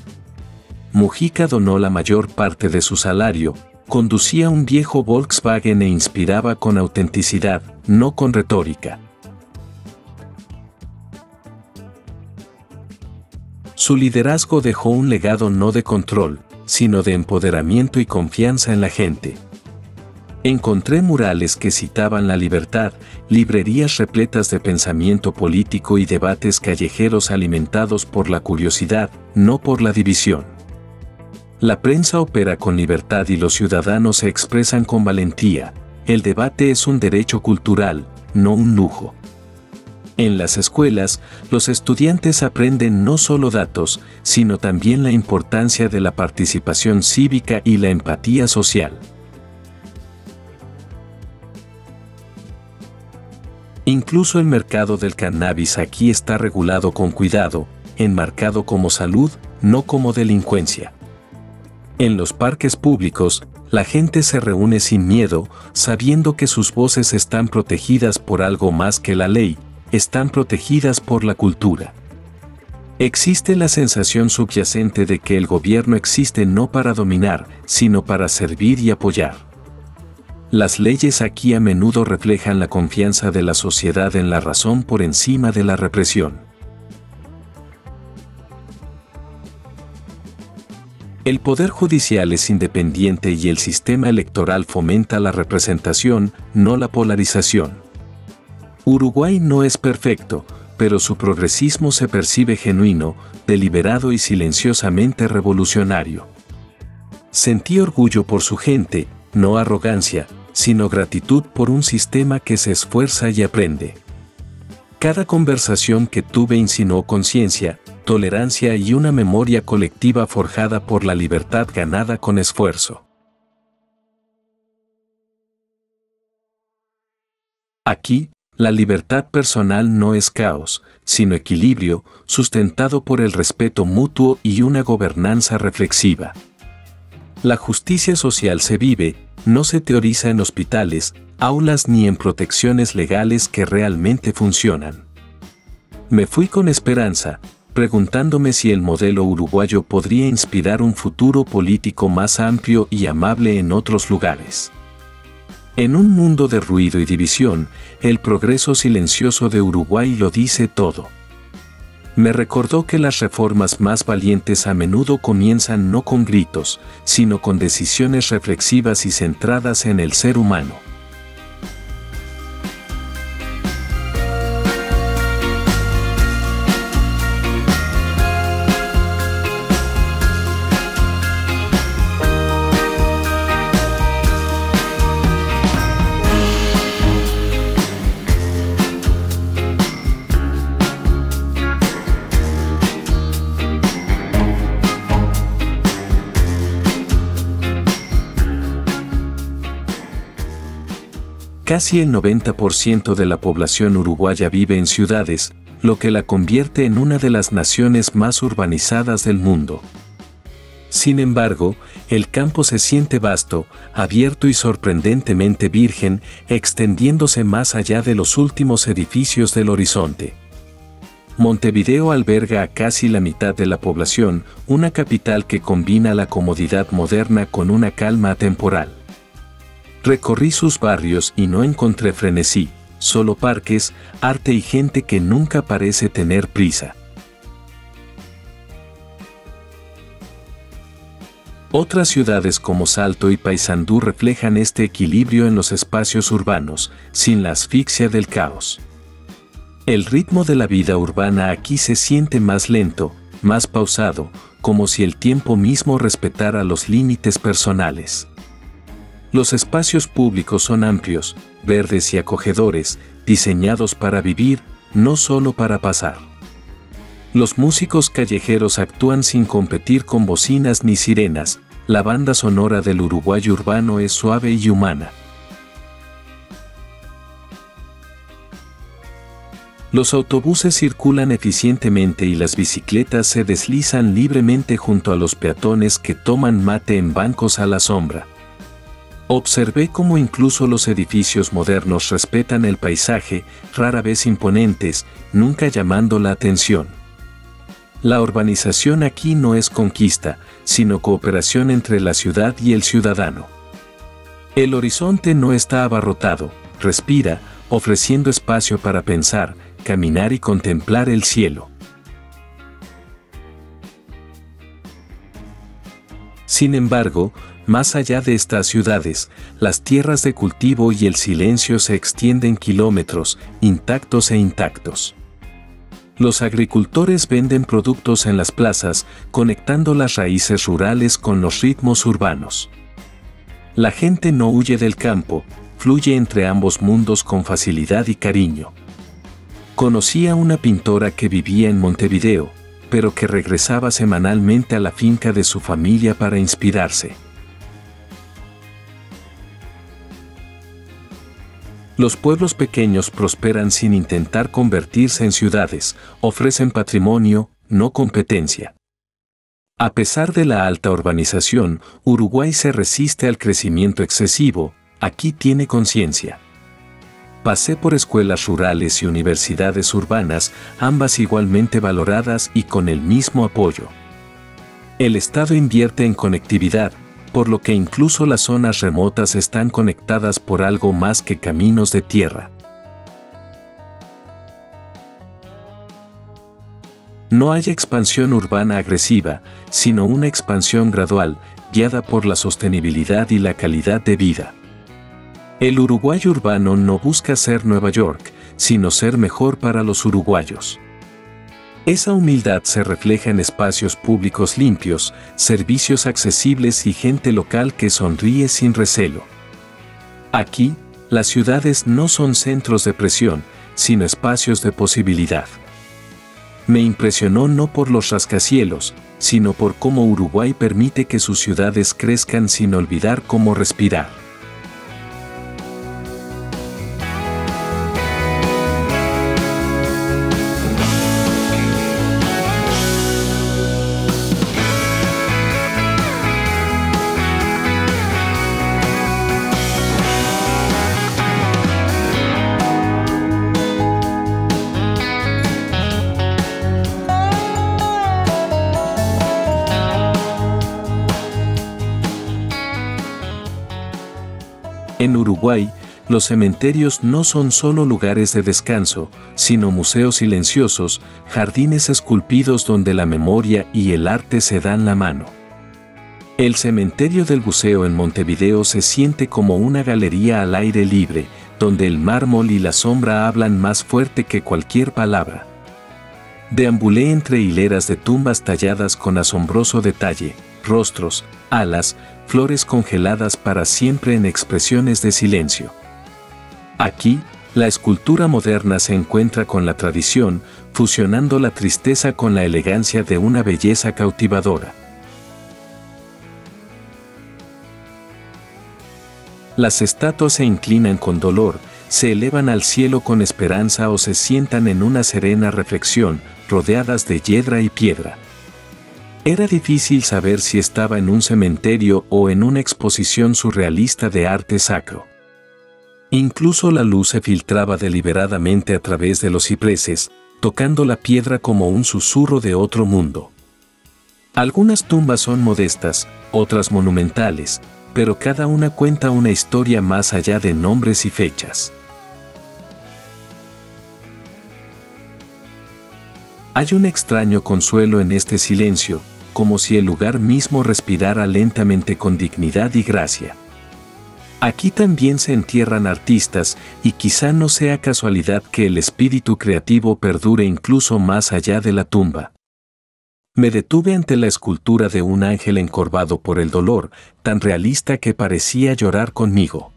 Mujica donó la mayor parte de su salario, conducía un viejo Volkswagen e inspiraba con autenticidad, no con retórica. Su liderazgo dejó un legado no de control, sino de empoderamiento y confianza en la gente. Encontré murales que citaban la libertad, librerías repletas de pensamiento político y debates callejeros alimentados por la curiosidad, no por la división. La prensa opera con libertad y los ciudadanos se expresan con valentía. El debate es un derecho cultural, no un lujo. En las escuelas, los estudiantes aprenden no solo datos, sino también la importancia de la participación cívica y la empatía social. Incluso el mercado del cannabis aquí está regulado con cuidado, enmarcado como salud, no como delincuencia. En los parques públicos, la gente se reúne sin miedo, sabiendo que sus voces están protegidas por algo más que la ley, están protegidas por la cultura. Existe la sensación subyacente de que el gobierno existe no para dominar, sino para servir y apoyar. Las leyes aquí a menudo reflejan la confianza de la sociedad en la razón por encima de la represión. El poder judicial es independiente y el sistema electoral fomenta la representación, no la polarización. Uruguay no es perfecto, pero su progresismo se percibe genuino, deliberado y silenciosamente revolucionario. Sentí orgullo por su gente, no arrogancia, sino gratitud por un sistema que se esfuerza y aprende. Cada conversación que tuve insinuó conciencia, tolerancia y una memoria colectiva forjada por la libertad ganada con esfuerzo. Aquí, la libertad personal no es caos, sino equilibrio, sustentado por el respeto mutuo y una gobernanza reflexiva. La justicia social se vive, no se teoriza en hospitales, aulas ni en protecciones legales que realmente funcionan. Me fui con esperanza, preguntándome si el modelo uruguayo podría inspirar un futuro político más amplio y amable en otros lugares. En un mundo de ruido y división, el progreso silencioso de Uruguay lo dice todo. Me recordó que las reformas más valientes a menudo comienzan no con gritos, sino con decisiones reflexivas y centradas en el ser humano. Casi el 90% de la población uruguaya vive en ciudades, lo que la convierte en una de las naciones más urbanizadas del mundo. Sin embargo, el campo se siente vasto, abierto y sorprendentemente virgen, extendiéndose más allá de los últimos edificios del horizonte. Montevideo alberga a casi la mitad de la población, una capital que combina la comodidad moderna con una calma atemporal. Recorrí sus barrios y no encontré frenesí, solo parques, arte y gente que nunca parece tener prisa. Otras ciudades como Salto y Paysandú reflejan este equilibrio en los espacios urbanos, sin la asfixia del caos. El ritmo de la vida urbana aquí se siente más lento, más pausado, como si el tiempo mismo respetara los límites personales. Los espacios públicos son amplios, verdes y acogedores, diseñados para vivir, no solo para pasar. Los músicos callejeros actúan sin competir con bocinas ni sirenas, la banda sonora del Uruguay urbano es suave y humana. Los autobuses circulan eficientemente y las bicicletas se deslizan libremente junto a los peatones que toman mate en bancos a la sombra. Observé cómo incluso los edificios modernos respetan el paisaje, rara vez imponentes, nunca llamando la atención. La urbanización aquí no es conquista, sino cooperación entre la ciudad y el ciudadano. El horizonte no está abarrotado, respira, ofreciendo espacio para pensar, caminar y contemplar el cielo. Sin embargo, más allá de estas ciudades, las tierras de cultivo y el silencio se extienden kilómetros, intactos e intactos. Los agricultores venden productos en las plazas, conectando las raíces rurales con los ritmos urbanos. La gente no huye del campo, fluye entre ambos mundos con facilidad y cariño. Conocí a una pintora que vivía en Montevideo, pero que regresaba semanalmente a la finca de su familia para inspirarse. Los pueblos pequeños prosperan sin intentar convertirse en ciudades, ofrecen patrimonio, no competencia. A pesar de la alta urbanización, Uruguay se resiste al crecimiento excesivo, aquí tiene conciencia. Pasé por escuelas rurales y universidades urbanas, ambas igualmente valoradas y con el mismo apoyo. El Estado invierte en conectividad, por lo que incluso las zonas remotas están conectadas por algo más que caminos de tierra. No hay expansión urbana agresiva, sino una expansión gradual, guiada por la sostenibilidad y la calidad de vida. El Uruguay urbano no busca ser Nueva York, sino ser mejor para los uruguayos. Esa humildad se refleja en espacios públicos limpios, servicios accesibles y gente local que sonríe sin recelo. Aquí, las ciudades no son centros de presión, sino espacios de posibilidad. Me impresionó no por los rascacielos, sino por cómo Uruguay permite que sus ciudades crezcan sin olvidar cómo respirar. En Uruguay, los cementerios no son solo lugares de descanso, sino museos silenciosos, jardines esculpidos donde la memoria y el arte se dan la mano. El cementerio del Buceo en Montevideo se siente como una galería al aire libre, donde el mármol y la sombra hablan más fuerte que cualquier palabra. Deambulé entre hileras de tumbas talladas con asombroso detalle, rostros, alas, flores congeladas para siempre en expresiones de silencio. Aquí, la escultura moderna se encuentra con la tradición, fusionando la tristeza con la elegancia de una belleza cautivadora. Las estatuas se inclinan con dolor, se elevan al cielo con esperanza o se sientan en una serena reflexión, rodeadas de hiedra y piedra. Era difícil saber si estaba en un cementerio o en una exposición surrealista de arte sacro. Incluso la luz se filtraba deliberadamente a través de los cipreses, tocando la piedra como un susurro de otro mundo. Algunas tumbas son modestas, otras monumentales, pero cada una cuenta una historia más allá de nombres y fechas. Hay un extraño consuelo en este silencio, como si el lugar mismo respirara lentamente con dignidad y gracia. Aquí también se entierran artistas, y quizá no sea casualidad que el espíritu creativo perdure incluso más allá de la tumba. Me detuve ante la escultura de un ángel encorvado por el dolor, tan realista que parecía llorar conmigo.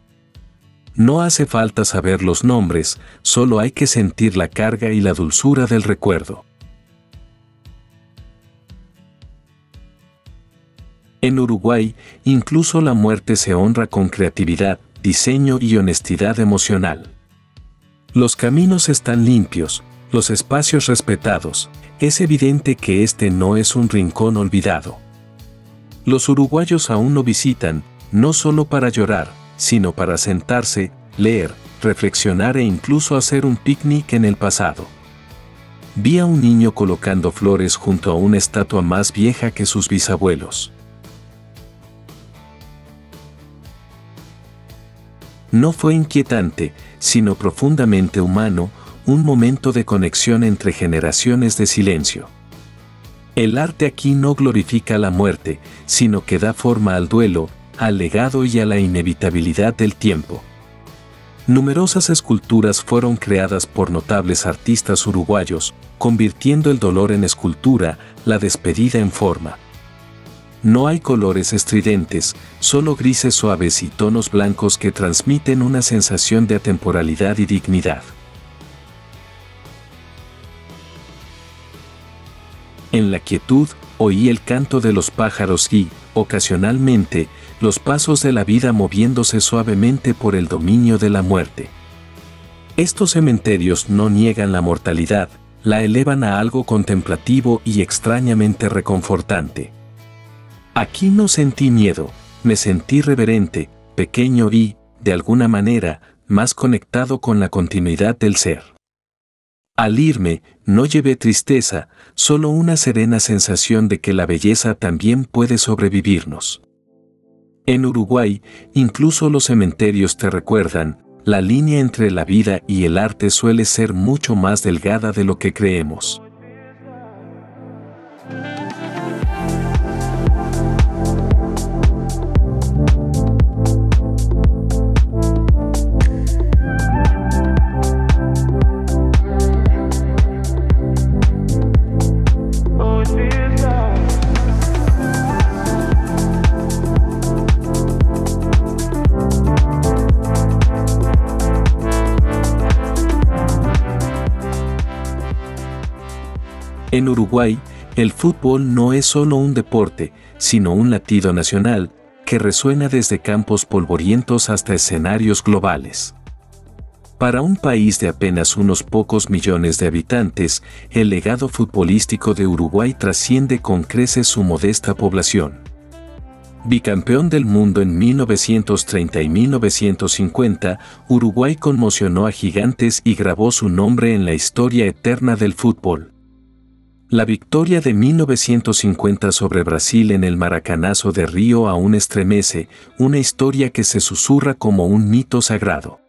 No hace falta saber los nombres, solo hay que sentir la carga y la dulzura del recuerdo. En Uruguay, incluso la muerte se honra con creatividad, diseño y honestidad emocional. Los caminos están limpios, los espacios respetados, es evidente que este no es un rincón olvidado. Los uruguayos aún lo visitan, no solo para llorar, sino para sentarse, leer, reflexionar e incluso hacer un picnic en el pasado. Vi a un niño colocando flores junto a una estatua más vieja que sus bisabuelos. No fue inquietante, sino profundamente humano, un momento de conexión entre generaciones de silencio. El arte aquí no glorifica la muerte, sino que da forma al duelo, al legado y a la inevitabilidad del tiempo. Numerosas esculturas fueron creadas por notables artistas uruguayos, convirtiendo el dolor en escultura, la despedida en forma. No hay colores estridentes, solo grises suaves y tonos blancos que transmiten una sensación de atemporalidad y dignidad. En la quietud, oí el canto de los pájaros y, ocasionalmente, los pasos de la vida moviéndose suavemente por el dominio de la muerte. Estos cementerios no niegan la mortalidad, la elevan a algo contemplativo y extrañamente reconfortante. Aquí no sentí miedo, me sentí reverente, pequeño y, de alguna manera, más conectado con la continuidad del ser. Al irme, no llevé tristeza, solo una serena sensación de que la belleza también puede sobrevivirnos. En Uruguay, incluso los cementerios te recuerdan, la línea entre la vida y el arte suele ser mucho más delgada de lo que creemos. En Uruguay, el fútbol no es solo un deporte, sino un latido nacional, que resuena desde campos polvorientos hasta escenarios globales. Para un país de apenas unos pocos millones de habitantes, el legado futbolístico de Uruguay trasciende con creces su modesta población. Bicampeón del mundo en 1930 y 1950, Uruguay conmocionó a gigantes y grabó su nombre en la historia eterna del fútbol. La victoria de 1950 sobre Brasil en el Maracanazo de Río aún estremece, una historia que se susurra como un mito sagrado.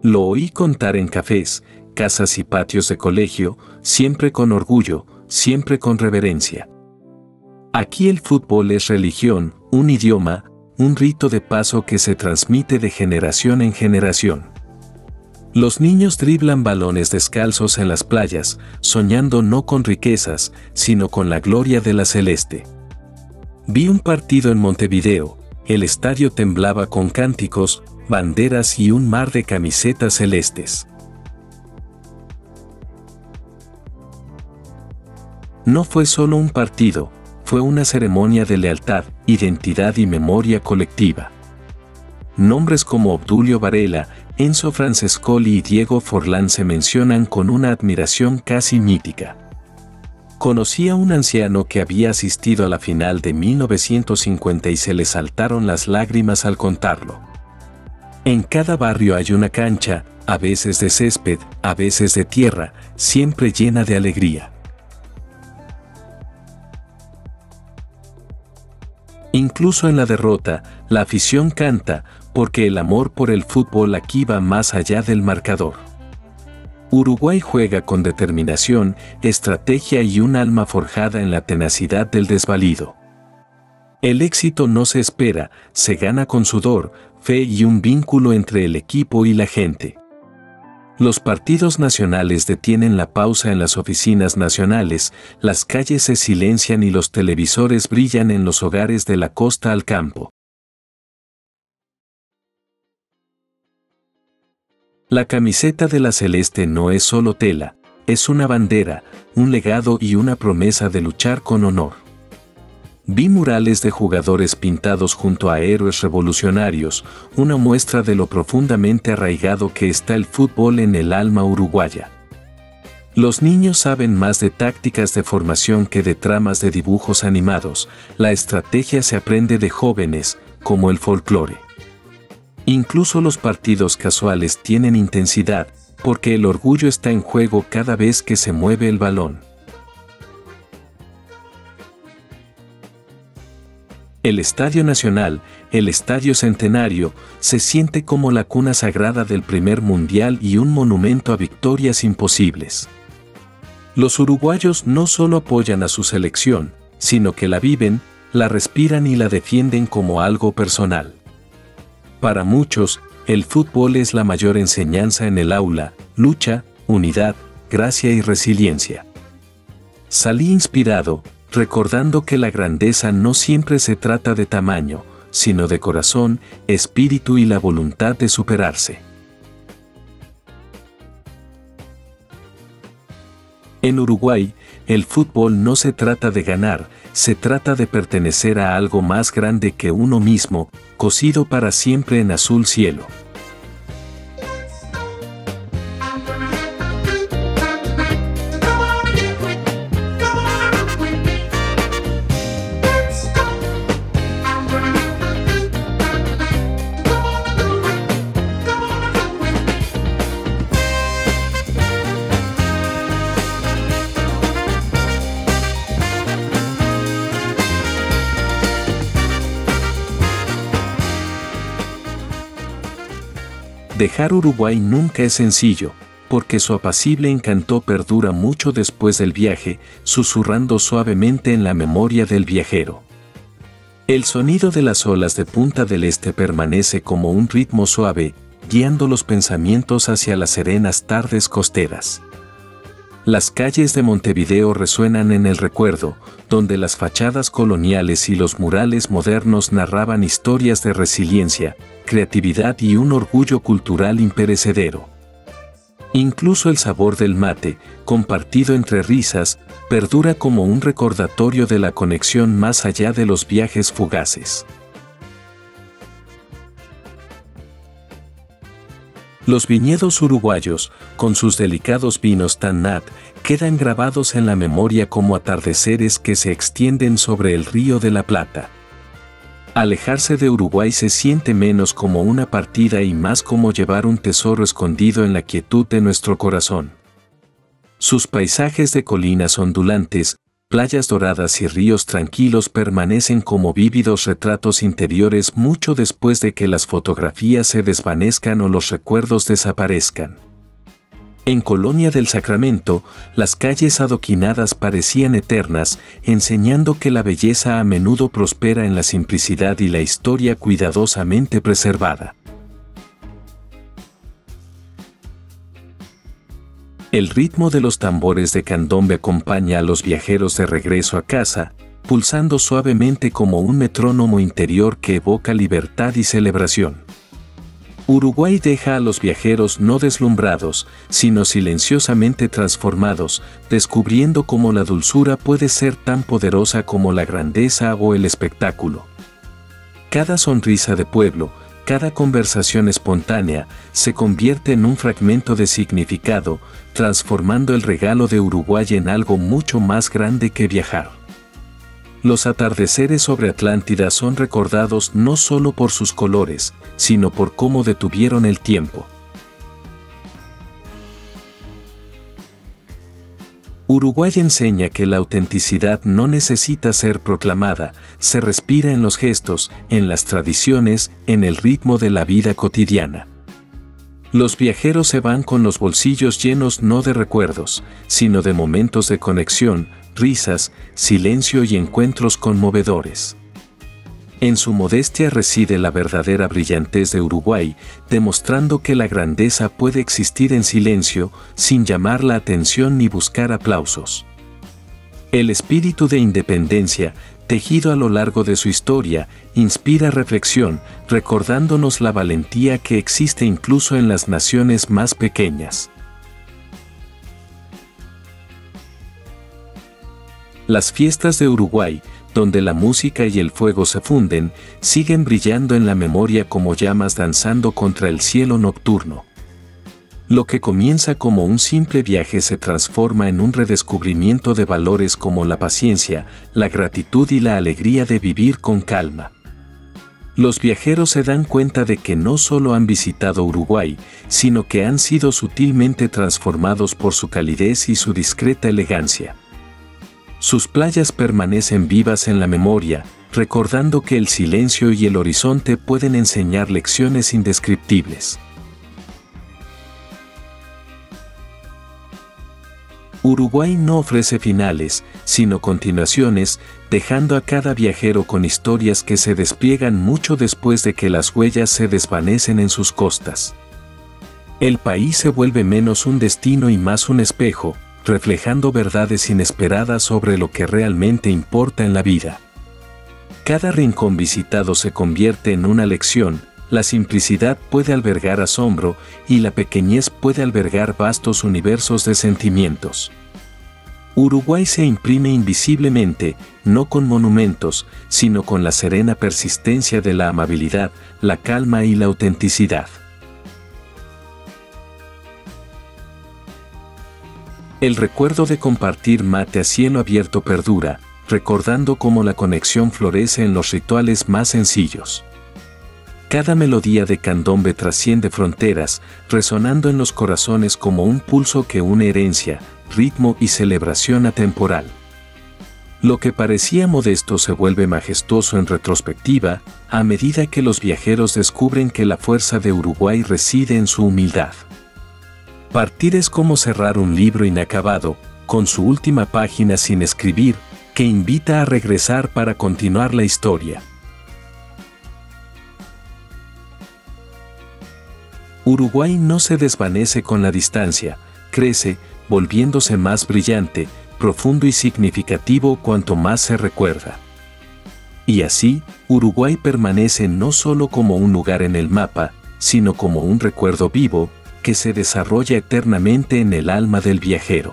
Lo oí contar en cafés, casas y patios de colegio, siempre con orgullo, siempre con reverencia. Aquí el fútbol es religión, un idioma, un rito de paso que se transmite de generación en generación. Los niños driblan balones descalzos en las playas, soñando no con riquezas, sino con la gloria de la celeste. Vi un partido en Montevideo, el estadio temblaba con cánticos, banderas y un mar de camisetas celestes. No fue solo un partido, fue una ceremonia de lealtad, identidad y memoria colectiva. Nombres como Obdulio Varela, Enzo Francescoli y Diego Forlán se mencionan con una admiración casi mítica. Conocí a un anciano que había asistido a la final de 1950 y se le saltaron las lágrimas al contarlo. En cada barrio hay una cancha, a veces de césped, a veces de tierra, siempre llena de alegría. Incluso en la derrota, la afición canta, porque el amor por el fútbol aquí va más allá del marcador. Uruguay juega con determinación, estrategia y un alma forjada en la tenacidad del desvalido. El éxito no se espera, se gana con sudor, fe y un vínculo entre el equipo y la gente. Los partidos nacionales detienen la pausa en las oficinas nacionales, las calles se silencian y los televisores brillan en los hogares de la costa al campo. La camiseta de la celeste no es solo tela, es una bandera, un legado y una promesa de luchar con honor. Vi murales de jugadores pintados junto a héroes revolucionarios, una muestra de lo profundamente arraigado que está el fútbol en el alma uruguaya. Los niños saben más de tácticas de formación que de tramas de dibujos animados, la estrategia se aprende de jóvenes, como el folclore. Incluso los partidos casuales tienen intensidad, porque el orgullo está en juego cada vez que se mueve el balón. El Estadio Nacional, el Estadio Centenario, se siente como la cuna sagrada del primer mundial y un monumento a victorias imposibles. Los uruguayos no solo apoyan a su selección, sino que la viven, la respiran y la defienden como algo personal. Para muchos, el fútbol es la mayor enseñanza en el aula, lucha, unidad, gracia y resiliencia. Salí inspirado, recordando que la grandeza no siempre se trata de tamaño, sino de corazón, espíritu y la voluntad de superarse. En Uruguay, el fútbol no se trata de ganar, se trata de pertenecer a algo más grande que uno mismo, cosido para siempre en azul cielo. Dejar Uruguay nunca es sencillo, porque su apacible encanto perdura mucho después del viaje, susurrando suavemente en la memoria del viajero. El sonido de las olas de Punta del Este permanece como un ritmo suave, guiando los pensamientos hacia las serenas tardes costeras. Las calles de Montevideo resuenan en el recuerdo, donde las fachadas coloniales y los murales modernos narraban historias de resiliencia, creatividad y un orgullo cultural imperecedero. Incluso el sabor del mate, compartido entre risas, perdura como un recordatorio de la conexión más allá de los viajes fugaces. Los viñedos uruguayos, con sus delicados vinos Tannat, quedan grabados en la memoria como atardeceres que se extienden sobre el Río de la Plata. Alejarse de Uruguay se siente menos como una partida y más como llevar un tesoro escondido en la quietud de nuestro corazón. Sus paisajes de colinas ondulantes, playas doradas y ríos tranquilos permanecen como vívidos retratos interiores mucho después de que las fotografías se desvanezcan o los recuerdos desaparezcan. En Colonia del Sacramento, las calles adoquinadas parecían eternas, enseñando que la belleza a menudo prospera en la simplicidad y la historia cuidadosamente preservada. El ritmo de los tambores de candombe acompaña a los viajeros de regreso a casa, pulsando suavemente como un metrónomo interior que evoca libertad y celebración. Uruguay deja a los viajeros no deslumbrados, sino silenciosamente transformados, descubriendo cómo la dulzura puede ser tan poderosa como la grandeza o el espectáculo. Cada sonrisa de pueblo, cada conversación espontánea, se convierte en un fragmento de significado, transformando el regalo de Uruguay en algo mucho más grande que viajar. Los atardeceres sobre Atlántida son recordados no solo por sus colores, sino por cómo detuvieron el tiempo. Uruguay enseña que la autenticidad no necesita ser proclamada, se respira en los gestos, en las tradiciones, en el ritmo de la vida cotidiana. Los viajeros se van con los bolsillos llenos no de recuerdos, sino de momentos de conexión, risas, silencio y encuentros conmovedores. En su modestia reside la verdadera brillantez de Uruguay, demostrando que la grandeza puede existir en silencio, sin llamar la atención ni buscar aplausos. El espíritu de independencia, tejido a lo largo de su historia, inspira reflexión, recordándonos la valentía que existe incluso en las naciones más pequeñas. Las fiestas de Uruguay, donde la música y el fuego se funden, siguen brillando en la memoria como llamas danzando contra el cielo nocturno. Lo que comienza como un simple viaje se transforma en un redescubrimiento de valores como la paciencia, la gratitud y la alegría de vivir con calma. Los viajeros se dan cuenta de que no solo han visitado Uruguay, sino que han sido sutilmente transformados por su calidez y su discreta elegancia. Sus playas permanecen vivas en la memoria, recordando que el silencio y el horizonte pueden enseñar lecciones indescriptibles. Uruguay no ofrece finales, sino continuaciones, dejando a cada viajero con historias que se despliegan mucho después de que las huellas se desvanecen en sus costas. El país se vuelve menos un destino y más un espejo, reflejando verdades inesperadas sobre lo que realmente importa en la vida. Cada rincón visitado se convierte en una lección, la simplicidad puede albergar asombro y la pequeñez puede albergar vastos universos de sentimientos. Uruguay se imprime invisiblemente, no con monumentos, sino con la serena persistencia de la amabilidad, la calma y la autenticidad. El recuerdo de compartir mate a cielo abierto perdura, recordando cómo la conexión florece en los rituales más sencillos. Cada melodía de candombe trasciende fronteras, resonando en los corazones como un pulso que une herencia, ritmo y celebración atemporal. Lo que parecía modesto se vuelve majestuoso en retrospectiva, a medida que los viajeros descubren que la fuerza de Uruguay reside en su humildad. Partir es como cerrar un libro inacabado, con su última página sin escribir, que invita a regresar para continuar la historia. Uruguay no se desvanece con la distancia, crece, volviéndose más brillante, profundo y significativo cuanto más se recuerda. Y así, Uruguay permanece no solo como un lugar en el mapa, sino como un recuerdo vivo, que se desarrolla eternamente en el alma del viajero.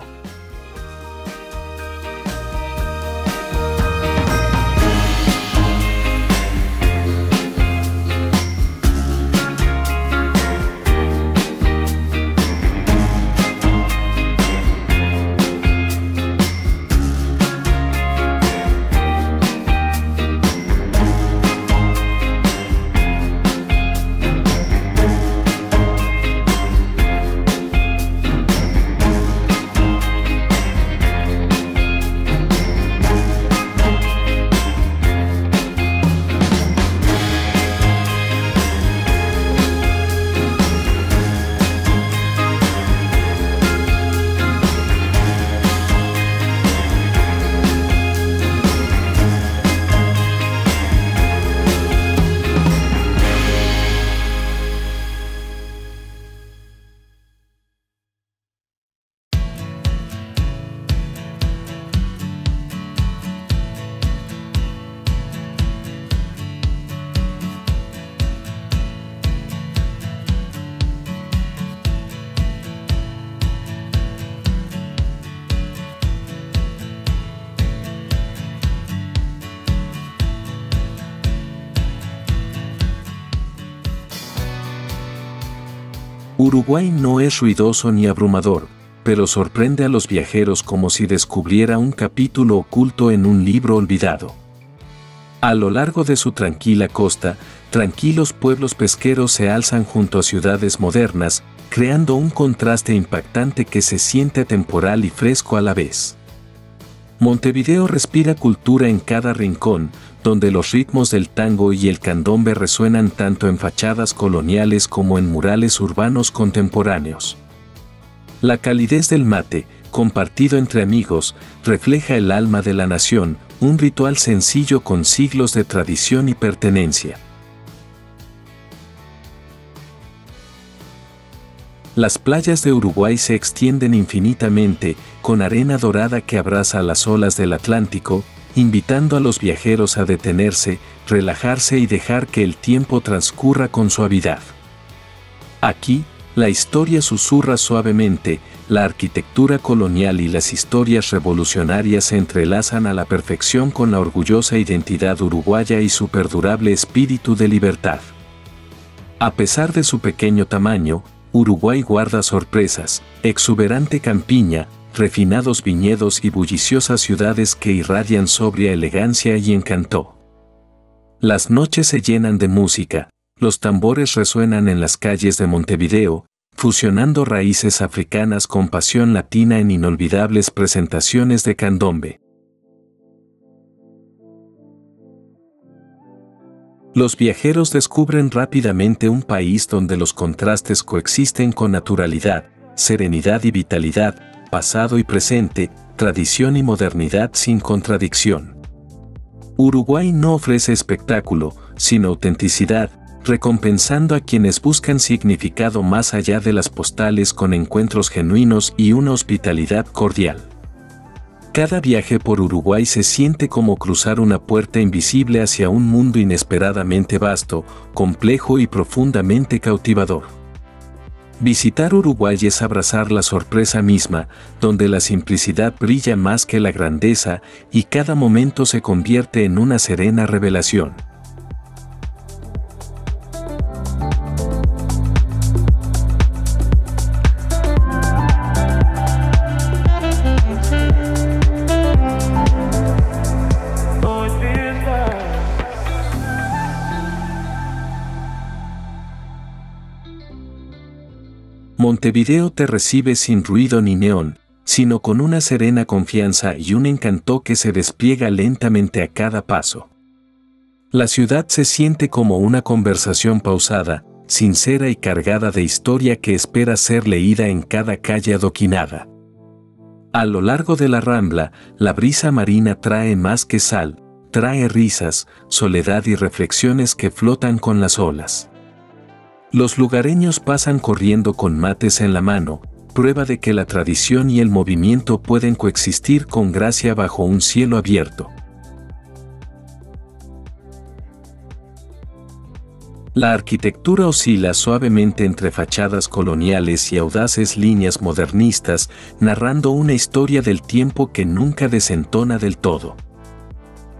Uruguay no es ruidoso ni abrumador, pero sorprende a los viajeros como si descubriera un capítulo oculto en un libro olvidado. A lo largo de su tranquila costa, tranquilos pueblos pesqueros se alzan junto a ciudades modernas, creando un contraste impactante que se siente atemporal y fresco a la vez. Montevideo respira cultura en cada rincón, donde los ritmos del tango y el candombe resuenan tanto en fachadas coloniales como en murales urbanos contemporáneos. La calidez del mate, compartido entre amigos, refleja el alma de la nación, un ritual sencillo con siglos de tradición y pertenencia. Las playas de Uruguay se extienden infinitamente, con arena dorada que abraza las olas del Atlántico, invitando a los viajeros a detenerse, relajarse y dejar que el tiempo transcurra con suavidad. Aquí, la historia susurra suavemente, la arquitectura colonial y las historias revolucionarias se entrelazan a la perfección con la orgullosa identidad uruguaya y su perdurable espíritu de libertad. A pesar de su pequeño tamaño, Uruguay guarda sorpresas, exuberante campiña, refinados viñedos y bulliciosas ciudades que irradian sobria elegancia y encanto. Las noches se llenan de música, los tambores resuenan en las calles de Montevideo, fusionando raíces africanas con pasión latina en inolvidables presentaciones de candombe. Los viajeros descubren rápidamente un país donde los contrastes coexisten con naturalidad, serenidad y vitalidad, pasado y presente, tradición y modernidad sin contradicción. Uruguay no ofrece espectáculo, sino autenticidad, recompensando a quienes buscan significado más allá de las postales con encuentros genuinos y una hospitalidad cordial. Cada viaje por Uruguay se siente como cruzar una puerta invisible hacia un mundo inesperadamente vasto, complejo y profundamente cautivador. Visitar Uruguay es abrazar la sorpresa misma, donde la simplicidad brilla más que la grandeza y cada momento se convierte en una serena revelación. Montevideo te recibe sin ruido ni neón, sino con una serena confianza y un encanto que se despliega lentamente a cada paso. La ciudad se siente como una conversación pausada, sincera y cargada de historia que espera ser leída en cada calle adoquinada. A lo largo de la Rambla, la brisa marina trae más que sal, trae risas, soledad y reflexiones que flotan con las olas. Los lugareños pasan corriendo con mates en la mano, prueba de que la tradición y el movimiento pueden coexistir con gracia bajo un cielo abierto. La arquitectura oscila suavemente entre fachadas coloniales y audaces líneas modernistas, narrando una historia del tiempo que nunca desentona del todo.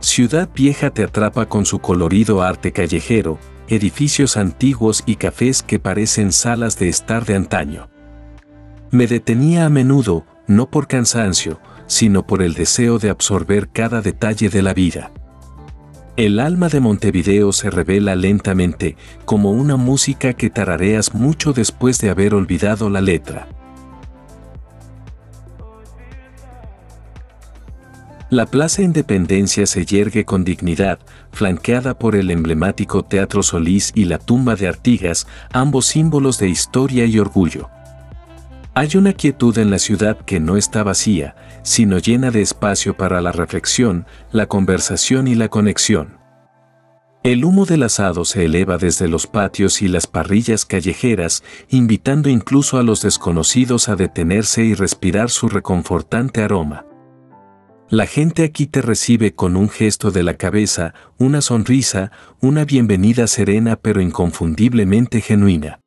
Ciudad Vieja te atrapa con su colorido arte callejero, edificios antiguos y cafés que parecen salas de estar de antaño. Me detenía a menudo, no por cansancio, sino por el deseo de absorber cada detalle de la vida. El alma de Montevideo se revela lentamente, como una música que tarareas mucho después de haber olvidado la letra. La Plaza Independencia se yergue con dignidad, flanqueada por el emblemático Teatro Solís y la tumba de Artigas, ambos símbolos de historia y orgullo. Hay una quietud en la ciudad que no está vacía, sino llena de espacio para la reflexión, la conversación y la conexión. El humo del asado se eleva desde los patios y las parrillas callejeras, invitando incluso a los desconocidos a detenerse y respirar su reconfortante aroma. La gente aquí te recibe con un gesto de la cabeza, una sonrisa, una bienvenida serena pero inconfundiblemente genuina.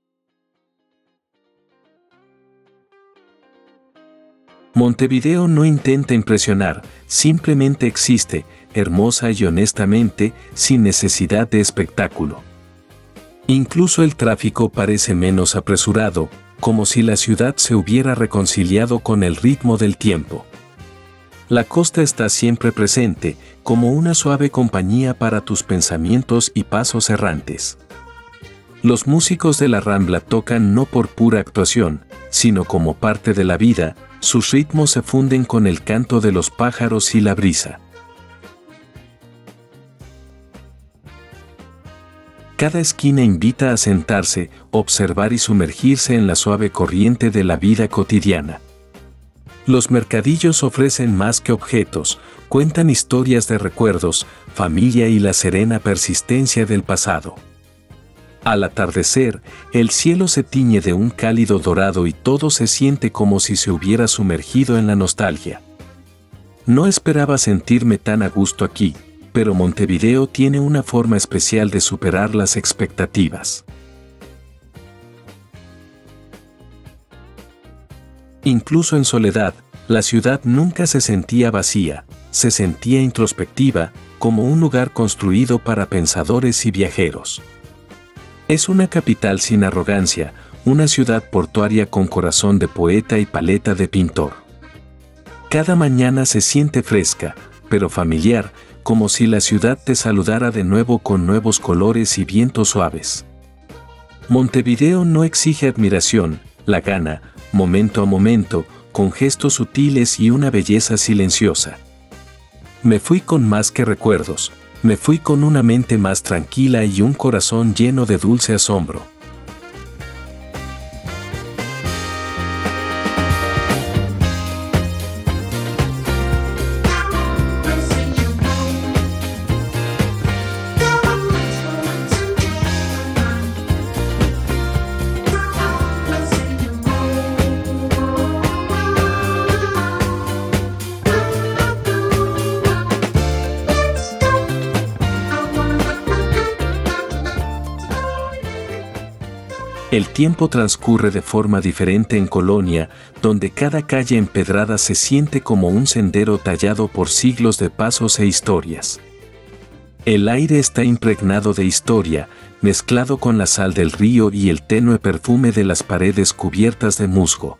Montevideo no intenta impresionar, simplemente existe, hermosa y honestamente, sin necesidad de espectáculo. Incluso el tráfico parece menos apresurado, como si la ciudad se hubiera reconciliado con el ritmo del tiempo. La costa está siempre presente, como una suave compañía para tus pensamientos y pasos errantes. Los músicos de la Rambla tocan no por pura actuación, sino como parte de la vida, sus ritmos se funden con el canto de los pájaros y la brisa. Cada esquina invita a sentarse, observar y sumergirse en la suave corriente de la vida cotidiana. Los mercadillos ofrecen más que objetos, cuentan historias de recuerdos, familia y la serena persistencia del pasado. Al atardecer, el cielo se tiñe de un cálido dorado y todo se siente como si se hubiera sumergido en la nostalgia. No esperaba sentirme tan a gusto aquí, pero Montevideo tiene una forma especial de superar las expectativas. Incluso en soledad, la ciudad nunca se sentía vacía, se sentía introspectiva, como un lugar construido para pensadores y viajeros. Es una capital sin arrogancia, una ciudad portuaria con corazón de poeta y paleta de pintor. Cada mañana se siente fresca, pero familiar, como si la ciudad te saludara de nuevo con nuevos colores y vientos suaves. Montevideo no exige admiración, la gana, momento a momento, con gestos sutiles y una belleza silenciosa. Me fui con más que recuerdos, me fui con una mente más tranquila y un corazón lleno de dulce asombro. El tiempo transcurre de forma diferente en Colonia, donde cada calle empedrada se siente como un sendero tallado por siglos de pasos e historias. El aire está impregnado de historia, mezclado con la sal del río y el tenue perfume de las paredes cubiertas de musgo.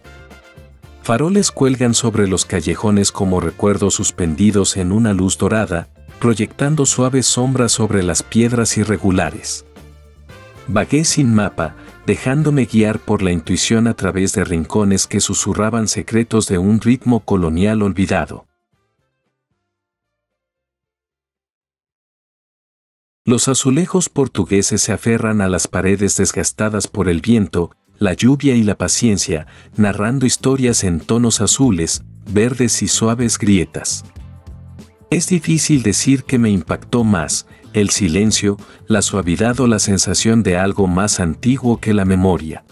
Faroles cuelgan sobre los callejones como recuerdos suspendidos en una luz dorada, proyectando suaves sombras sobre las piedras irregulares. Vagué sin mapa, dejándome guiar por la intuición a través de rincones que susurraban secretos de un ritmo colonial olvidado. Los azulejos portugueses se aferran a las paredes desgastadas por el viento, la lluvia y la paciencia, narrando historias en tonos azules, verdes y suaves grietas. Es difícil decir que me impactó más, el silencio, la suavidad o la sensación de algo más antiguo que la memoria.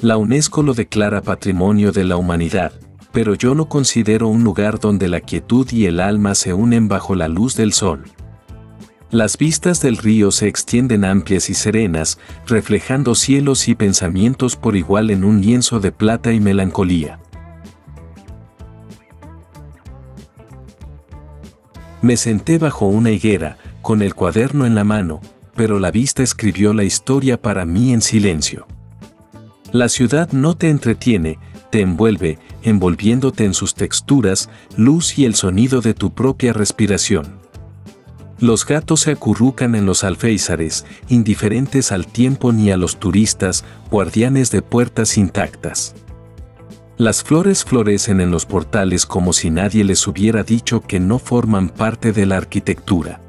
La UNESCO lo declara Patrimonio de la Humanidad, pero yo lo considero un lugar donde la quietud y el alma se unen bajo la luz del sol. Las vistas del río se extienden amplias y serenas, reflejando cielos y pensamientos por igual en un lienzo de plata y melancolía. Me senté bajo una higuera, con el cuaderno en la mano, pero la vista escribió la historia para mí en silencio. La ciudad no te entretiene, te envuelve, envolviéndote en sus texturas, luz y el sonido de tu propia respiración. Los gatos se acurrucan en los alféizares, indiferentes al tiempo ni a los turistas, guardianes de puertas intactas. Las flores florecen en los portales como si nadie les hubiera dicho que no forman parte de la arquitectura.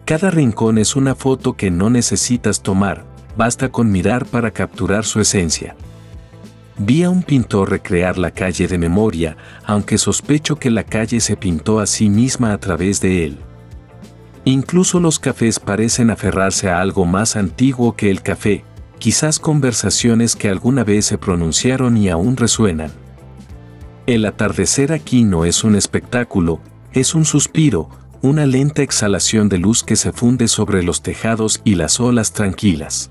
Cada rincón es una foto que no necesitas tomar, basta con mirar para capturar su esencia. Vi a un pintor recrear la calle de memoria, aunque sospecho que la calle se pintó a sí misma a través de él. Incluso los cafés parecen aferrarse a algo más antiguo que el café, quizás conversaciones que alguna vez se pronunciaron y aún resuenan. El atardecer aquí no es un espectáculo, es un suspiro, una lenta exhalación de luz que se funde sobre los tejados y las olas tranquilas.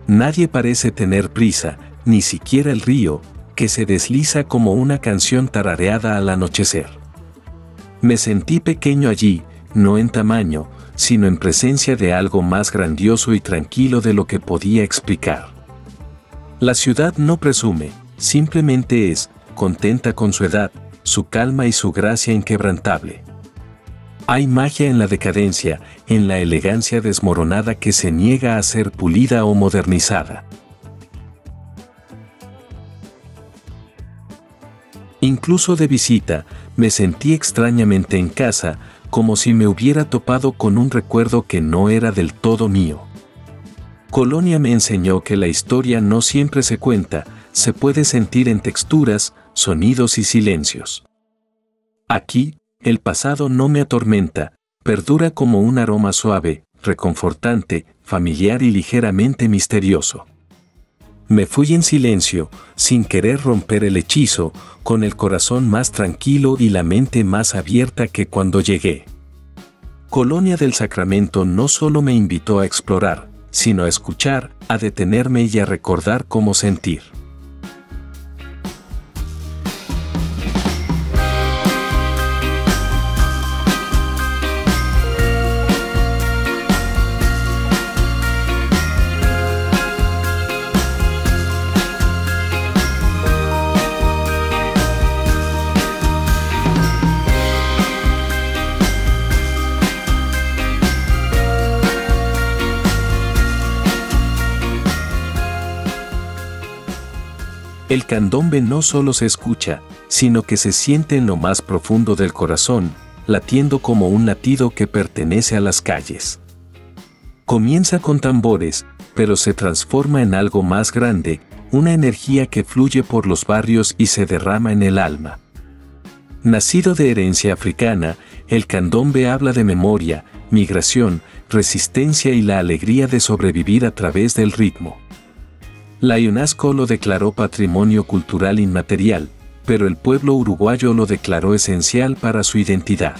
Nadie parece tener prisa, ni siquiera el río, que se desliza como una canción tarareada al anochecer. Me sentí pequeño allí, no en tamaño, sino en presencia de algo más grandioso y tranquilo de lo que podía explicar. La ciudad no presume, simplemente es, contenta con su edad, su calma y su gracia inquebrantable. Hay magia en la decadencia, en la elegancia desmoronada que se niega a ser pulida o modernizada. Incluso de visita, me sentí extrañamente en casa, como si me hubiera topado con un recuerdo que no era del todo mío. Colonia me enseñó que la historia no siempre se cuenta, se puede sentir en texturas, sonidos y silencios. Aquí, el pasado no me atormenta, perdura como un aroma suave, reconfortante, familiar y ligeramente misterioso. Me fui en silencio, sin querer romper el hechizo, con el corazón más tranquilo y la mente más abierta que cuando llegué. Colonia del Sacramento no solo me invitó a explorar, sino a escuchar, a detenerme y a recordar cómo sentir. El candombe no solo se escucha, sino que se siente en lo más profundo del corazón, latiendo como un latido que pertenece a las calles. Comienza con tambores, pero se transforma en algo más grande, una energía que fluye por los barrios y se derrama en el alma. Nacido de herencia africana, el candombe habla de memoria, migración, resistencia y la alegría de sobrevivir a través del ritmo. La UNESCO lo declaró Patrimonio Cultural Inmaterial, pero el pueblo uruguayo lo declaró esencial para su identidad.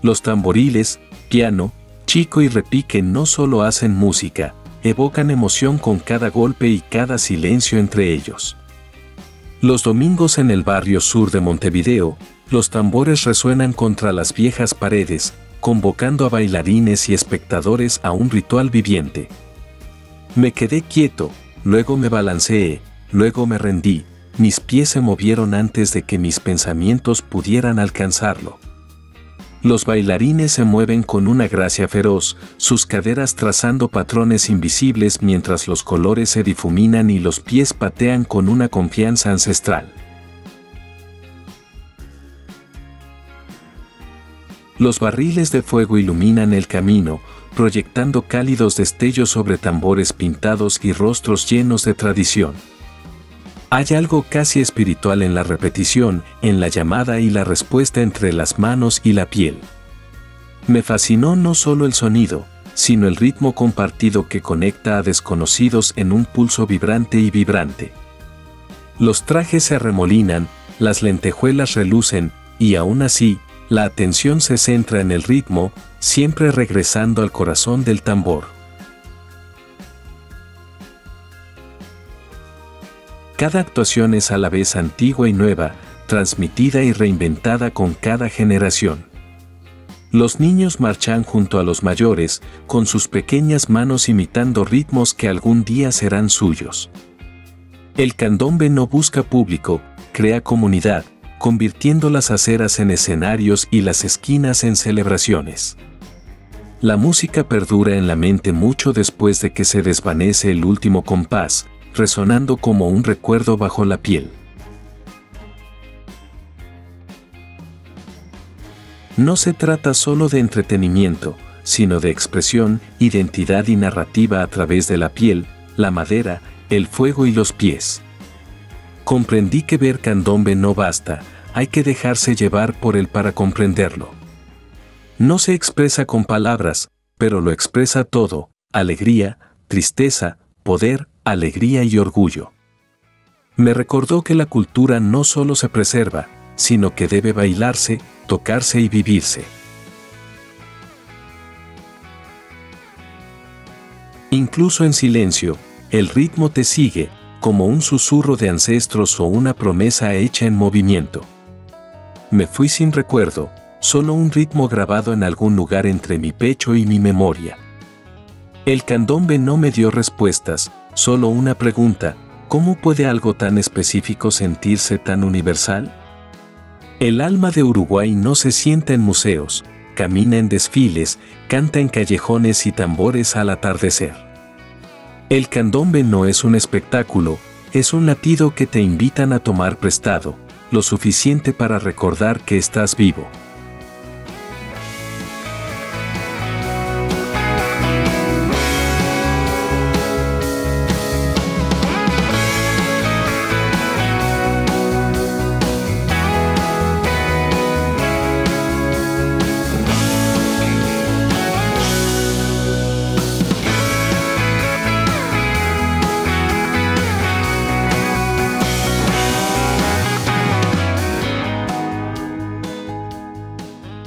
Los tamboriles, piano, chico y repique no solo hacen música, evocan emoción con cada golpe y cada silencio entre ellos. Los domingos en el barrio sur de Montevideo, los tambores resuenan contra las viejas paredes, convocando a bailarines y espectadores a un ritual viviente. Me quedé quieto, luego me balanceé, luego me rendí, mis pies se movieron antes de que mis pensamientos pudieran alcanzarlo. Los bailarines se mueven con una gracia feroz, sus caderas trazando patrones invisibles mientras los colores se difuminan y los pies patean con una confianza ancestral. Los barriles de fuego iluminan el camino, proyectando cálidos destellos sobre tambores pintados y rostros llenos de tradición. Hay algo casi espiritual en la repetición, en la llamada y la respuesta entre las manos y la piel. Me fascinó no solo el sonido, sino el ritmo compartido que conecta a desconocidos en un pulso vibrante y vibrante. Los trajes se arremolinan, las lentejuelas relucen, y aún así, la atención se centra en el ritmo, siempre regresando al corazón del tambor. Cada actuación es a la vez antigua y nueva, transmitida y reinventada con cada generación. Los niños marchan junto a los mayores, con sus pequeñas manos imitando ritmos que algún día serán suyos. El candombe no busca público, crea comunidad, convirtiendo las aceras en escenarios y las esquinas en celebraciones. La música perdura en la mente mucho después de que se desvanece el último compás, resonando como un recuerdo bajo la piel. No se trata solo de entretenimiento, sino de expresión, identidad y narrativa a través de la piel, la madera, el fuego y los pies. Comprendí que ver candombe no basta, hay que dejarse llevar por él para comprenderlo. No se expresa con palabras, pero lo expresa todo: alegría, tristeza, poder, alegría y orgullo. Me recordó que la cultura no solo se preserva, sino que debe bailarse, tocarse y vivirse. Incluso en silencio, el ritmo te sigue, como un susurro de ancestros o una promesa hecha en movimiento. Me fui sin recuerdo, solo un ritmo grabado en algún lugar entre mi pecho y mi memoria. El candombe no me dio respuestas, solo una pregunta: ¿Cómo puede algo tan específico sentirse tan universal? El alma de Uruguay no se sienta en museos, camina en desfiles, canta en callejones y tambores al atardecer. El candombe no es un espectáculo, es un latido que te invitan a tomar prestado, lo suficiente para recordar que estás vivo.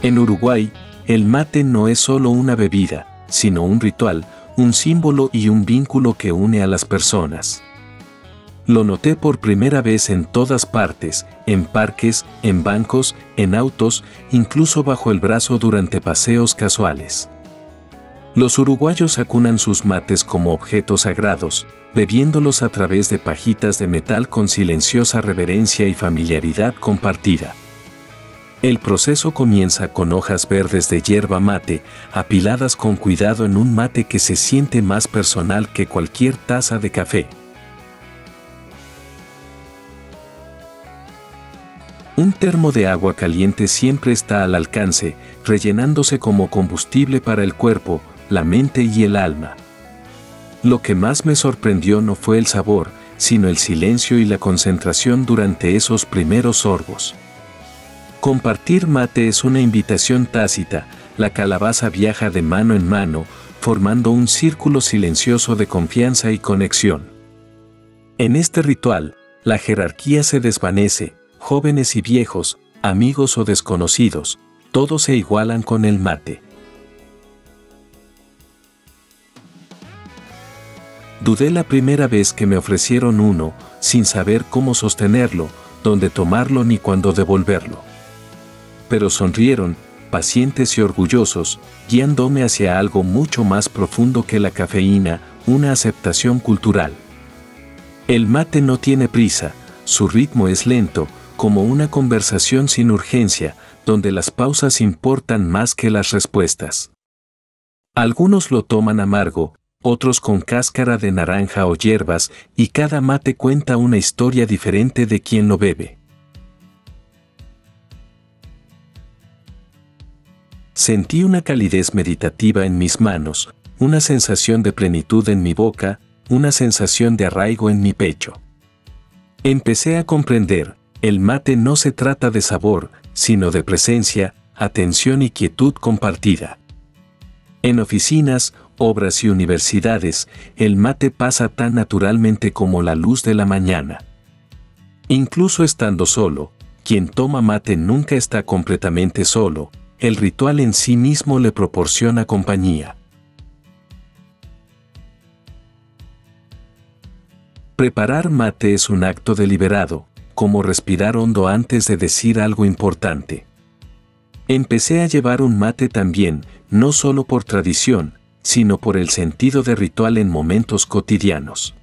En Uruguay, el mate no es solo una bebida, sino un ritual, un símbolo y un vínculo que une a las personas. Lo noté por primera vez en todas partes, en parques, en bancos, en autos, incluso bajo el brazo durante paseos casuales. Los uruguayos acunan sus mates como objetos sagrados, bebiéndolos a través de pajitas de metal con silenciosa reverencia y familiaridad compartida. El proceso comienza con hojas verdes de yerba mate, apiladas con cuidado en un mate que se siente más personal que cualquier taza de café. Un termo de agua caliente siempre está al alcance, rellenándose como combustible para el cuerpo, la mente y el alma. Lo que más me sorprendió no fue el sabor, sino el silencio y la concentración durante esos primeros sorbos. Compartir mate es una invitación tácita, la calabaza viaja de mano en mano, formando un círculo silencioso de confianza y conexión. En este ritual, la jerarquía se desvanece, jóvenes y viejos, amigos o desconocidos, todos se igualan con el mate. Dudé la primera vez que me ofrecieron uno, sin saber cómo sostenerlo, dónde tomarlo ni cuándo devolverlo. Pero sonrieron, pacientes y orgullosos, guiándome hacia algo mucho más profundo que la cafeína, una aceptación cultural. El mate no tiene prisa, su ritmo es lento, como una conversación sin urgencia, donde las pausas importan más que las respuestas. Algunos lo toman amargo, otros con cáscara de naranja o hierbas, y cada mate cuenta una historia diferente de quien lo bebe. Sentí una calidez meditativa en mis manos, una sensación de plenitud en mi boca, una sensación de arraigo en mi pecho. Empecé a comprender, el mate no se trata de sabor, sino de presencia, atención y quietud compartida. En oficinas, obras y universidades, el mate pasa tan naturalmente como la luz de la mañana. Incluso estando solo, quien toma mate nunca está completamente solo, el ritual en sí mismo le proporciona compañía. Preparar mate es un acto deliberado, como respirar hondo antes de decir algo importante. Empecé a llevar un mate también, no solo por tradición, sino por el sentido de ritual en momentos cotidianos.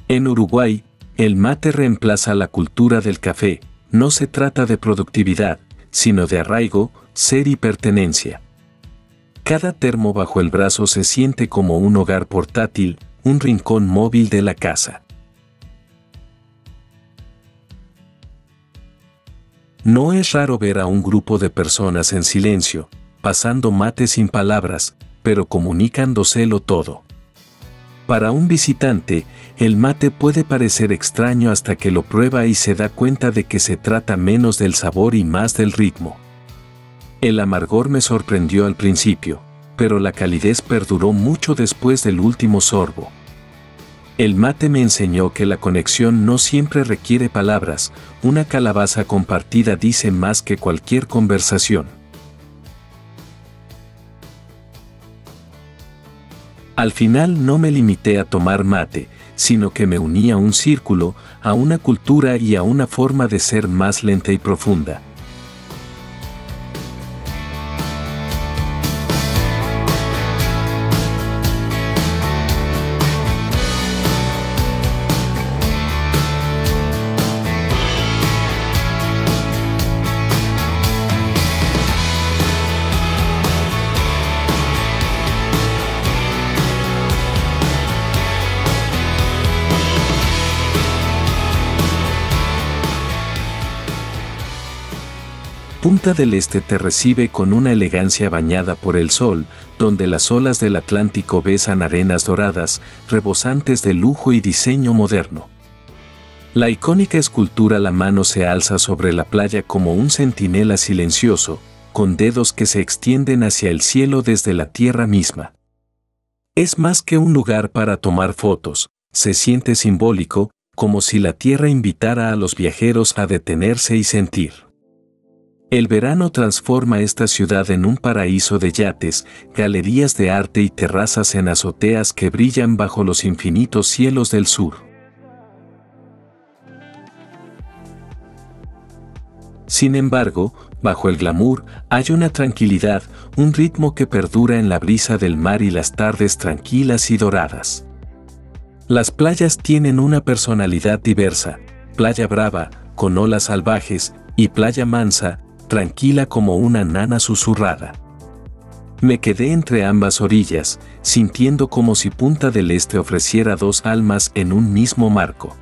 En Uruguay, el mate reemplaza la cultura del café, no se trata de productividad, sino de arraigo, ser y pertenencia. Cada termo bajo el brazo se siente como un hogar portátil, un rincón móvil de la casa. No es raro ver a un grupo de personas en silencio, pasando mate sin palabras, pero comunicándoselo todo. Para un visitante, el mate puede parecer extraño hasta que lo prueba y se da cuenta de que se trata menos del sabor y más del ritmo. El amargor me sorprendió al principio, pero la calidez perduró mucho después del último sorbo. El mate me enseñó que la conexión no siempre requiere palabras, una calabaza compartida dice más que cualquier conversación. Al final no me limité a tomar mate, sino que me uní a un círculo, a una cultura y a una forma de ser más lenta y profunda. Punta del Este te recibe con una elegancia bañada por el sol, donde las olas del Atlántico besan arenas doradas, rebosantes de lujo y diseño moderno. La icónica escultura La Mano se alza sobre la playa como un centinela silencioso, con dedos que se extienden hacia el cielo desde la tierra misma. Es más que un lugar para tomar fotos, se siente simbólico, como si la tierra invitara a los viajeros a detenerse y sentir. El verano transforma esta ciudad en un paraíso de yates, galerías de arte y terrazas en azoteas que brillan bajo los infinitos cielos del sur. Sin embargo, bajo el glamour, hay una tranquilidad, un ritmo que perdura en la brisa del mar y las tardes tranquilas y doradas. Las playas tienen una personalidad diversa, playa brava, con olas salvajes, y playa mansa, tranquila como una nana susurrada. Me quedé entre ambas orillas, sintiendo como si Punta del Este ofreciera dos almas en un mismo marco.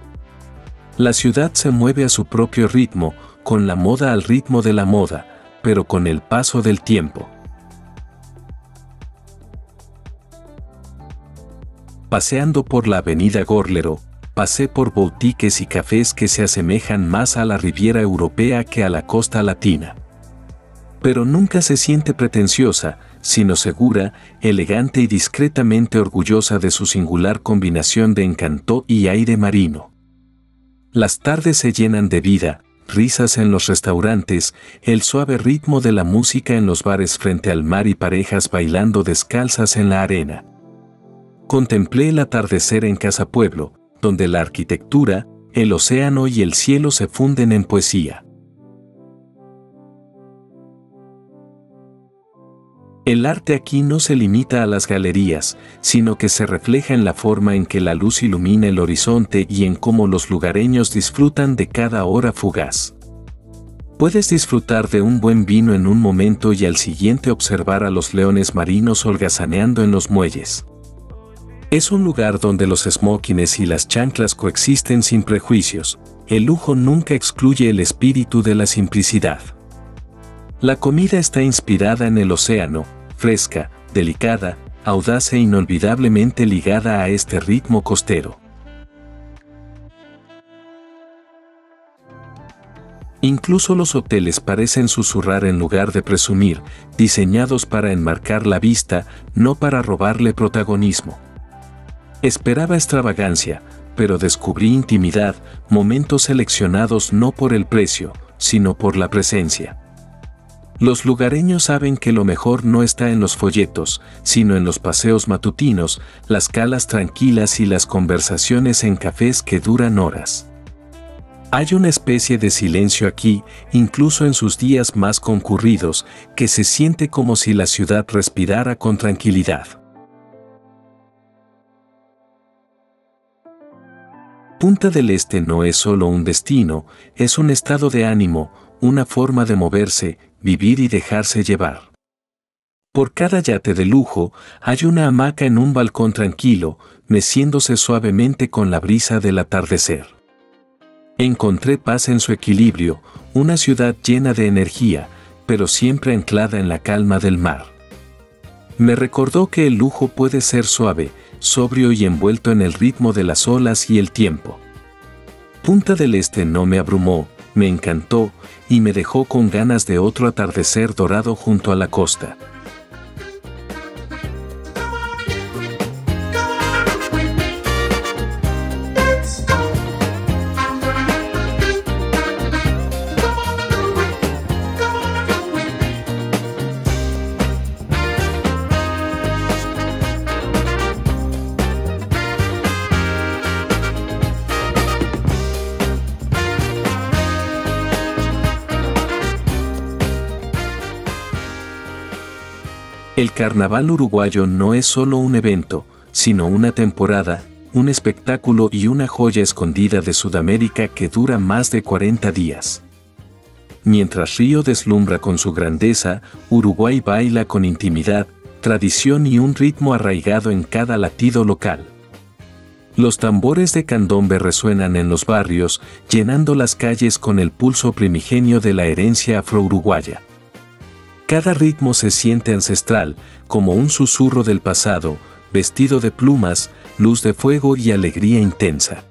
La ciudad se mueve a su propio ritmo, con la moda al ritmo de la moda, pero con el paso del tiempo. Paseando por la avenida Gorlero, pasé por boutiques y cafés que se asemejan más a la Riviera Europea que a la costa latina. Pero nunca se siente pretenciosa, sino segura, elegante y discretamente orgullosa de su singular combinación de encanto y aire marino. Las tardes se llenan de vida, risas en los restaurantes, el suave ritmo de la música en los bares frente al mar y parejas bailando descalzas en la arena. Contemplé el atardecer en Casa Pueblo, donde la arquitectura, el océano y el cielo se funden en poesía. El arte aquí no se limita a las galerías, sino que se refleja en la forma en que la luz ilumina el horizonte y en cómo los lugareños disfrutan de cada hora fugaz. Puedes disfrutar de un buen vino en un momento y al siguiente observar a los leones marinos holgazaneando en los muelles. Es un lugar donde los smokings y las chanclas coexisten sin prejuicios. El lujo nunca excluye el espíritu de la simplicidad. La comida está inspirada en el océano, fresca, delicada, audaz e inolvidablemente ligada a este ritmo costero. Incluso los hoteles parecen susurrar en lugar de presumir, diseñados para enmarcar la vista, no para robarle protagonismo. Esperaba extravagancia, pero descubrí intimidad, momentos seleccionados no por el precio, sino por la presencia. Los lugareños saben que lo mejor no está en los folletos, sino en los paseos matutinos, las calas tranquilas y las conversaciones en cafés que duran horas. Hay una especie de silencio aquí, incluso en sus días más concurridos, que se siente como si la ciudad respirara con tranquilidad. Punta del Este no es solo un destino, es un estado de ánimo, una forma de moverse, vivir y dejarse llevar. Por cada yate de lujo, hay una hamaca en un balcón tranquilo, meciéndose suavemente con la brisa del atardecer. Encontré paz en su equilibrio, una ciudad llena de energía, pero siempre anclada en la calma del mar. Me recordó que el lujo puede ser suave, sobrio y envuelto en el ritmo de las olas y el tiempo. Punta del Este no me abrumó, me encantó y me dejó con ganas de otro atardecer dorado junto a la costa. El carnaval uruguayo no es solo un evento, sino una temporada, un espectáculo y una joya escondida de Sudamérica que dura más de 40 días. Mientras Río deslumbra con su grandeza, Uruguay baila con intimidad, tradición y un ritmo arraigado en cada latido local. Los tambores de candombe resuenan en los barrios, llenando las calles con el pulso primigenio de la herencia afro-uruguaya. Cada ritmo se siente ancestral, como un susurro del pasado, vestido de plumas, luz de fuego y alegría intensa.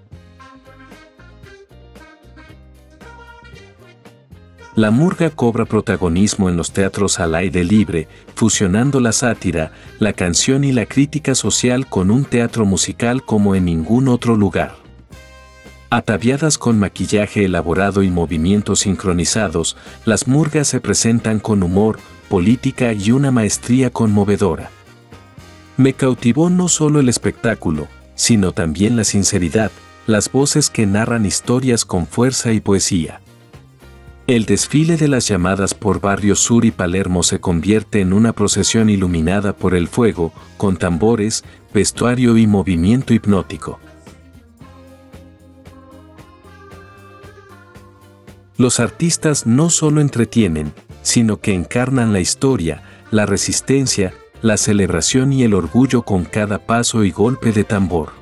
La murga cobra protagonismo en los teatros al aire libre, fusionando la sátira, la canción y la crítica social con un teatro musical como en ningún otro lugar. Ataviadas con maquillaje elaborado y movimientos sincronizados, las murgas se presentan con humor, política y una maestría conmovedora. Me cautivó no solo el espectáculo, sino también la sinceridad, las voces que narran historias con fuerza y poesía. El desfile de las llamadas por Barrio Sur y Palermo se convierte en una procesión iluminada por el fuego, con tambores, vestuario y movimiento hipnótico. Los artistas no solo entretienen, sino que encarnan la historia, la resistencia, la celebración y el orgullo con cada paso y golpe de tambor.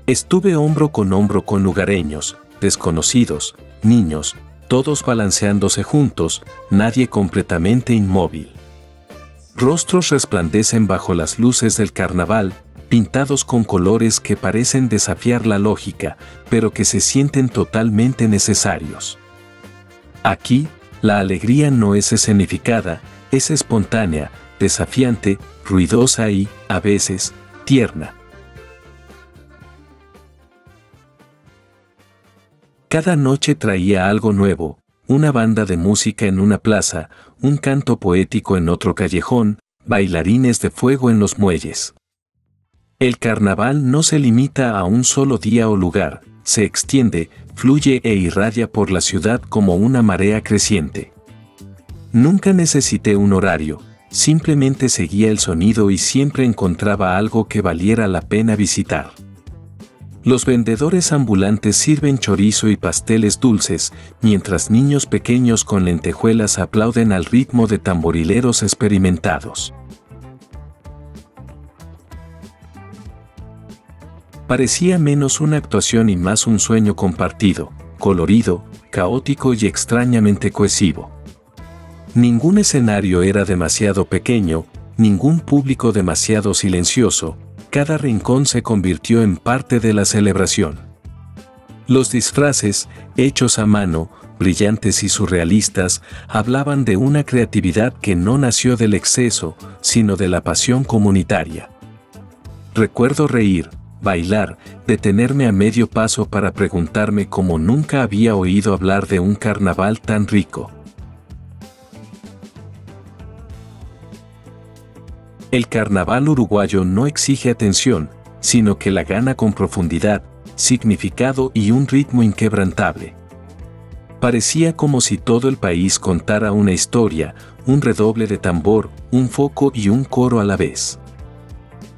Estuve hombro con lugareños, desconocidos, niños, todos balanceándose juntos, nadie completamente inmóvil. Rostros resplandecen bajo las luces del carnaval, pintados con colores que parecen desafiar la lógica, pero que se sienten totalmente necesarios. Aquí, la alegría no es escenificada, es espontánea, desafiante, ruidosa y, a veces, tierna. Cada noche traía algo nuevo, una banda de música en una plaza, un canto poético en otro callejón, bailarines de fuego en los muelles. El carnaval no se limita a un solo día o lugar, se extiende, fluye e irradia por la ciudad como una marea creciente. Nunca necesité un horario, simplemente seguía el sonido y siempre encontraba algo que valiera la pena visitar. Los vendedores ambulantes sirven chorizo y pasteles dulces, mientras niños pequeños con lentejuelas aplauden al ritmo de tamborileros experimentados. Parecía menos una actuación y más un sueño compartido, colorido, caótico y extrañamente cohesivo. Ningún escenario era demasiado pequeño, ningún público demasiado silencioso. Cada rincón se convirtió en parte de la celebración. Los disfraces, hechos a mano, brillantes y surrealistas, hablaban de una creatividad que no nació del exceso, sino de la pasión comunitaria. Recuerdo reír, bailar, detenerme a medio paso para preguntarme cómo nunca había oído hablar de un carnaval tan rico. El carnaval uruguayo no exige atención, sino que la gana con profundidad, significado y un ritmo inquebrantable. Parecía como si todo el país contara una historia, un redoble de tambor, un foco y un coro a la vez.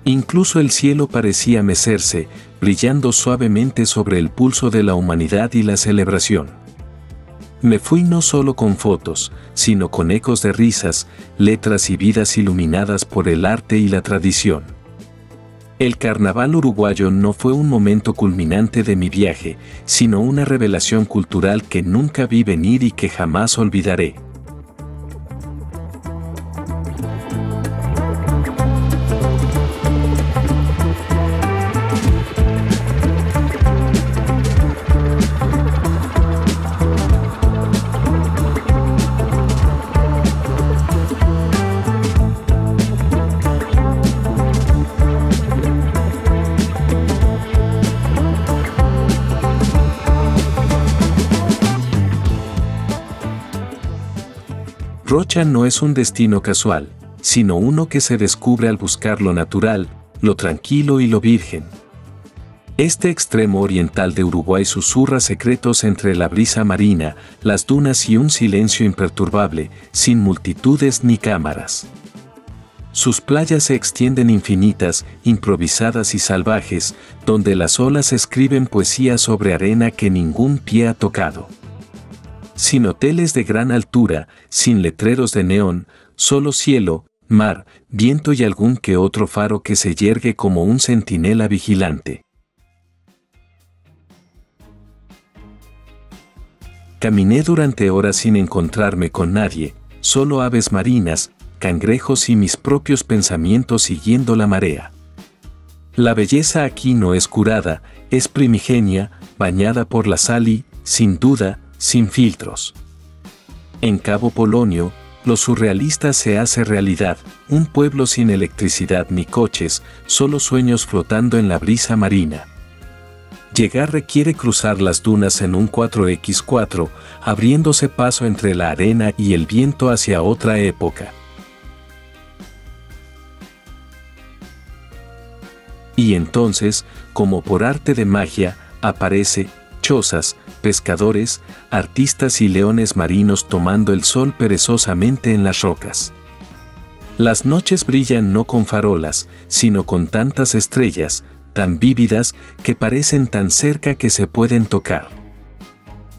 Incluso el cielo parecía mecerse, brillando suavemente sobre el pulso de la humanidad y la celebración. Me fui no solo con fotos, sino con ecos de risas, letras y vidas iluminadas por el arte y la tradición. El carnaval uruguayo no fue un momento culminante de mi viaje, sino una revelación cultural que nunca vi venir y que jamás olvidaré. Rocha no es un destino casual, sino uno que se descubre al buscar lo natural, lo tranquilo y lo virgen. Este extremo oriental de Uruguay susurra secretos entre la brisa marina, las dunas y un silencio imperturbable, sin multitudes ni cámaras. Sus playas se extienden infinitas, improvisadas y salvajes, donde las olas escriben poesía sobre arena que ningún pie ha tocado. Sin hoteles de gran altura, sin letreros de neón, solo cielo, mar, viento y algún que otro faro que se yergue como un centinela vigilante. Caminé durante horas sin encontrarme con nadie, solo aves marinas, cangrejos y mis propios pensamientos siguiendo la marea. La belleza aquí no es curada, es primigenia, bañada por la sal y, sin duda, sin filtros. En Cabo Polonio, lo surrealista se hace realidad, un pueblo sin electricidad ni coches, solo sueños flotando en la brisa marina. Llegar requiere cruzar las dunas en un 4x4, abriéndose paso entre la arena y el viento hacia otra época. Y entonces, como por arte de magia, aparece, chozas, pescadores, artistas y leones marinos tomando el sol perezosamente en las rocas. Las noches brillan no con farolas, sino con tantas estrellas, tan vívidas, que parecen tan cerca que se pueden tocar.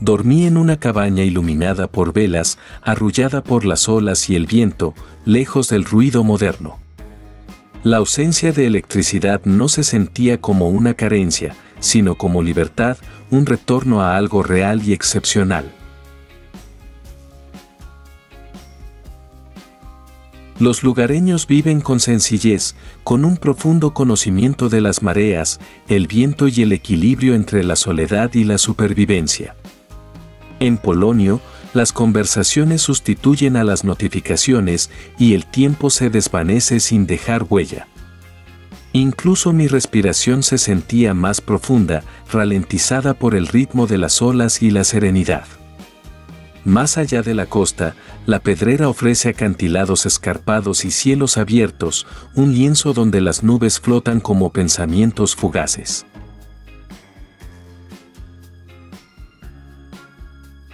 Dormí en una cabaña iluminada por velas, arrullada por las olas y el viento, lejos del ruido moderno. La ausencia de electricidad no se sentía como una carencia, sino como libertad, un retorno a algo real y excepcional. Los lugareños viven con sencillez, con un profundo conocimiento de las mareas, el viento y el equilibrio entre la soledad y la supervivencia. En Polonio, las conversaciones sustituyen a las notificaciones y el tiempo se desvanece sin dejar huella. Incluso mi respiración se sentía más profunda, ralentizada por el ritmo de las olas y la serenidad. Más allá de la costa, la pedrera ofrece acantilados escarpados y cielos abiertos, un lienzo donde las nubes flotan como pensamientos fugaces.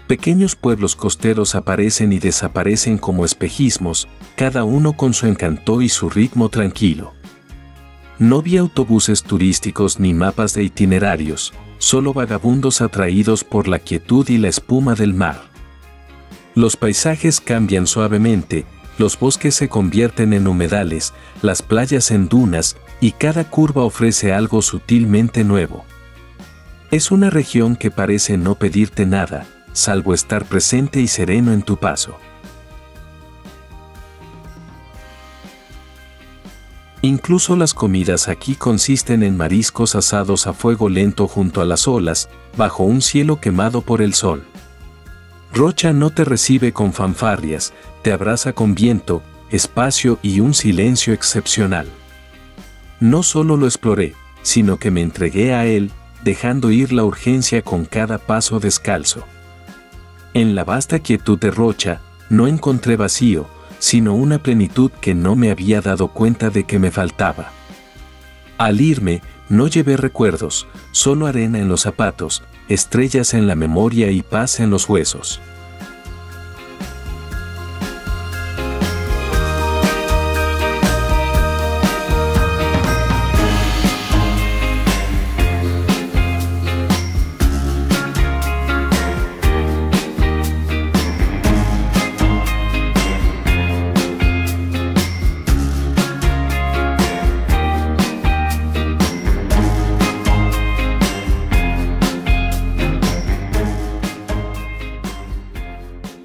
Pequeños pueblos costeros aparecen y desaparecen como espejismos, cada uno con su encanto y su ritmo tranquilo. No vi autobuses turísticos ni mapas de itinerarios, solo vagabundos atraídos por la quietud y la espuma del mar. Los paisajes cambian suavemente, los bosques se convierten en humedales, las playas en dunas, y cada curva ofrece algo sutilmente nuevo. Es una región que parece no pedirte nada, salvo estar presente y sereno en tu paso. Incluso las comidas aquí consisten en mariscos asados a fuego lento junto a las olas, bajo un cielo quemado por el sol. Rocha no te recibe con fanfarrias, te abraza con viento, espacio y un silencio excepcional. No solo lo exploré, sino que me entregué a él, dejando ir la urgencia con cada paso descalzo. En la vasta quietud de Rocha, no encontré vacío, sino una plenitud que no me había dado cuenta de que me faltaba. Al irme, no llevé recuerdos, solo arena en los zapatos, estrellas en la memoria y paz en los huesos.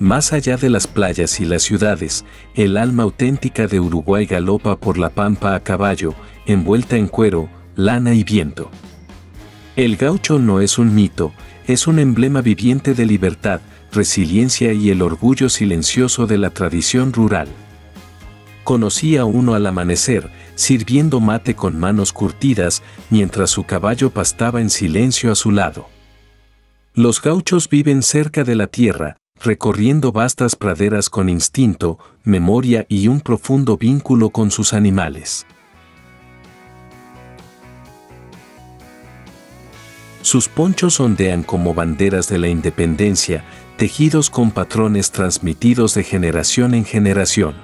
Más allá de las playas y las ciudades, el alma auténtica de Uruguay galopa por la pampa a caballo, envuelta en cuero, lana y viento. El gaucho no es un mito, es un emblema viviente de libertad, resiliencia y el orgullo silencioso de la tradición rural. Conocí a uno al amanecer, sirviendo mate con manos curtidas, mientras su caballo pastaba en silencio a su lado. Los gauchos viven cerca de la tierra, recorriendo vastas praderas con instinto, memoria y un profundo vínculo con sus animales. Sus ponchos ondean como banderas de la independencia, tejidos con patrones transmitidos de generación en generación.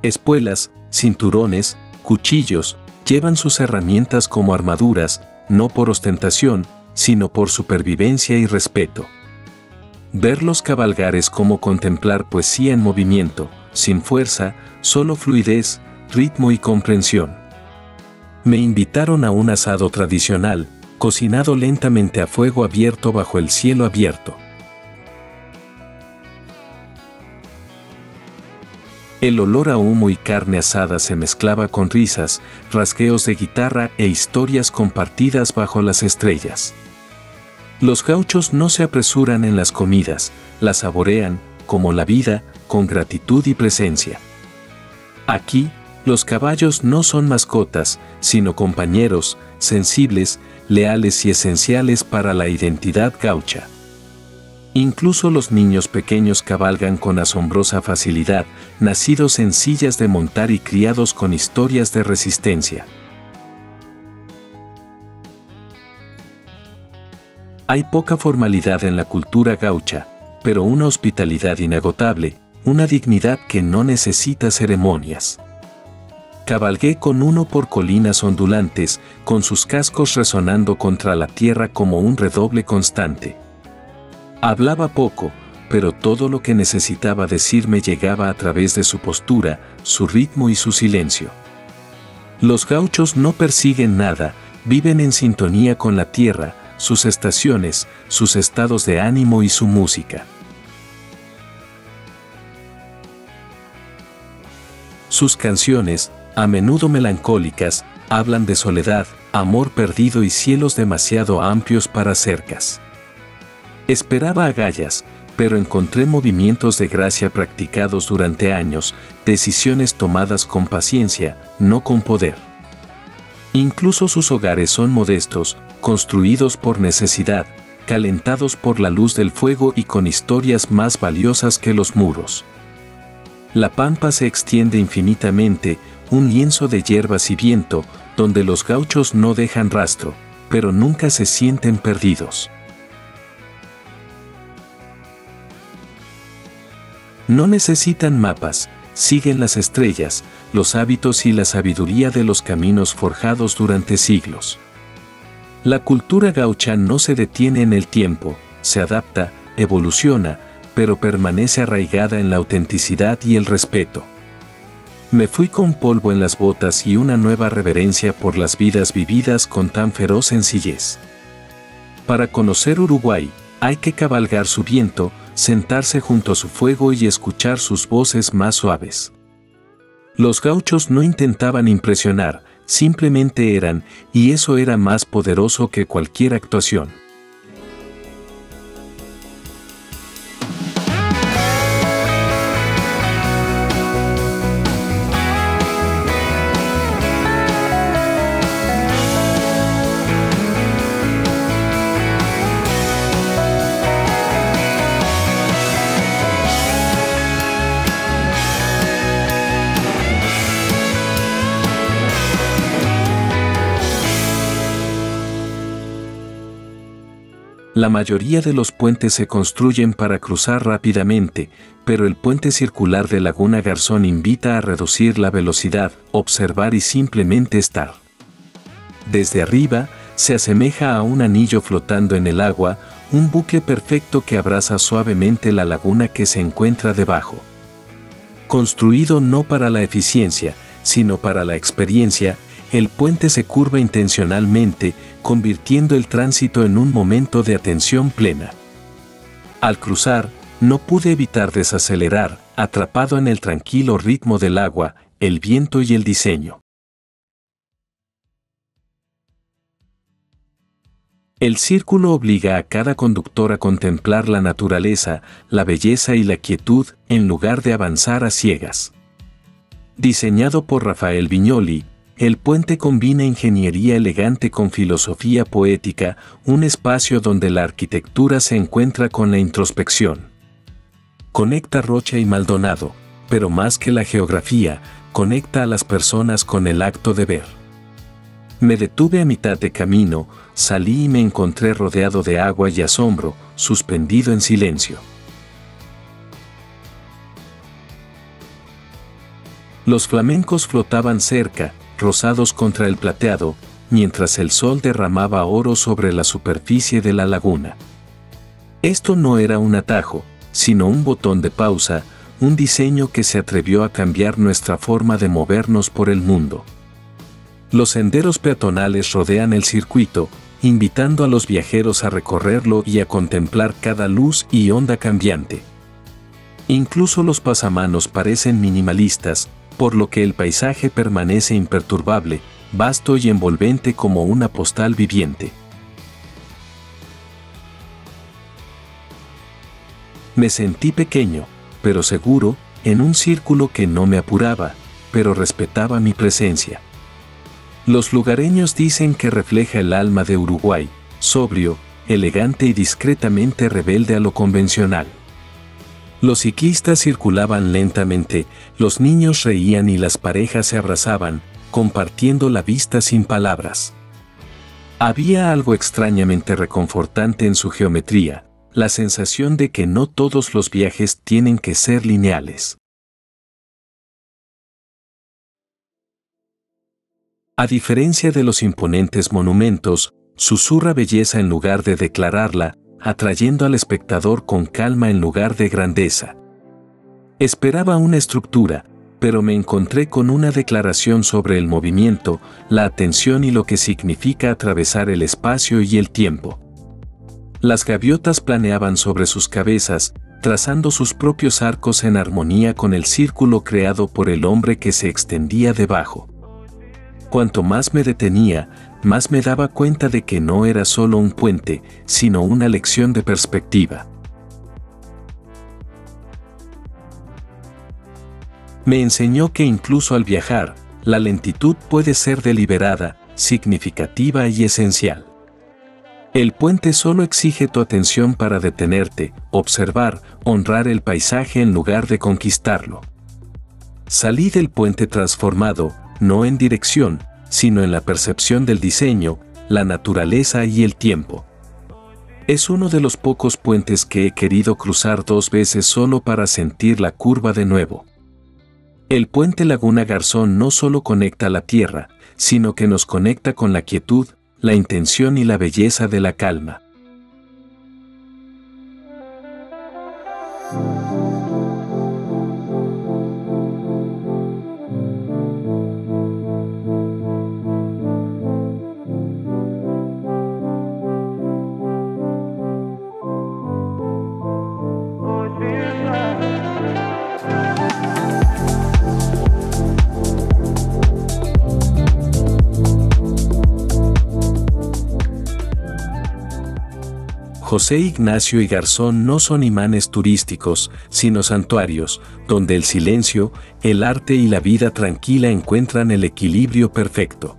Espuelas, cinturones, cuchillos, llevan sus herramientas como armaduras, no por ostentación, sino por supervivencia y respeto. Verlos cabalgar es como contemplar poesía en movimiento, sin fuerza, solo fluidez, ritmo y comprensión. Me invitaron a un asado tradicional, cocinado lentamente a fuego abierto bajo el cielo abierto. El olor a humo y carne asada se mezclaba con risas, rasgueos de guitarra e historias compartidas bajo las estrellas. Los gauchos no se apresuran en las comidas, las saborean, como la vida, con gratitud y presencia. Aquí, los caballos no son mascotas, sino compañeros, sensibles, leales y esenciales para la identidad gaucha. Incluso los niños pequeños cabalgan con asombrosa facilidad, nacidos en sillas de montar y criados con historias de resistencia. Hay poca formalidad en la cultura gaucha, pero una hospitalidad inagotable, una dignidad que no necesita ceremonias. Cabalgué con uno por colinas ondulantes, con sus cascos resonando contra la tierra como un redoble constante. Hablaba poco, pero todo lo que necesitaba decirme llegaba a través de su postura, su ritmo y su silencio. Los gauchos no persiguen nada, viven en sintonía con la tierra, sus estaciones, sus estados de ánimo y su música. Sus canciones, a menudo melancólicas, hablan de soledad, amor perdido y cielos demasiado amplios para cercas. Esperaba agallas, pero encontré movimientos de gracia practicados durante años, decisiones tomadas con paciencia, no con poder. Incluso sus hogares son modestos, construidos por necesidad, calentados por la luz del fuego y con historias más valiosas que los muros. La pampa se extiende infinitamente, un lienzo de hierbas y viento, donde los gauchos no dejan rastro, pero nunca se sienten perdidos. No necesitan mapas, siguen las estrellas, los hábitos y la sabiduría de los caminos forjados durante siglos. La cultura gaucha no se detiene en el tiempo, se adapta, evoluciona, pero permanece arraigada en la autenticidad y el respeto. Me fui con polvo en las botas y una nueva reverencia por las vidas vividas con tan feroz sencillez. Para conocer Uruguay, hay que cabalgar su viento, sentarse junto a su fuego y escuchar sus voces más suaves. Los gauchos no intentaban impresionar, simplemente eran, y eso era más poderoso que cualquier actuación. La mayoría de los puentes se construyen para cruzar rápidamente, pero el puente circular de Laguna Garzón invita a reducir la velocidad, observar y simplemente estar. Desde arriba, se asemeja a un anillo flotando en el agua, un bucle perfecto que abraza suavemente la laguna que se encuentra debajo. Construido no para la eficiencia, sino para la experiencia, el puente se curva intencionalmente, convirtiendo el tránsito en un momento de atención plena. Al cruzar, no pude evitar desacelerar, atrapado en el tranquilo ritmo del agua, el viento y el diseño. El círculo obliga a cada conductor a contemplar la naturaleza, la belleza y la quietud, en lugar de avanzar a ciegas. Diseñado por Rafael Viñoly, el puente combina ingeniería elegante con filosofía poética, un espacio donde la arquitectura se encuentra con la introspección. Conecta Rocha y Maldonado, pero más que la geografía, conecta a las personas con el acto de ver. Me detuve a mitad de camino, salí y me encontré rodeado de agua y asombro, suspendido en silencio. Los flamencos flotaban cerca, rosados contra el plateado, mientras el sol derramaba oro sobre la superficie de la laguna. Esto no era un atajo, sino un botón de pausa, un diseño que se atrevió a cambiar nuestra forma de movernos por el mundo. Los senderos peatonales rodean el circuito, invitando a los viajeros a recorrerlo y a contemplar cada luz y onda cambiante. Incluso los pasamanos parecen minimalistas, por lo que el paisaje permanece imperturbable, vasto y envolvente como una postal viviente. Me sentí pequeño, pero seguro, en un círculo que no me apuraba, pero respetaba mi presencia. Los lugareños dicen que refleja el alma de Uruguay, sobrio, elegante y discretamente rebelde a lo convencional. Los ciclistas circulaban lentamente, los niños reían y las parejas se abrazaban, compartiendo la vista sin palabras. Había algo extrañamente reconfortante en su geometría, la sensación de que no todos los viajes tienen que ser lineales. A diferencia de los imponentes monumentos, susurra belleza en lugar de declararla, atrayendo al espectador con calma en lugar de grandeza. Esperaba una estructura, pero me encontré con una declaración sobre el movimiento, la atención y lo que significa atravesar el espacio y el tiempo. Las gaviotas planeaban sobre sus cabezas, trazando sus propios arcos en armonía con el círculo creado por el hombre que se extendía debajo. Cuanto más me detenía, más me daba cuenta de que no era solo un puente, sino una lección de perspectiva. Me enseñó que incluso al viajar, la lentitud puede ser deliberada, significativa y esencial. El puente solo exige tu atención para detenerte, observar, honrar el paisaje en lugar de conquistarlo. Salí del puente transformado, no en dirección, sino en la percepción del diseño, la naturaleza y el tiempo. Es uno de los pocos puentes que he querido cruzar 2 veces solo para sentir la curva de nuevo. El puente Laguna Garzón no solo conecta la tierra, sino que nos conecta con la quietud, la intención y la belleza de la calma. José Ignacio y Garzón no son imanes turísticos, sino santuarios, donde el silencio, el arte y la vida tranquila encuentran el equilibrio perfecto.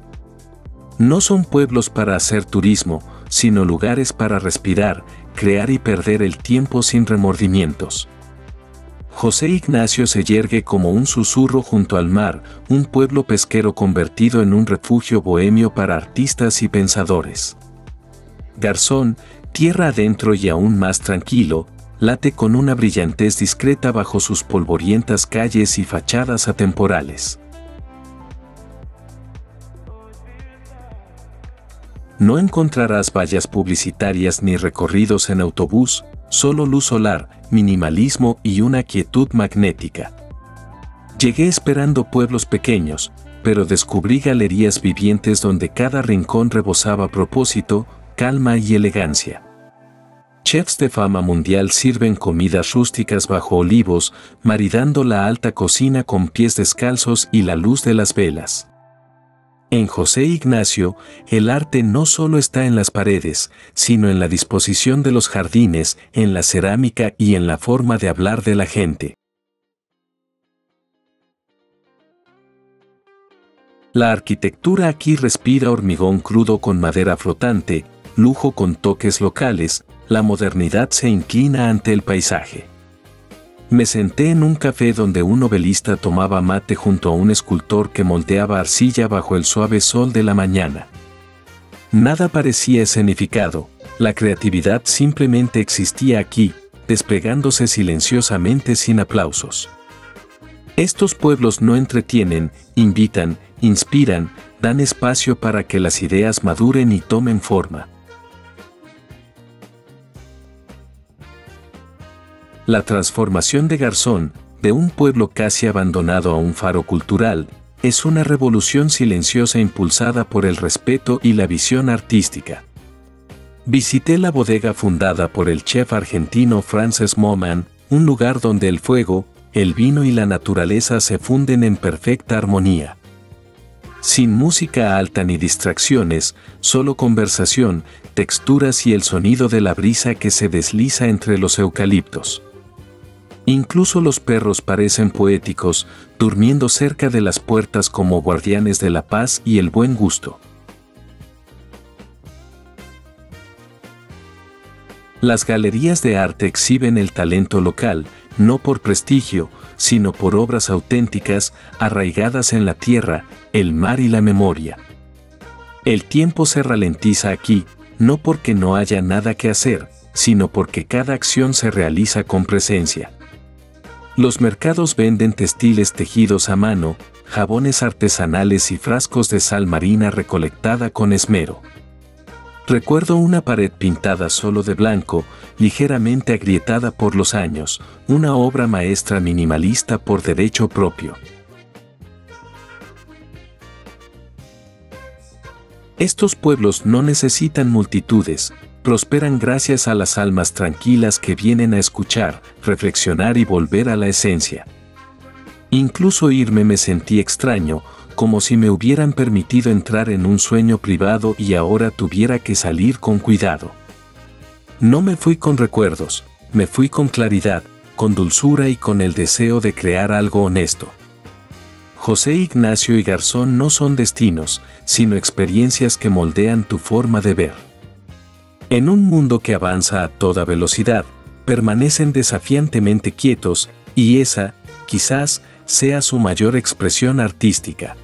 No son pueblos para hacer turismo, sino lugares para respirar, crear y perder el tiempo sin remordimientos. José Ignacio se yergue como un susurro junto al mar, un pueblo pesquero convertido en un refugio bohemio para artistas y pensadores. Garzón, tierra adentro y aún más tranquilo, late con una brillantez discreta bajo sus polvorientas calles y fachadas atemporales. No encontrarás vallas publicitarias ni recorridos en autobús, solo luz solar, minimalismo y una quietud magnética. Llegué esperando pueblos pequeños, pero descubrí galerías vivientes donde cada rincón rebosaba propósito, calma y elegancia. Chefs de fama mundial sirven comidas rústicas bajo olivos, maridando la alta cocina con pies descalzos y la luz de las velas. En José Ignacio, el arte no solo está en las paredes, sino en la disposición de los jardines, en la cerámica y en la forma de hablar de la gente. La arquitectura aquí respira hormigón crudo con madera flotante, lujo con toques locales, la modernidad se inclina ante el paisaje. Me senté en un café donde un novelista tomaba mate junto a un escultor que moldeaba arcilla bajo el suave sol de la mañana. Nada parecía escenificado, la creatividad simplemente existía aquí, desplegándose silenciosamente sin aplausos. Estos pueblos no entretienen, invitan, inspiran, dan espacio para que las ideas maduren y tomen forma. La transformación de Garzón, de un pueblo casi abandonado a un faro cultural, es una revolución silenciosa impulsada por el respeto y la visión artística. Visité la bodega fundada por el chef argentino Frances Moman, un lugar donde el fuego, el vino y la naturaleza se funden en perfecta armonía. Sin música alta ni distracciones, solo conversación, texturas y el sonido de la brisa que se desliza entre los eucaliptos. Incluso los perros parecen poéticos, durmiendo cerca de las puertas como guardianes de la paz y el buen gusto. Las galerías de arte exhiben el talento local, no por prestigio, sino por obras auténticas, arraigadas en la tierra, el mar y la memoria. El tiempo se ralentiza aquí, no porque no haya nada que hacer, sino porque cada acción se realiza con presencia. Los mercados venden textiles tejidos a mano, jabones artesanales y frascos de sal marina recolectada con esmero. Recuerdo una pared pintada solo de blanco, ligeramente agrietada por los años, una obra maestra minimalista por derecho propio. Estos pueblos no necesitan multitudes, prosperan gracias a las almas tranquilas que vienen a escuchar, reflexionar y volver a la esencia. Incluso irme me sentí extraño, como si me hubieran permitido entrar en un sueño privado y ahora tuviera que salir con cuidado. No me fui con recuerdos, me fui con claridad, con dulzura y con el deseo de crear algo honesto. José Ignacio y Garzón no son destinos, sino experiencias que moldean tu forma de ver. En un mundo que avanza a toda velocidad, permanecen desafiantemente quietos, y esa, quizás, sea su mayor expresión artística.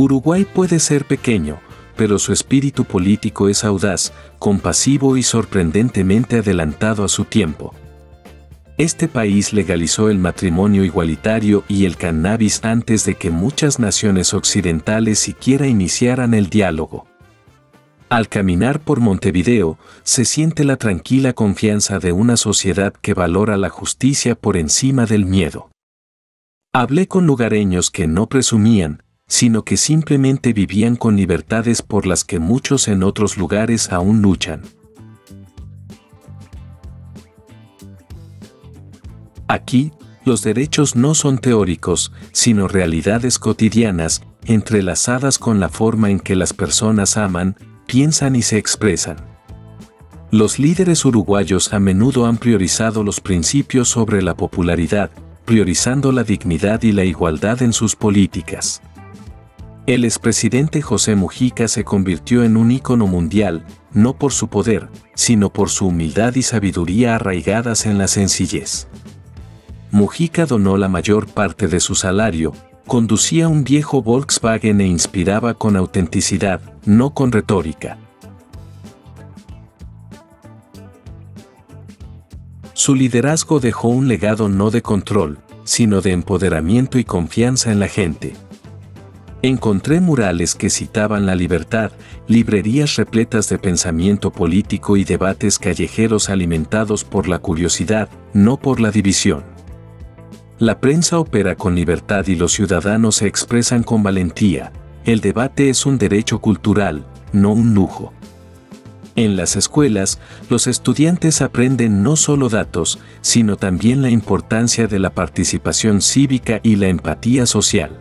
Uruguay puede ser pequeño, pero su espíritu político es audaz, compasivo y sorprendentemente adelantado a su tiempo. Este país legalizó el matrimonio igualitario y el cannabis antes de que muchas naciones occidentales siquiera iniciaran el diálogo. Al caminar por Montevideo, se siente la tranquila confianza de una sociedad que valora la justicia por encima del miedo. Hablé con lugareños que no presumían, sino que simplemente vivían con libertades por las que muchos en otros lugares aún luchan. Aquí, los derechos no son teóricos, sino realidades cotidianas, entrelazadas con la forma en que las personas aman, piensan y se expresan. Los líderes uruguayos a menudo han priorizado los principios sobre la popularidad, priorizando la dignidad y la igualdad en sus políticas. El expresidente José Mujica se convirtió en un ícono mundial, no por su poder, sino por su humildad y sabiduría arraigadas en la sencillez. Mujica donó la mayor parte de su salario, conducía un viejo Volkswagen e inspiraba con autenticidad, no con retórica. Su liderazgo dejó un legado no de control, sino de empoderamiento y confianza en la gente. Encontré murales que citaban la libertad, librerías repletas de pensamiento político y debates callejeros alimentados por la curiosidad, no por la división. La prensa opera con libertad y los ciudadanos se expresan con valentía. El debate es un derecho cultural, no un lujo. En las escuelas, los estudiantes aprenden no solo datos, sino también la importancia de la participación cívica y la empatía social.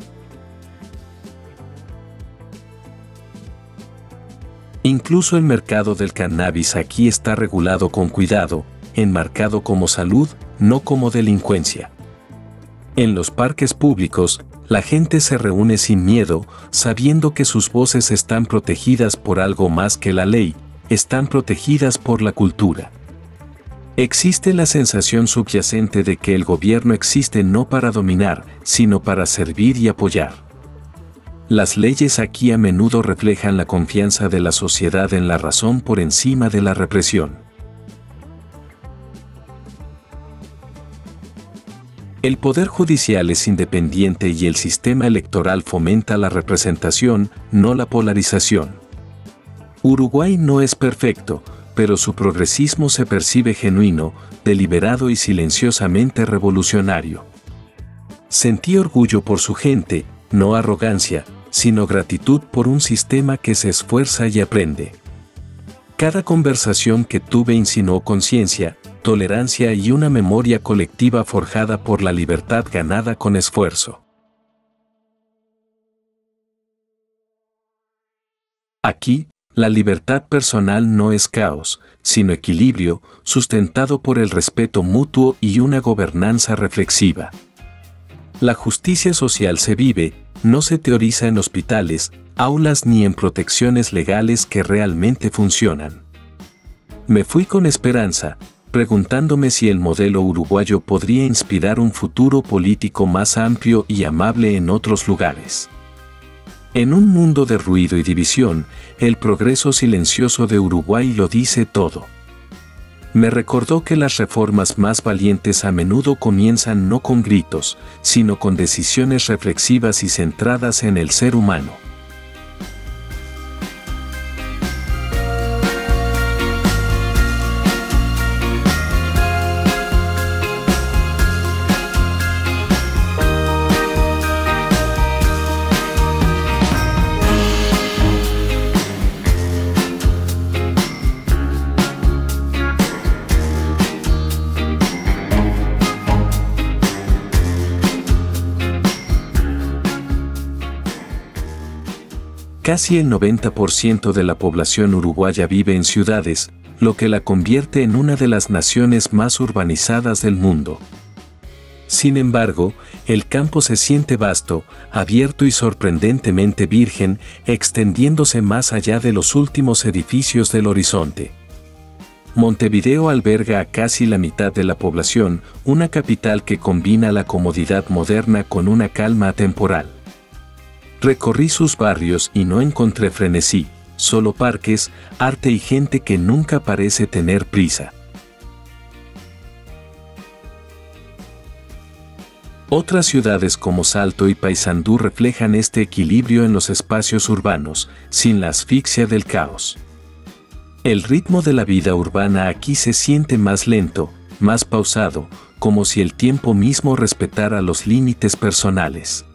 Incluso el mercado del cannabis aquí está regulado con cuidado, enmarcado como salud, no como delincuencia. En los parques públicos, la gente se reúne sin miedo, sabiendo que sus voces están protegidas por algo más que la ley, están protegidas por la cultura. Existe la sensación subyacente de que el gobierno existe no para dominar, sino para servir y apoyar. Las leyes aquí a menudo reflejan la confianza de la sociedad en la razón por encima de la represión. El poder judicial es independiente y el sistema electoral fomenta la representación, no la polarización. Uruguay no es perfecto, pero su progresismo se percibe genuino, deliberado y silenciosamente revolucionario. Sentí orgullo por su gente, no arrogancia, sino gratitud por un sistema que se esfuerza y aprende. Cada conversación que tuve insinuó conciencia, tolerancia y una memoria colectiva forjada por la libertad ganada con esfuerzo. Aquí, la libertad personal no es caos, sino equilibrio, sustentado por el respeto mutuo y una gobernanza reflexiva. La justicia social se vive, no se teoriza en hospitales, aulas ni en protecciones legales que realmente funcionan. Me fui con esperanza, preguntándome si el modelo uruguayo podría inspirar un futuro político más amplio y amable en otros lugares. En un mundo de ruido y división, el progreso silencioso de Uruguay lo dice todo. Me recordó que las reformas más valientes a menudo comienzan no con gritos, sino con decisiones reflexivas y centradas en el ser humano. Casi el 90% de la población uruguaya vive en ciudades, lo que la convierte en una de las naciones más urbanizadas del mundo. Sin embargo, el campo se siente vasto, abierto y sorprendentemente virgen, extendiéndose más allá de los últimos edificios del horizonte. Montevideo alberga a casi la mitad de la población, una capital que combina la comodidad moderna con una calma atemporal. Recorrí sus barrios y no encontré frenesí, solo parques, arte y gente que nunca parece tener prisa. Otras ciudades como Salto y Paysandú reflejan este equilibrio en los espacios urbanos, sin la asfixia del caos. El ritmo de la vida urbana aquí se siente más lento, más pausado, como si el tiempo mismo respetara los límites personales.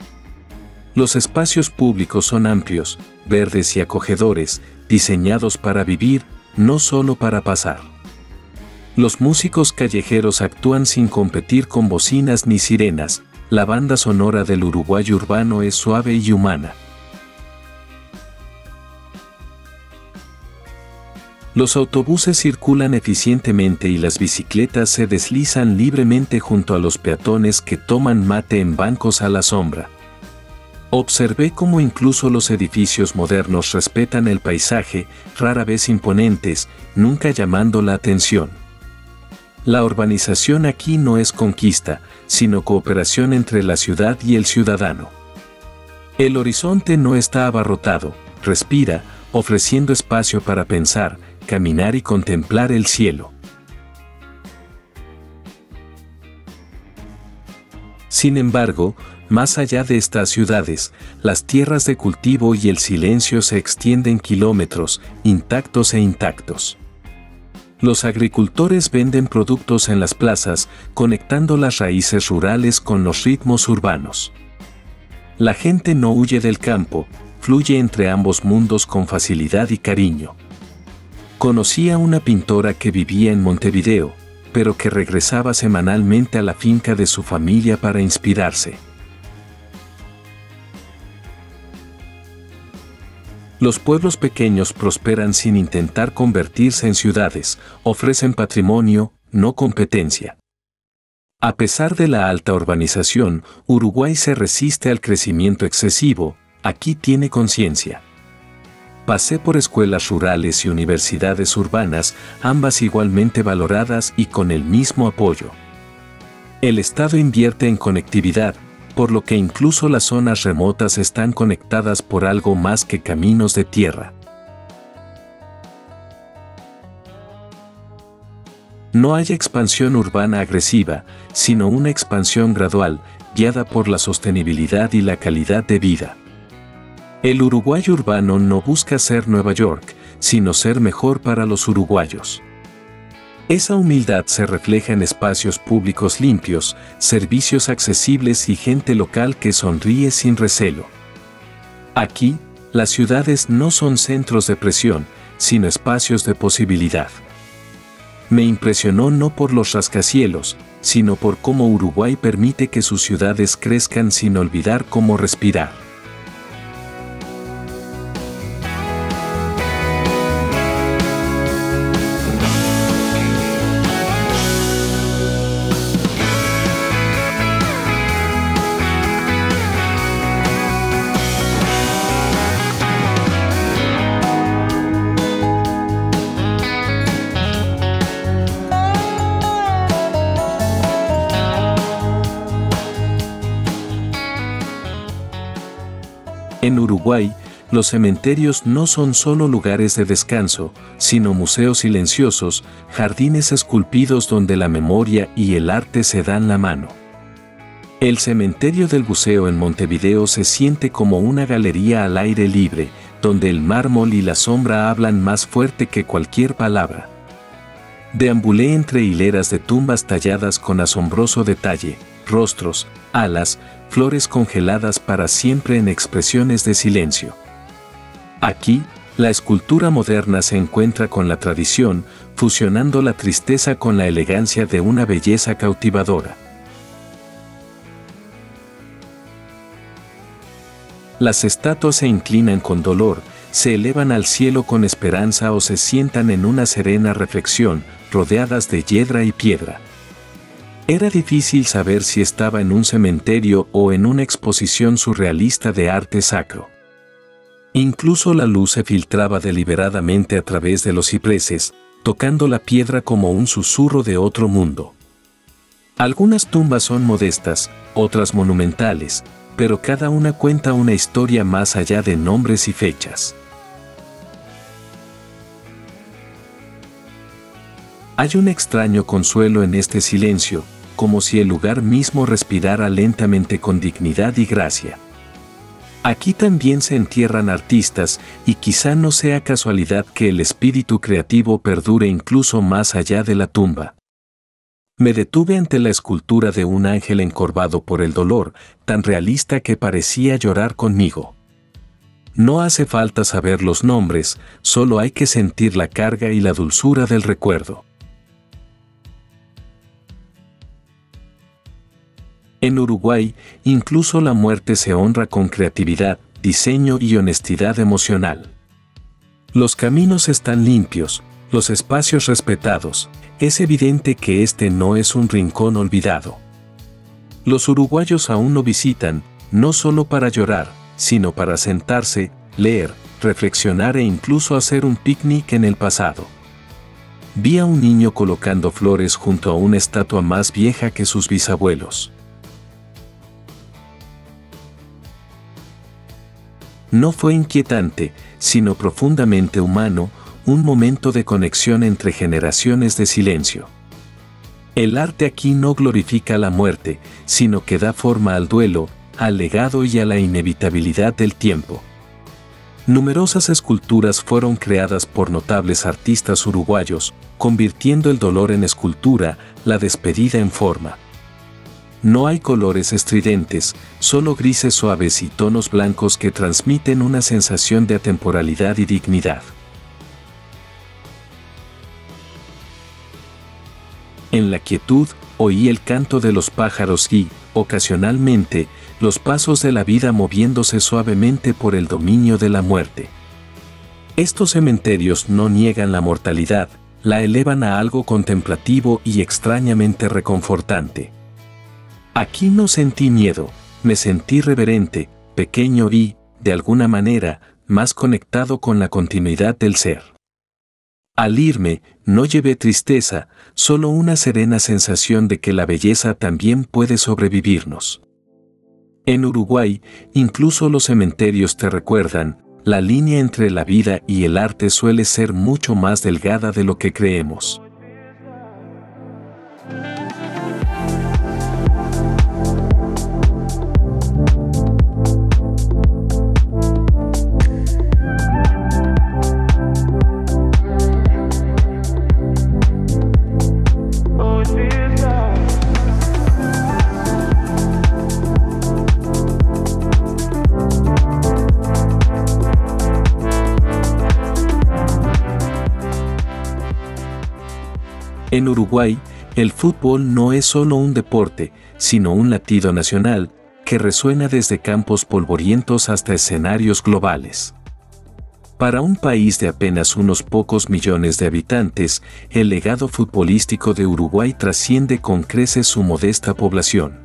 Los espacios públicos son amplios, verdes y acogedores, diseñados para vivir, no solo para pasar. Los músicos callejeros actúan sin competir con bocinas ni sirenas, la banda sonora del Uruguay urbano es suave y humana. Los autobuses circulan eficientemente y las bicicletas se deslizan libremente junto a los peatones que toman mate en bancos a la sombra. Observé cómo incluso los edificios modernos respetan el paisaje, rara vez imponentes, nunca llamando la atención. La urbanización aquí no es conquista, sino cooperación entre la ciudad y el ciudadano. El horizonte no está abarrotado, respira, ofreciendo espacio para pensar, caminar y contemplar el cielo. Sin embargo, más allá de estas ciudades, las tierras de cultivo y el silencio se extienden kilómetros, intactos e intactos. Los agricultores venden productos en las plazas, conectando las raíces rurales con los ritmos urbanos. La gente no huye del campo, fluye entre ambos mundos con facilidad y cariño. Conocí a una pintora que vivía en Montevideo, pero que regresaba semanalmente a la finca de su familia para inspirarse. Los pueblos pequeños prosperan sin intentar convertirse en ciudades, ofrecen patrimonio, no competencia. A pesar de la alta urbanización, Uruguay se resiste al crecimiento excesivo, aquí tiene conciencia. Pasé por escuelas rurales y universidades urbanas, ambas igualmente valoradas y con el mismo apoyo. El Estado invierte en conectividad, por lo que incluso las zonas remotas están conectadas por algo más que caminos de tierra. No hay expansión urbana agresiva, sino una expansión gradual, guiada por la sostenibilidad y la calidad de vida. El Uruguay urbano no busca ser Nueva York, sino ser mejor para los uruguayos. Esa humildad se refleja en espacios públicos limpios, servicios accesibles y gente local que sonríe sin recelo. Aquí, las ciudades no son centros de presión, sino espacios de posibilidad. Me impresionó no por los rascacielos, sino por cómo Uruguay permite que sus ciudades crezcan sin olvidar cómo respirar. En Uruguay, los cementerios no son solo lugares de descanso, sino museos silenciosos, jardines esculpidos donde la memoria y el arte se dan la mano. El cementerio del Buceo en Montevideo se siente como una galería al aire libre, donde el mármol y la sombra hablan más fuerte que cualquier palabra. Deambulé entre hileras de tumbas talladas con asombroso detalle, rostros, alas, flores congeladas para siempre en expresiones de silencio. Aquí, la escultura moderna se encuentra con la tradición, fusionando la tristeza con la elegancia de una belleza cautivadora. Las estatuas se inclinan con dolor, se elevan al cielo con esperanza o se sientan en una serena reflexión, rodeadas de hiedra y piedra. Era difícil saber si estaba en un cementerio o en una exposición surrealista de arte sacro. Incluso la luz se filtraba deliberadamente a través de los cipreses, tocando la piedra como un susurro de otro mundo. Algunas tumbas son modestas, otras monumentales, pero cada una cuenta una historia más allá de nombres y fechas. Hay un extraño consuelo en este silencio, como si el lugar mismo respirara lentamente con dignidad y gracia. Aquí también se entierran artistas, y quizá no sea casualidad que el espíritu creativo perdure incluso más allá de la tumba. Me detuve ante la escultura de un ángel encorvado por el dolor, tan realista que parecía llorar conmigo. No hace falta saber los nombres, solo hay que sentir la carga y la dulzura del recuerdo. En Uruguay, incluso la muerte se honra con creatividad, diseño y honestidad emocional. Los caminos están limpios, los espacios respetados, es evidente que este no es un rincón olvidado. Los uruguayos aún lo visitan, no solo para llorar, sino para sentarse, leer, reflexionar e incluso hacer un picnic en el pasado. Vi a un niño colocando flores junto a una estatua más vieja que sus bisabuelos. No fue inquietante, sino profundamente humano, un momento de conexión entre generaciones de silencio. El arte aquí no glorifica la muerte, sino que da forma al duelo, al legado y a la inevitabilidad del tiempo. Numerosas esculturas fueron creadas por notables artistas uruguayos, convirtiendo el dolor en escultura, la despedida en forma. No hay colores estridentes, solo grises suaves y tonos blancos que transmiten una sensación de atemporalidad y dignidad. En la quietud, oí el canto de los pájaros y, ocasionalmente, los pasos de la vida moviéndose suavemente por el dominio de la muerte. Estos cementerios no niegan la mortalidad, la elevan a algo contemplativo y extrañamente reconfortante. Aquí no sentí miedo, me sentí reverente, pequeño y, de alguna manera, más conectado con la continuidad del ser. Al irme, no llevé tristeza, solo una serena sensación de que la belleza también puede sobrevivirnos. En Uruguay, incluso los cementerios te recuerdan, la línea entre la vida y el arte suele ser mucho más delgada de lo que creemos. En Uruguay, el fútbol no es solo un deporte, sino un latido nacional, que resuena desde campos polvorientos hasta escenarios globales. Para un país de apenas unos pocos millones de habitantes, el legado futbolístico de Uruguay trasciende con creces su modesta población.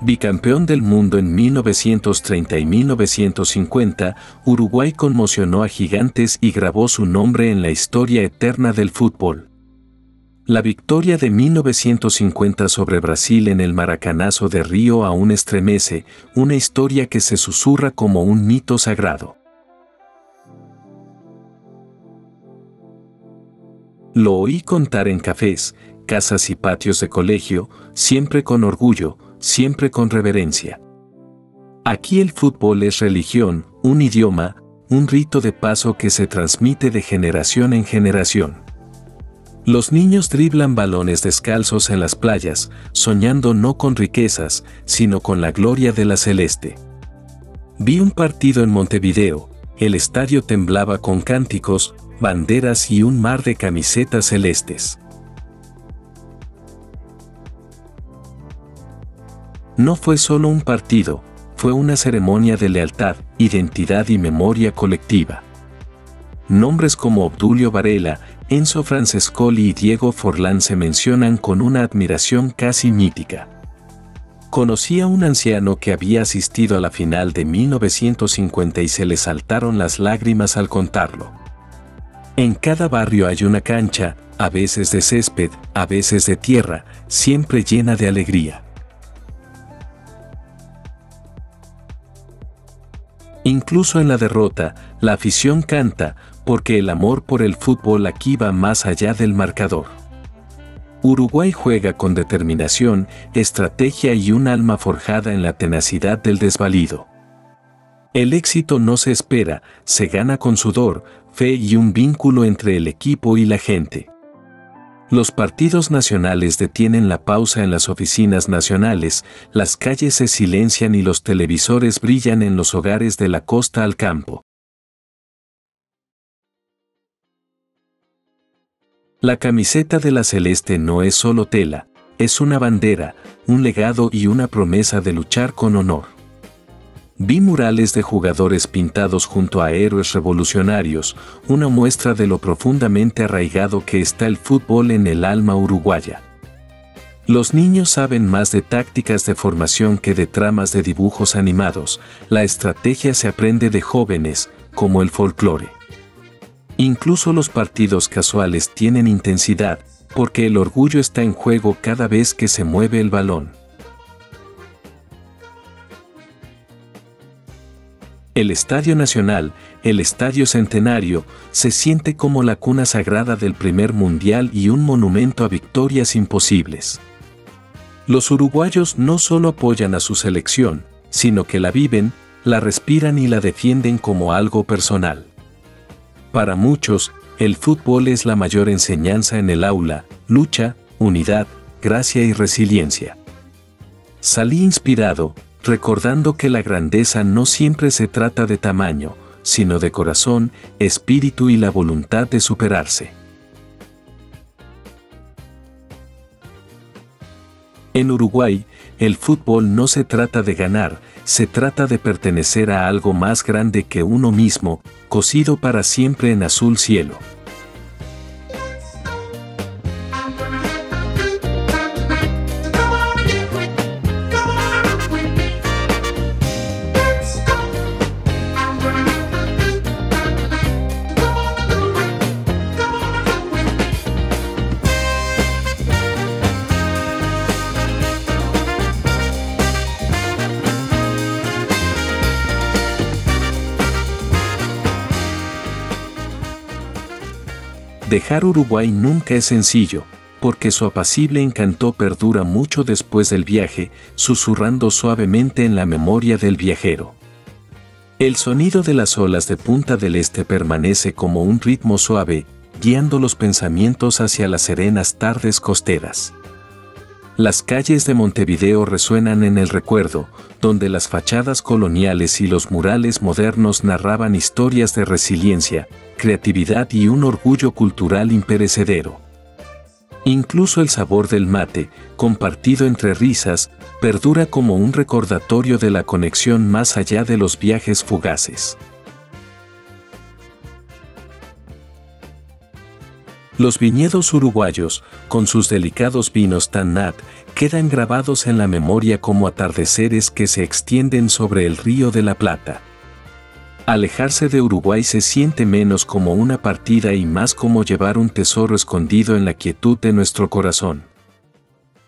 Bicampeón del mundo en 1930 y 1950, Uruguay conmocionó a gigantes y grabó su nombre en la historia eterna del fútbol. La victoria de 1950 sobre Brasil en el Maracanazo de Río aún estremece, una historia que se susurra como un mito sagrado. Lo oí contar en cafés, casas y patios de colegio, siempre con orgullo, siempre con reverencia. Aquí el fútbol es religión, un idioma, un rito de paso que se transmite de generación en generación. Los niños driblan balones descalzos en las playas, soñando no con riquezas, sino con la gloria de la celeste. Vi un partido en Montevideo, el estadio temblaba con cánticos, banderas y un mar de camisetas celestes. No fue solo un partido, fue una ceremonia de lealtad, identidad y memoria colectiva. Nombres como Obdulio Varela, Enzo Francescoli y Diego Forlán se mencionan con una admiración casi mítica. Conocí a un anciano que había asistido a la final de 1950 y se le saltaron las lágrimas al contarlo. En cada barrio hay una cancha, a veces de césped, a veces de tierra, siempre llena de alegría. Incluso en la derrota, la afición canta, porque el amor por el fútbol aquí va más allá del marcador. Uruguay juega con determinación, estrategia y un alma forjada en la tenacidad del desvalido. El éxito no se espera, se gana con sudor, fe y un vínculo entre el equipo y la gente. Los partidos nacionales detienen la pausa en las oficinas nacionales, las calles se silencian y los televisores brillan en los hogares de la costa al campo. La camiseta de la celeste no es solo tela, es una bandera, un legado y una promesa de luchar con honor. Vi murales de jugadores pintados junto a héroes revolucionarios, una muestra de lo profundamente arraigado que está el fútbol en el alma uruguaya. Los niños saben más de tácticas de formación que de tramas de dibujos animados, la estrategia se aprende de jóvenes, como el folclore. Incluso los partidos casuales tienen intensidad, porque el orgullo está en juego cada vez que se mueve el balón. El Estadio Nacional, el Estadio Centenario, se siente como la cuna sagrada del primer mundial y un monumento a victorias imposibles. Los uruguayos no solo apoyan a su selección, sino que la viven, la respiran y la defienden como algo personal. Para muchos, el fútbol es la mayor enseñanza en el aula, lucha, unidad, gracia y resiliencia. Salí inspirado, recordando que la grandeza no siempre se trata de tamaño, sino de corazón, espíritu y la voluntad de superarse. En Uruguay, el fútbol no se trata de ganar, se trata de pertenecer a algo más grande que uno mismo, cosido para siempre en azul cielo. Dejar Uruguay nunca es sencillo, porque su apacible encanto perdura mucho después del viaje, susurrando suavemente en la memoria del viajero. El sonido de las olas de Punta del Este permanece como un ritmo suave, guiando los pensamientos hacia las serenas tardes costeras. Las calles de Montevideo resuenan en el recuerdo, donde las fachadas coloniales y los murales modernos narraban historias de resiliencia, creatividad y un orgullo cultural imperecedero. Incluso el sabor del mate, compartido entre risas, perdura como un recordatorio de la conexión más allá de los viajes fugaces. Los viñedos uruguayos, con sus delicados vinos Tannat, quedan grabados en la memoria como atardeceres que se extienden sobre el Río de la Plata. Alejarse de Uruguay se siente menos como una partida y más como llevar un tesoro escondido en la quietud de nuestro corazón.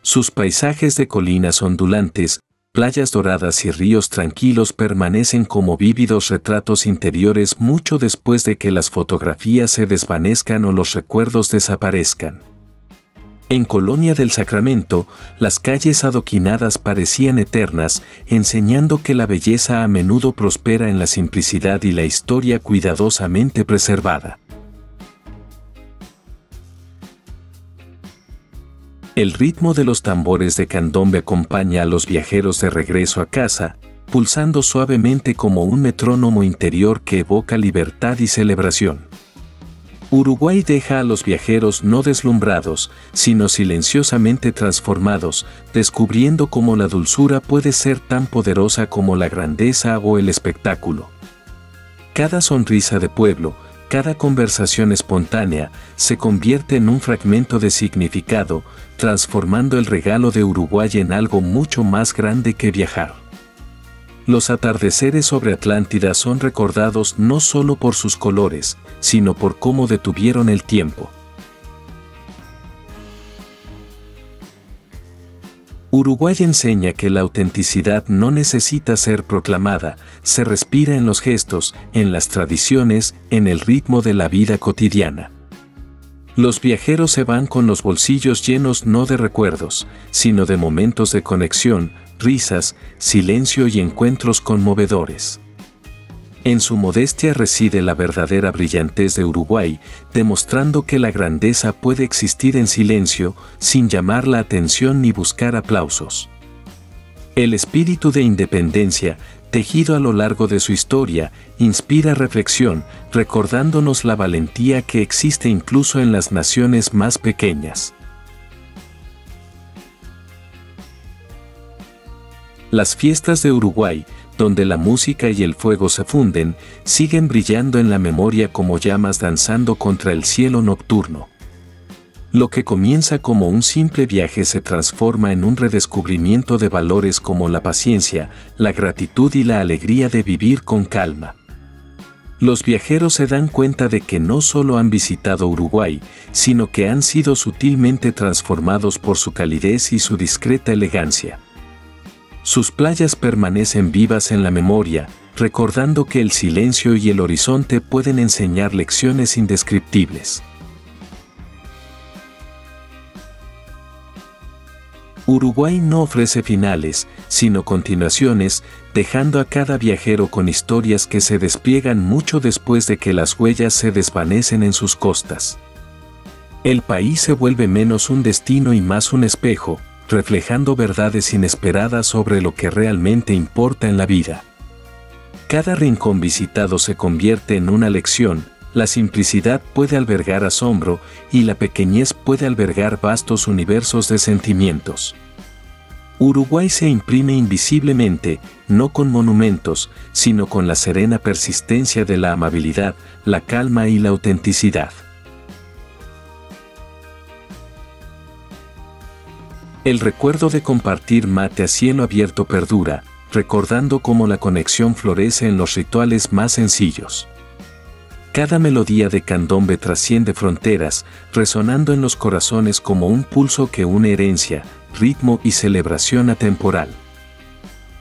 Sus paisajes de colinas ondulantes, playas doradas y ríos tranquilos permanecen como vívidos retratos interiores mucho después de que las fotografías se desvanezcan o los recuerdos desaparezcan. En Colonia del Sacramento, las calles adoquinadas parecían eternas, enseñando que la belleza a menudo prospera en la simplicidad y la historia cuidadosamente preservada. El ritmo de los tambores de candombe acompaña a los viajeros de regreso a casa, pulsando suavemente como un metrónomo interior que evoca libertad y celebración. Uruguay deja a los viajeros no deslumbrados, sino silenciosamente transformados, descubriendo cómo la dulzura puede ser tan poderosa como la grandeza o el espectáculo. Cada sonrisa de pueblo, cada conversación espontánea, se convierte en un fragmento de significado, transformando el regalo de Uruguay en algo mucho más grande que viajar. Los atardeceres sobre Atlántida son recordados no solo por sus colores, sino por cómo detuvieron el tiempo. Uruguay enseña que la autenticidad no necesita ser proclamada, se respira en los gestos, en las tradiciones, en el ritmo de la vida cotidiana. Los viajeros se van con los bolsillos llenos no de recuerdos, sino de momentos de conexión, risas, silencio y encuentros conmovedores. En su modestia reside la verdadera brillantez de Uruguay, demostrando que la grandeza puede existir en silencio, sin llamar la atención ni buscar aplausos. El espíritu de independencia, tejido a lo largo de su historia, inspira reflexión, recordándonos la valentía que existe incluso en las naciones más pequeñas. Las fiestas de Uruguay, donde la música y el fuego se funden, siguen brillando en la memoria como llamas danzando contra el cielo nocturno. Lo que comienza como un simple viaje se transforma en un redescubrimiento de valores como la paciencia, la gratitud y la alegría de vivir con calma. Los viajeros se dan cuenta de que no solo han visitado Uruguay, sino que han sido sutilmente transformados por su calidez y su discreta elegancia. Sus playas permanecen vivas en la memoria, recordando que el silencio y el horizonte pueden enseñar lecciones indescriptibles. Uruguay no ofrece finales, sino continuaciones, dejando a cada viajero con historias que se despliegan mucho después de que las huellas se desvanecen en sus costas. El país se vuelve menos un destino y más un espejo, reflejando verdades inesperadas sobre lo que realmente importa en la vida. Cada rincón visitado se convierte en una lección, la simplicidad puede albergar asombro y la pequeñez puede albergar vastos universos de sentimientos. Uruguay se imprime invisiblemente, no con monumentos, sino con la serena persistencia de la amabilidad, la calma y la autenticidad. El recuerdo de compartir mate a cielo abierto perdura, recordando cómo la conexión florece en los rituales más sencillos. Cada melodía de candombe trasciende fronteras, resonando en los corazones como un pulso que une herencia, ritmo y celebración atemporal.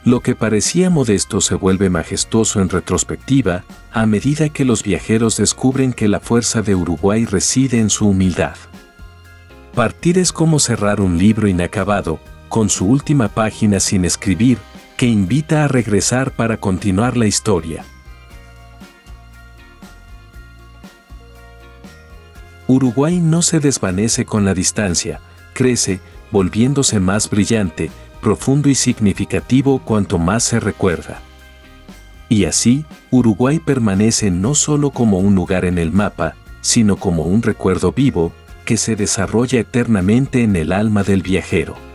Lo que parecía modesto se vuelve majestuoso en retrospectiva, a medida que los viajeros descubren que la fuerza de Uruguay reside en su humildad. Partir es como cerrar un libro inacabado, con su última página sin escribir, que invita a regresar para continuar la historia. Uruguay no se desvanece con la distancia, crece, volviéndose más brillante, profundo y significativo cuanto más se recuerda. Y así, Uruguay permanece no solo como un lugar en el mapa, sino como un recuerdo vivo, que se desarrolla eternamente en el alma del viajero.